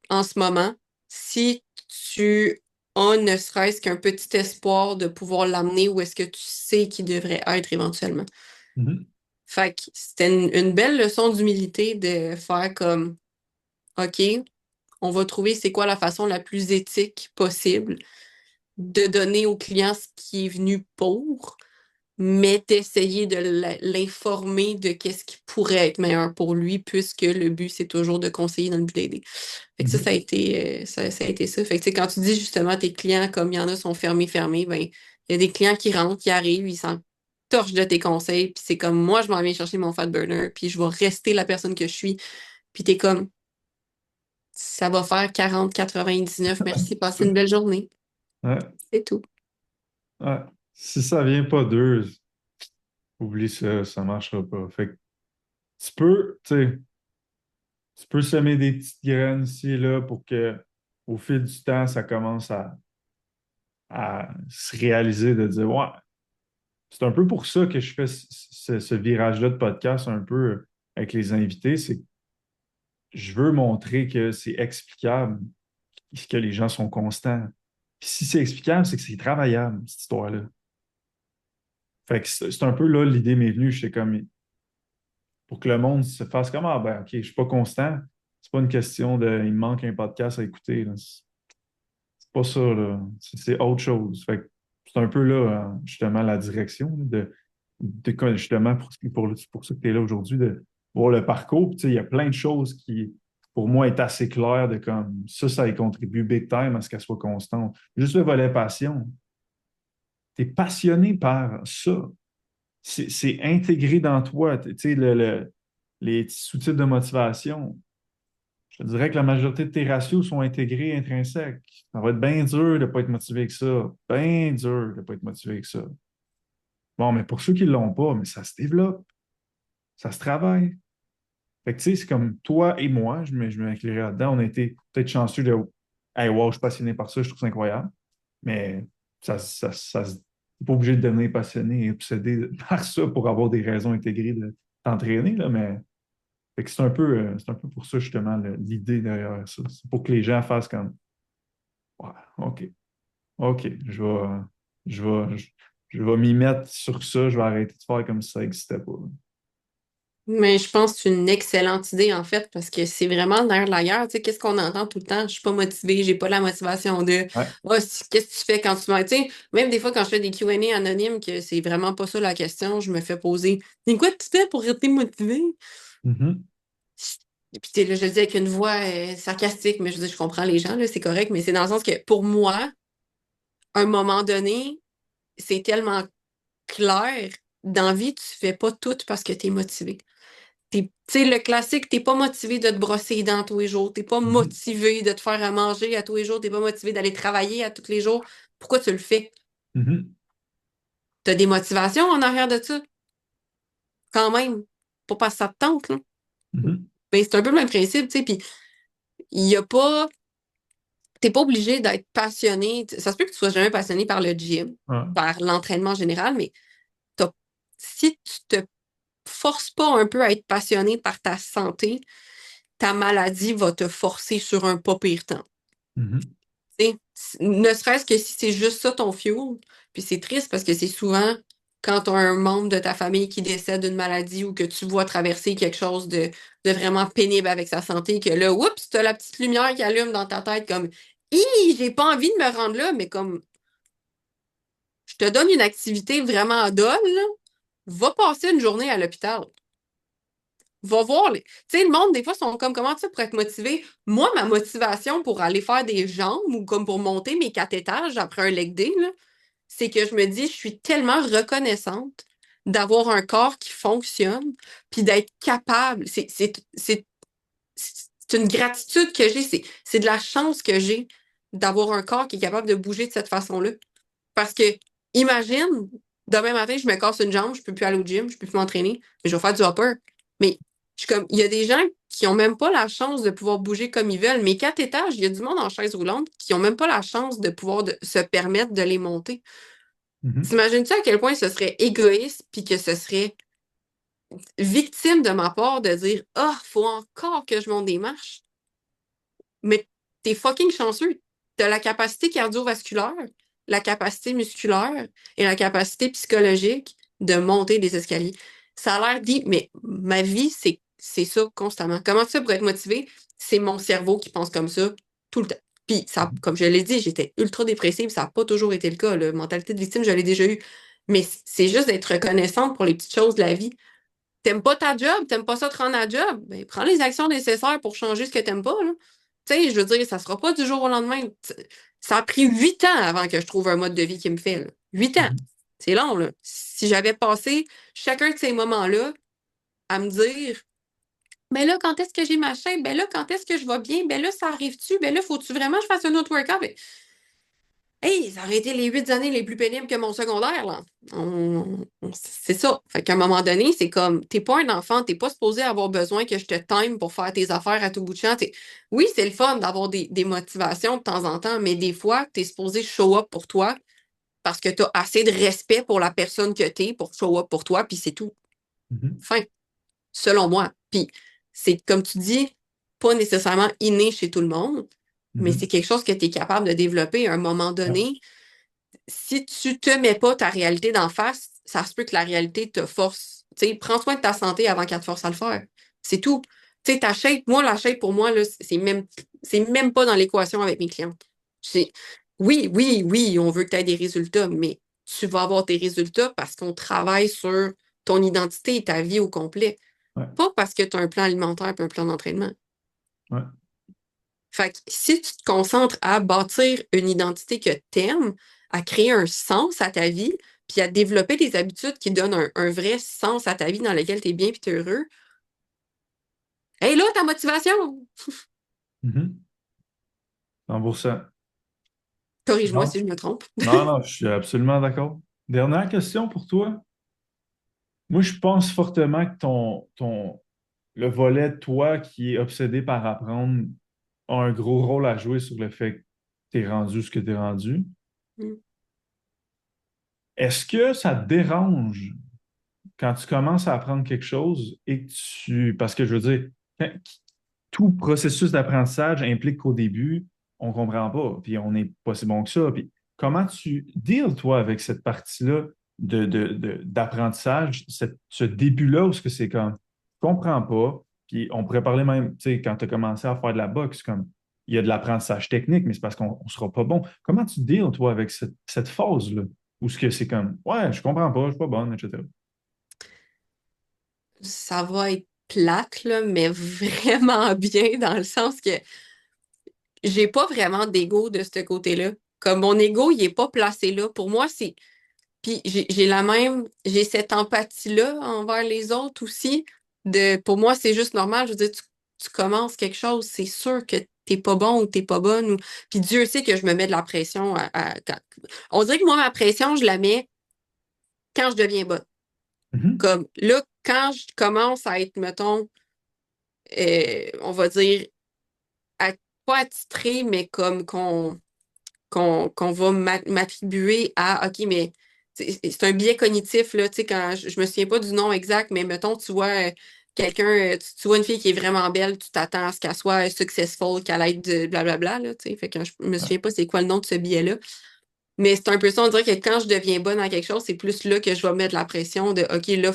en ce moment. Si tu as ne serait-ce qu'un petit espoir de pouvoir l'amener où est-ce que tu sais qu'il devrait être éventuellement. Mhm. Fait que c'était une belle leçon d'humilité de faire comme, OK, on va trouver c'est quoi la façon la plus éthique possible de donner au client ce qui est venu pour, mais d'essayer de l'informer de qu'est-ce qui pourrait être meilleur pour lui, puisque le but, c'est toujours de conseiller dans le but d'aider. Fait que ça a Mhm. été ça a été ça. Fait que tu sais, quand tu dis justement tes clients, comme il y en a sont fermés, ben il y a des clients qui rentrent, qui arrivent, ils s'en torchent de tes conseils, puis c'est comme moi, je m'en viens chercher mon fat burner, puis je vais rester la personne que je suis. Puis t'es comme ça va faire 40,99, merci, C'est passez ça. une belle journée. Ouais. C'est tout. Ouais. Si ça vient pas d'eux, oublie ça, ça marchera pas. Fait que tu peux semer des petites graines ici et là pour que, au fil du temps, ça commence à se réaliser de dire, ouais, c'est un peu pour ça que je fais ce virage-là de podcast un peu avec les invités, c'est que je veux montrer que c'est explicable, que les gens sont constants. Puis si c'est explicable, c'est que c'est travaillable, cette histoire-là. Fait que c'est un peu là, l'idée m'est venue, je sais comme, pour que le monde se fasse comme, ah ben, OK, je suis pas constant. C'est pas une question de, il me manque un podcast à écouter, là. C'est pas ça, là. C'est autre chose. Fait que c'est un peu là, justement, la direction justement, pour ça que tu es là aujourd'hui, de voir le parcours. Puis, tu sais, il y a plein de choses qui, pour moi, est assez clair de comme ça y contribue big time à ce qu'elle soit constante. Juste le volet passion. Tu es passionné par ça. C'est intégré dans toi. Tu sais, les petits sous-types de motivation. je te dirais que la majorité de tes ratios sont intégrés intrinsèques. Ça va être bien dur de ne pas être motivé avec ça. Bien dur de ne pas être motivé avec ça. Bon, mais pour ceux qui ne l'ont pas, mais ça se développe, ça se travaille. Fait que tu sais, c'est comme toi et moi, je m'inclirais là-dedans, on a été peut-être chanceux de Hey, wow, je suis passionné par ça, je trouve ça incroyable. Mais t'es pas obligé de devenir passionné et obsédé par ça pour avoir des raisons intégrées de t'entraîner, là, mais fait que c'est un peu pour ça, justement, l'idée derrière ça. C'est pour que les gens fassent comme Ouais, OK, OK, je vais, je, je vais m'y mettre sur ça, je vais arrêter de faire comme si ça n'existait pas. Mais je pense que c'est une excellente idée, en fait, parce que c'est vraiment le nerf de la guerre. Tu sais, qu'est-ce qu'on entend tout le temps? Je suis pas motivée, j'ai pas la motivation de Ouais. Ah, qu'est-ce que tu fais quand tu m'as. Tu sais, même des fois, quand je fais des Q&A anonymes, que c'est vraiment pas ça la question, je me fais poser C'est quoi tu fais pour rester motivé? Mhm. Et puis, tu sais, là, je le dis avec une voix sarcastique, mais je veux dire, je comprends les gens, là, c'est correct, mais c'est dans le sens que pour moi, à un moment donné, c'est tellement clair. Dans la vie, tu fais pas tout parce que tu es motivé. Tu sais, le classique, t'es pas motivé de te brosser les dents tous les jours, t'es pas Mhm. motivé de te faire à manger à tous les jours, t'es pas motivé d'aller travailler à tous les jours. Pourquoi tu le fais? Mhm. T'as des motivations en arrière de ça, quand même. Pas parce que ça te tente, là. Mhm. Ben, c'est un peu le même principe, tu sais, puis il y a pas... T'es pas obligé d'être passionné. Ça se peut que tu sois jamais passionné par le gym, Ouais. par l'entraînement en général, mais t'as- si tu te forces pas un peu à être passionné par ta santé, ta maladie va te forcer sur un pas pire temps. Mhm. T'sais, ne serait-ce que si c'est juste ça ton fuel. Puis c'est triste parce que c'est souvent quand tu as un membre de ta famille qui décède d'une maladie ou que tu vois traverser quelque chose de vraiment pénible avec sa santé, que là, oups, t'as la petite lumière qui allume dans ta tête comme Hi, j'ai pas envie de me rendre là, mais comme je te donne une activité vraiment dolle, là, va passer une journée à l'hôpital. Va voir les. Tu sais, le monde, des fois, sont comme comment tu fais pour être motivé. Moi, ma motivation pour aller faire des jambes ou comme pour monter mes 4 étages après un leg day, là, c'est que je me dis, je suis tellement reconnaissante d'avoir un corps qui fonctionne, puis d'être capable. C'est une gratitude que j'ai, c'est de la chance que j'ai d'avoir un corps qui est capable de bouger de cette façon-là. Parce que, imagine, demain matin, je me casse une jambe, je peux plus aller au gym, je peux plus m'entraîner, mais je vais faire du hopper. Mais je suis comme, il y a des gens qui ont même pas la chance de pouvoir bouger comme ils veulent. Mes 4 étages, il y a du monde en chaise roulante qui ont même pas la chance de pouvoir se permettre de les monter. Mhm. T'imagines-tu à quel point ce serait égoïste puis que ce serait victime de ma part de dire, ah, faut encore que je monte des marches? Mais t'es fucking chanceux. T'as la capacité cardiovasculaire, la capacité musculaire et la capacité psychologique de monter des escaliers. Ça a l'air dit, mais ma vie, c'est ça constamment. Comment tu fais pour être motivé? C'est mon cerveau qui pense comme ça tout le temps. Puis, ça, Mhm. comme je l'ai dit, j'étais ultra dépressive, ça n'a pas toujours été le cas. La mentalité de victime, je l'ai déjà eu. Mais c'est juste d'être reconnaissante pour les petites choses de la vie. T'aimes pas ta job, t'aimes pas ça te rendre à job, ben prends les actions nécessaires pour changer ce que t'aimes pas, là. Tu sais, je veux dire, ça sera pas du jour au lendemain. Ça a pris 8 ans avant que je trouve un mode de vie qui me fait, là. 8 ans. Mhm. C'est long, là. Si j'avais passé chacun de ces moments-là à me dire, ben là, quand est-ce que j'ai ma shape? Ben là, quand est-ce que je vais bien? Ben là, ça arrive-tu? Ben là, faut-tu vraiment que je fasse un autre workout? Ben, hey, ça aurait été les 8 années les plus pénibles que mon secondaire, là. C'est ça. Fait qu'à un moment donné, c'est comme, t'es pas un enfant, t'es pas supposé avoir besoin que je te time pour faire tes affaires à tout bout de champ. Oui, c'est le fun d'avoir des motivations de temps en temps, mais des fois, t'es supposé show up pour toi parce que t'as assez de respect pour la personne que t'es pour show up pour toi, puis c'est tout. Mhm. Fin, selon moi. Puis c'est, comme tu dis, pas nécessairement inné chez tout le monde, mais c'est Mhm. quelque chose que tu es capable de développer à un moment Ouais. donné si tu te mets pas ta réalité d'en face, ça se peut que la réalité te force. Tu sais, prends soin de ta santé avant qu'elle te force à le faire. C'est tout. Tu sais, ta shape, moi, la shape, pour moi, là, c'est même pas dans l'équation avec mes clientes. C'est, oui, oui, oui, on veut que tu aies des résultats, mais tu vas avoir tes résultats parce qu'on travaille sur ton identité et ta vie au complet. Ouais. Pas parce que tu as un plan alimentaire et un plan d'entraînement. Ouais. Fait que si tu te concentres à bâtir une identité que t'aimes, à créer un sens à ta vie, puis à développer des habitudes qui donnent un vrai sens à ta vie dans laquelle tu es bien et tu es heureux, hey là, ta motivation! Mhm. 100%. Corrige-moi Non, si je me trompe. non, non, je suis absolument d'accord. Dernière question pour toi. Moi, je pense fortement que le volet de toi qui est obsédé par apprendre a un gros rôle à jouer sur le fait que tu es rendu ce que tu es rendu. Mm. Est-ce que ça te dérange quand tu commences à apprendre quelque chose et que tu... Parce que je veux dire, tout processus d'apprentissage implique qu'au début, on comprend pas, puis on n'est pas si bon que ça. Puis comment tu deals, toi, avec cette partie-là d'apprentissage, ce début-là où ce que c'est comme, je comprends pas, puis on pourrait parler même, tu sais, quand tu as commencé à faire de la boxe, comme, il y a de l'apprentissage technique, mais c'est parce qu'on ne sera pas bon. Comment tu deals, toi, avec cette phase-là, où ce que c'est comme, ouais, je comprends pas, je suis pas bonne, etc. Ça va être plate, là, mais vraiment bien dans le sens que j'ai pas vraiment d'ego de ce côté-là. Comme mon ego, il est pas placé là. Pour moi, c'est. Puis j'ai cette empathie-là envers les autres aussi. Pour moi, c'est juste normal. Je veux dire, tu commences quelque chose, c'est sûr que t'es pas bon ou t'es pas bonne. Puis Dieu sait que je me mets de la pression on dirait que moi, ma pression, je la mets quand je deviens bonne. Mhm. Comme là, quand je commence à être, mettons, on va dire, à- pas attitré, mais comme qu'on va m'attribuer à, OK, mais c'est un biais cognitif, là, tu sais, quand je me souviens pas du nom exact, mais mettons, tu vois quelqu'un, tu vois une fille qui est vraiment belle, tu t'attends à ce qu'elle soit successful, qu'elle ait de blablabla, là, tu sais, fait que je me Ouais. souviens pas c'est quoi le nom de ce biais-là. Mais c'est un peu ça, on dirait que quand je deviens bonne à quelque chose, c'est plus là que je vais mettre la pression de, OK, là,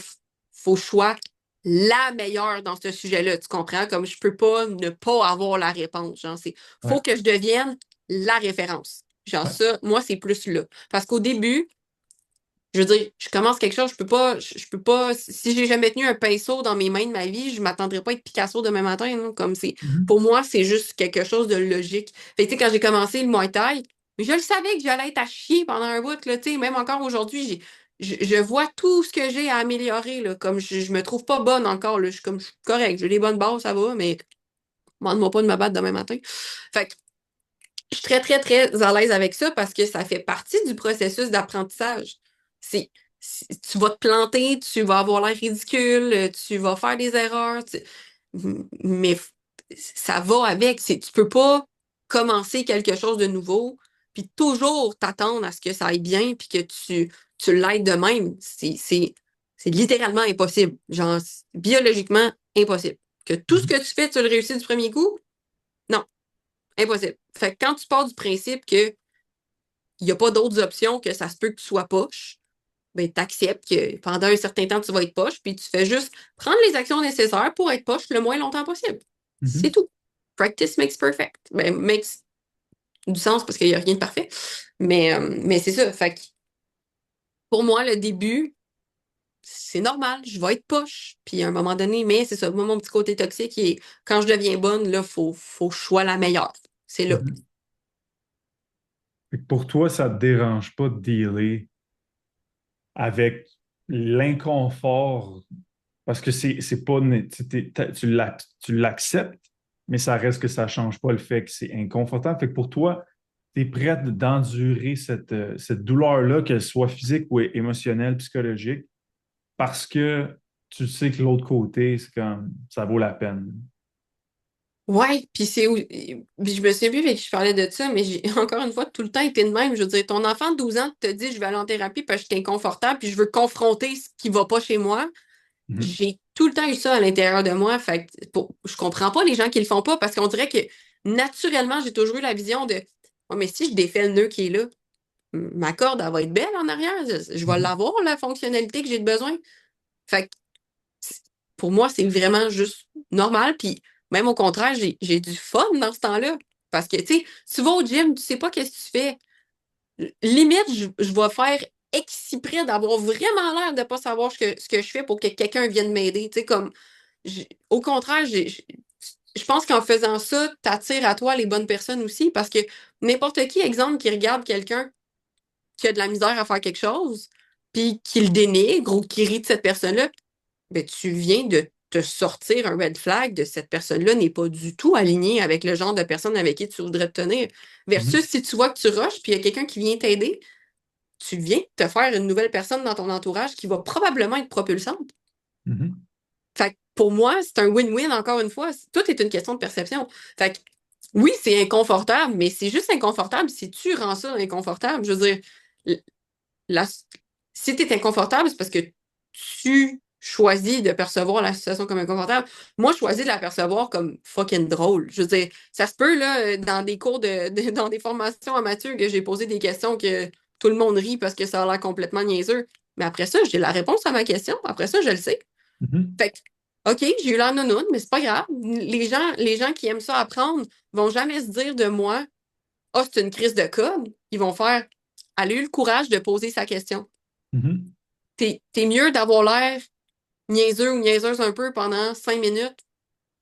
faut que je sois la meilleure dans ce sujet-là, tu comprends? Comme je peux pas ne pas avoir la réponse, genre, faut Ouais. que je devienne la référence. Genre Ouais. ça, moi, c'est plus là. Parce qu'au début, je veux dire, je commence quelque chose, je peux pas, si j'ai jamais tenu un pinceau dans mes mains de ma vie, je m'attendrai pas à être Picasso demain matin, non? Comme Mhm. pour moi, c'est juste quelque chose de logique. Fait que, tu sais, quand j'ai commencé le Muay Thai, je le savais que j'allais être à chier pendant un bout, là, tu sais, même encore aujourd'hui, je vois tout ce que j'ai à améliorer, là, comme je me trouve pas bonne encore, là, je suis correcte, j'ai les bonnes bases, ça va, mais demande-moi pas de me battre demain matin. Fait que, je suis très, très, très à l'aise avec ça parce que ça fait partie du processus d'apprentissage. C'est, Tu vas te planter, tu vas avoir l'air ridicule, tu vas faire des erreurs, mais ça va avec. Tu peux pas commencer quelque chose de nouveau puis toujours t'attendre à ce que ça aille bien puis que tu l'aides de même. C'est littéralement impossible. Genre, biologiquement impossible. Que tout ce Mhm. que tu fais, tu le réussis du premier coup? Non. Impossible. Fait que quand tu pars du principe qu'il n'y a pas d'autres options, que ça se peut que tu sois poche, ben t'acceptes que pendant un certain temps, tu vas être poche, puis tu fais juste prendre les actions nécessaires pour être poche le moins longtemps possible. C'est Mhm. tout. Practice makes perfect. Ben, makes du sens parce qu'il n'y a rien de parfait. Mais c'est ça. Fait que pour moi, le début, c'est normal. Je vais être poche. Puis à un moment donné, mais c'est ça. Moi, mon petit côté toxique, quand je deviens bonne, là, faut que je sois la meilleure. C'est là. Mhm. Fait que pour toi, ça te dérange pas de dealer avec l'inconfort parce que c'est pas tu l'acceptes, mais ça reste que ça change pas le fait que c'est inconfortable. Fait que pour toi, tu es prête d'endurer cette douleur-là, qu'elle soit physique ou émotionnelle, psychologique, parce que tu sais que l'autre côté, c'est comme ça vaut la peine. Ouais, puis je me souviens plus avec qui je parlais de ça, mais j'ai encore une fois tout le temps été de même. Je veux dire, ton enfant de 12 ans te dit je vais aller en thérapie parce que je suis inconfortable, puis je veux confronter ce qui va pas chez moi. Mhm. J'ai tout le temps eu ça à l'intérieur de moi. Fait que je comprends pas les gens qui le font pas parce qu'on dirait que naturellement, j'ai toujours eu la vision de oh, mais si je défais le nœud qui est là, ma corde, elle va être belle en arrière. Je vais Mhm. l'avoir, la fonctionnalité que j'ai besoin. Fait que pour moi, c'est vraiment juste normal. Puis même au contraire, j'ai du fun dans ce temps-là. Parce que, tu sais, tu vas au gym, tu sais pas qu'est-ce que tu fais. Limite, je vais faire exprès d'avoir vraiment l'air de pas savoir ce que je fais pour que quelqu'un vienne m'aider. Tu sais, comme, au contraire, je pense qu'en faisant ça, t'attires à toi les bonnes personnes aussi. Parce que n'importe qui, exemple, qui regarde quelqu'un qui a de la misère à faire quelque chose, puis qui le dénigre ou qui rit de cette personne-là, ben, tu viens de te sortir un red flag de cette personne-là n'est pas du tout aligné avec le genre de personne avec qui tu voudrais te tenir. Mhm. Versus si tu vois que tu rushes puis il y a quelqu'un qui vient t'aider, tu viens te faire une nouvelle personne dans ton entourage qui va probablement être propulsante. Mhm. Fait que pour moi, c'est un win-win encore une fois. Tout est une question de perception. Fait que oui, c'est inconfortable, mais c'est juste inconfortable si tu rends ça inconfortable. Je veux dire, la- si tu es inconfortable, c'est parce que tu choisis de percevoir la situation comme inconfortable. Moi, je choisis de la percevoir comme fucking drôle. Je veux dire, ça se peut, là, dans des cours dans des formations amateurs que j'ai posé des questions que tout le monde rit parce que ça a l'air complètement niaiseux. Mais après ça, j'ai la réponse à ma question. Après ça, je le sais. Mhm. Fait que, OK, j'ai eu l'air nounoun, mais c'est pas grave. Les gens qui aiment ça apprendre vont jamais se dire de moi, ah, c'est une crise de code. Ils vont faire, elle a eu le courage de poser sa question. Mhm. T'es mieux d'avoir l'air niaiseux ou niaiseuse un peu pendant 5 minutes,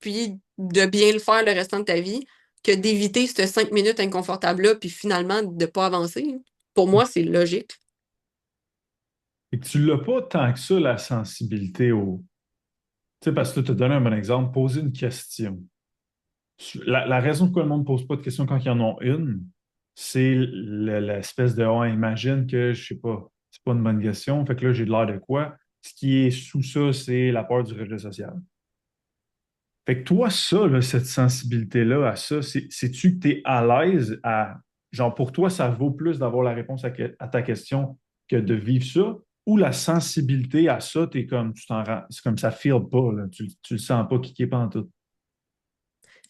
puis de bien le faire le restant de ta vie, que d'éviter ces 5 minutes inconfortables-là, puis finalement de pas avancer. Pour moi, c'est logique. Et que tu l'as pas tant que ça, la sensibilité au... Tu sais, parce que tu as donné un bon exemple, poser une question. La raison pourquoi le monde ne pose pas de questions quand ils en ont une, c'est l'espèce de «Ah, imagine que, je sais pas, c'est pas une bonne question, fait que là, j'ai de l'air de quoi?» Ce qui est sous ça, c'est la peur du rejet social. Fait que toi, ça, là, cette sensibilité-là à ça, sais-tu que tu es à l'aise à... Genre, pour toi, ça vaut plus d'avoir la réponse à ta question que de vivre ça? Ou la sensibilité à ça, t'es comme, tu t'en rends... C'est comme ça file pas, là. Tu le sens pas qui est pas en tout.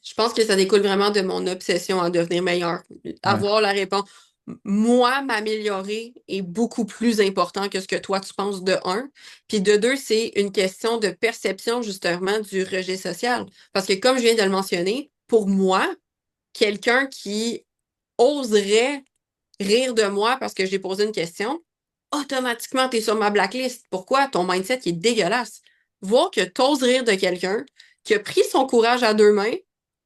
Je pense que ça découle vraiment de mon obsession à devenir meilleure. Ouais. Avoir la réponse. Moi, m'améliorer est beaucoup plus important que ce que toi tu penses de un. Puis de deux, c'est une question de perception justement du rejet social. Parce que comme je viens de le mentionner, pour moi, quelqu'un qui oserait rire de moi parce que j'ai posé une question, automatiquement, tu es sur ma blacklist. Pourquoi? Ton mindset qui est dégueulasse. Voir que tu oses rire de quelqu'un qui a pris son courage à deux mains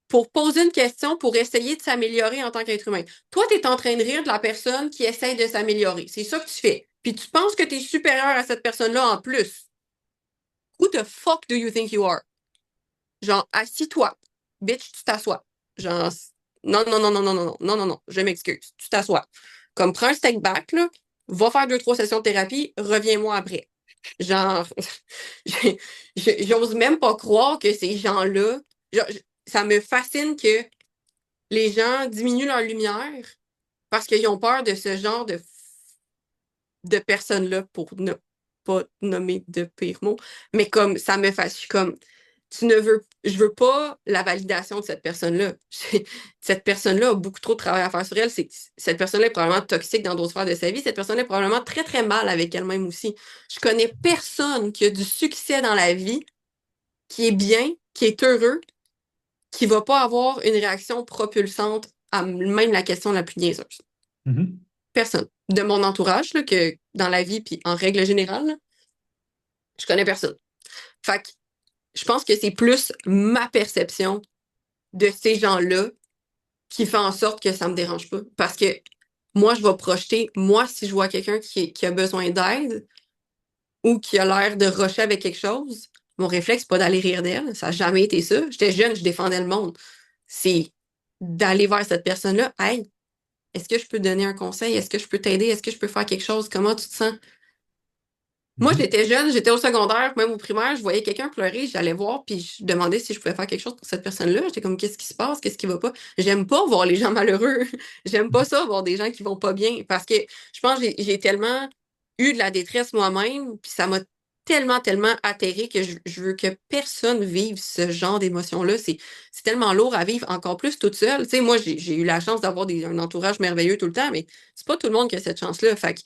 pour poser une question, pour essayer de s'améliorer en tant qu'être humain. Toi, tu es en train de rire de la personne qui essaie de s'améliorer. C'est ça que tu fais. Puis tu penses que tu es supérieur à cette personne-là en plus. Who the fuck do you think you are? Genre, assis-toi. Bitch, tu t'assois. Genre, non, non, non, non, non, non, non, non, non, non, je m'excuse. Tu t'assois. Comme, prends un step back, là, va faire 2, 3 sessions de thérapie, reviens-moi après. Genre, j'ose même pas croire que ces gens-là, genre, ça me fascine que les gens diminuent leur lumière parce qu'ils ont peur de ce genre de personnes-là, pour ne pas nommer de pires mots, mais comme ça me fâche, comme je veux pas la validation de cette personne-là. Cette personne-là a beaucoup trop de travail à faire sur elle. Cette personne-là est probablement toxique dans d'autres sphères de sa vie. Cette personne-là est probablement très, très mal avec elle-même aussi. Je connais personne qui a du succès dans la vie, qui est bien, qui est heureux, qui va pas avoir une réaction propulsante à même la question la plus niaiseuse. Mhm. Personne. De mon entourage, là, que dans la vie, puis en règle générale, là, je connais personne. Fait que je pense que c'est plus ma perception de ces gens-là qui fait en sorte que ça me dérange pas. Parce que moi, je vais projeter, moi, si je vois quelqu'un qui a besoin d'aide ou qui a l'air de rusher avec quelque chose, mon réflexe, c'est pas d'aller rire d'elle. Ça n'a jamais été ça. J'étais jeune, je défendais le monde. C'est d'aller vers cette personne-là. Hey, est-ce que je peux te donner un conseil? Est-ce que je peux t'aider? Est-ce que je peux faire quelque chose? Comment tu te sens? Moi, Mhm. j'étais jeune, j'étais au secondaire, même au primaire, je voyais quelqu'un pleurer, j'allais voir, puis je demandais si je pouvais faire quelque chose pour cette personne-là. J'étais comme, qu'est-ce qui se passe? Qu'est-ce qui va pas? J'aime pas voir les gens malheureux. J'aime pas ça, voir des gens qui vont pas bien, parce que je pense que j'ai tellement eu de la détresse moi-même, puis ça m'a tellement, tellement atterré que je veux que personne vive ce genre d'émotion-là. C'est tellement lourd à vivre, encore plus toute seule. Tu sais, moi, j'ai eu la chance d'avoir un entourage merveilleux tout le temps, mais c'est pas tout le monde qui a cette chance-là. Fait que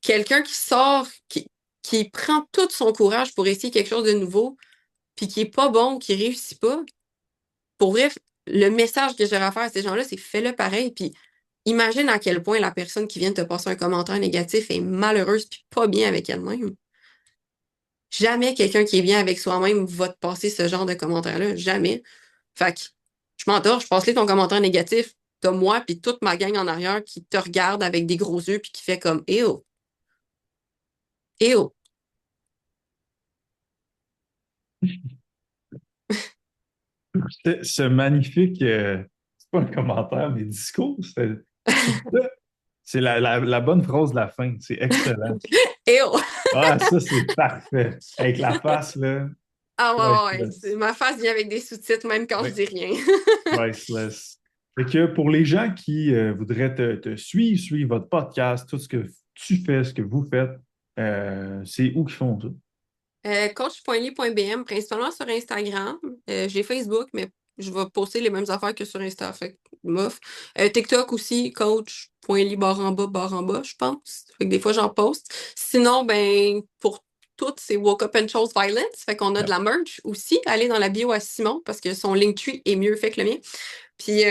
quelqu'un qui sort, qui prend tout son courage pour essayer quelque chose de nouveau, puis qui est pas bon, qui réussit pas, pour vrai, le message que j'aurais à faire à ces gens-là, c'est fais-le pareil, puis imagine à quel point la personne qui vient de te passer un commentaire négatif est malheureuse puis pas bien avec elle-même. Jamais quelqu'un qui est bien avec soi-même va te passer ce genre de commentaire-là. Jamais. Fait que, je m'entorche, je passe-les ton commentaire négatif. T'as moi puis toute ma gang en arrière qui te regarde avec des gros yeux puis qui fait comme ew, ew. Ce magnifique, c'est pas un commentaire, mais discours, sur ça, c'est la bonne phrase de la fin. C'est excellent. Et oh! Ah, ça, c'est parfait. Avec la face, là, Ah ouais, ouais, ouais. priceless. Ma face vient avec des sous-titres, même quand je Oui, dis rien. priceless. Fait que pour les gens qui voudraient te suivre votre podcast, tout ce que tu fais, ce que vous faites, c'est où qu'ils font ça? Coach.ly.bm, principalement sur Instagram. J'ai Facebook, mais je vais poster les mêmes affaires que sur Insta. Fait que, mof. TikTok aussi, coach.ly barre en bas, je pense. Fait que des fois, j'en poste. Sinon, ben, pour toutes, c'est Woke Up and Chose Violence. Fait qu'on a de Yep. la merch aussi. Allez dans la bio à Simon parce que son Linktree est mieux fait que le mien. Puis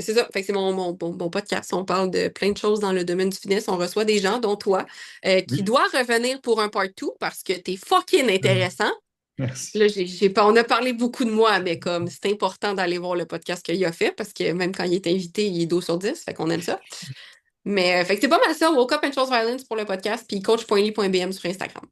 c'est ça, fait que c'est mon podcast. On parle de plein de choses dans le domaine du fitness. On reçoit des gens, dont toi, qui Oui. doit revenir pour un part 2 parce que t'es fucking intéressant. Merci. Là, j'ai pas, on a parlé beaucoup de moi, mais comme c'est important d'aller voir le podcast qu'il a fait parce que même quand il est invité, il est 12 sur 10, fait qu'on aime ça. Mais fait que c'est pas mal ça, Woke Up and Chose Violence pour le podcast, puis coach.ly.bm sur Instagram.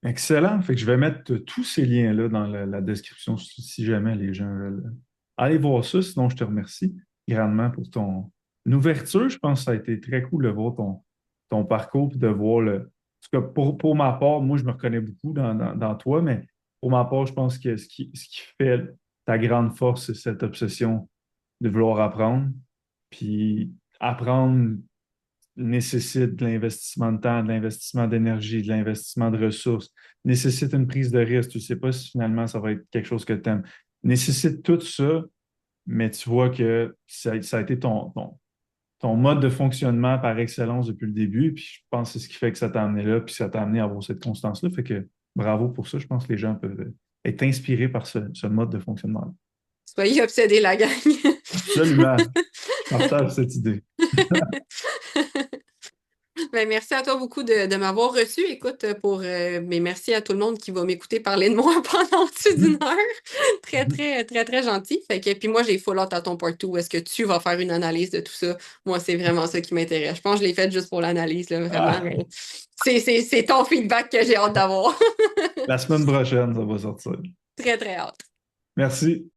Excellent. Fait que je vais mettre tous ces liens-là dans la description si jamais les gens veulent aller voir ça. Sinon, je te remercie grandement pour ton ouverture. Je pense que ça a été très cool de voir ton parcours puis de voir le. En tout cas, pour ma part, moi, je me reconnais beaucoup dans toi, mais pour ma part, je pense que ce qui fait ta grande force, c'est cette obsession de vouloir apprendre. Puis apprendre nécessite de l'investissement de temps, de l'investissement d'énergie, de l'investissement de ressources, nécessite une prise de risque. Tu ne sais pas si finalement ça va être quelque chose que tu aimes. Nécessite tout ça, mais tu vois que ça a été ton mode de fonctionnement par excellence depuis le début. Puis je pense que c'est ce qui fait que ça t'a amené là, puis ça t'a amené à avoir cette constance-là. Fait que bravo pour ça. Je pense que les gens peuvent être inspirés par ce mode de fonctionnement-là. Soyez obsédés, la gang. Absolument. Je partage cette idée. Ben, merci à toi beaucoup de m'avoir reçu. Écoute, mais merci à tout le monde qui va m'écouter parler de moi pendant au-dessus d'une heure. Très, très, très, très gentil. Fait que, puis moi, j'ai full hâte à ton part 2. Est-ce que tu vas faire une analyse de tout ça? Moi, c'est vraiment ça qui m'intéresse. Je pense que je l'ai fait juste pour l'analyse, là, vraiment. Ah, Mais c'est ton feedback que j'ai hâte d'avoir. la semaine prochaine, ça va sortir. Très, très hâte. Merci.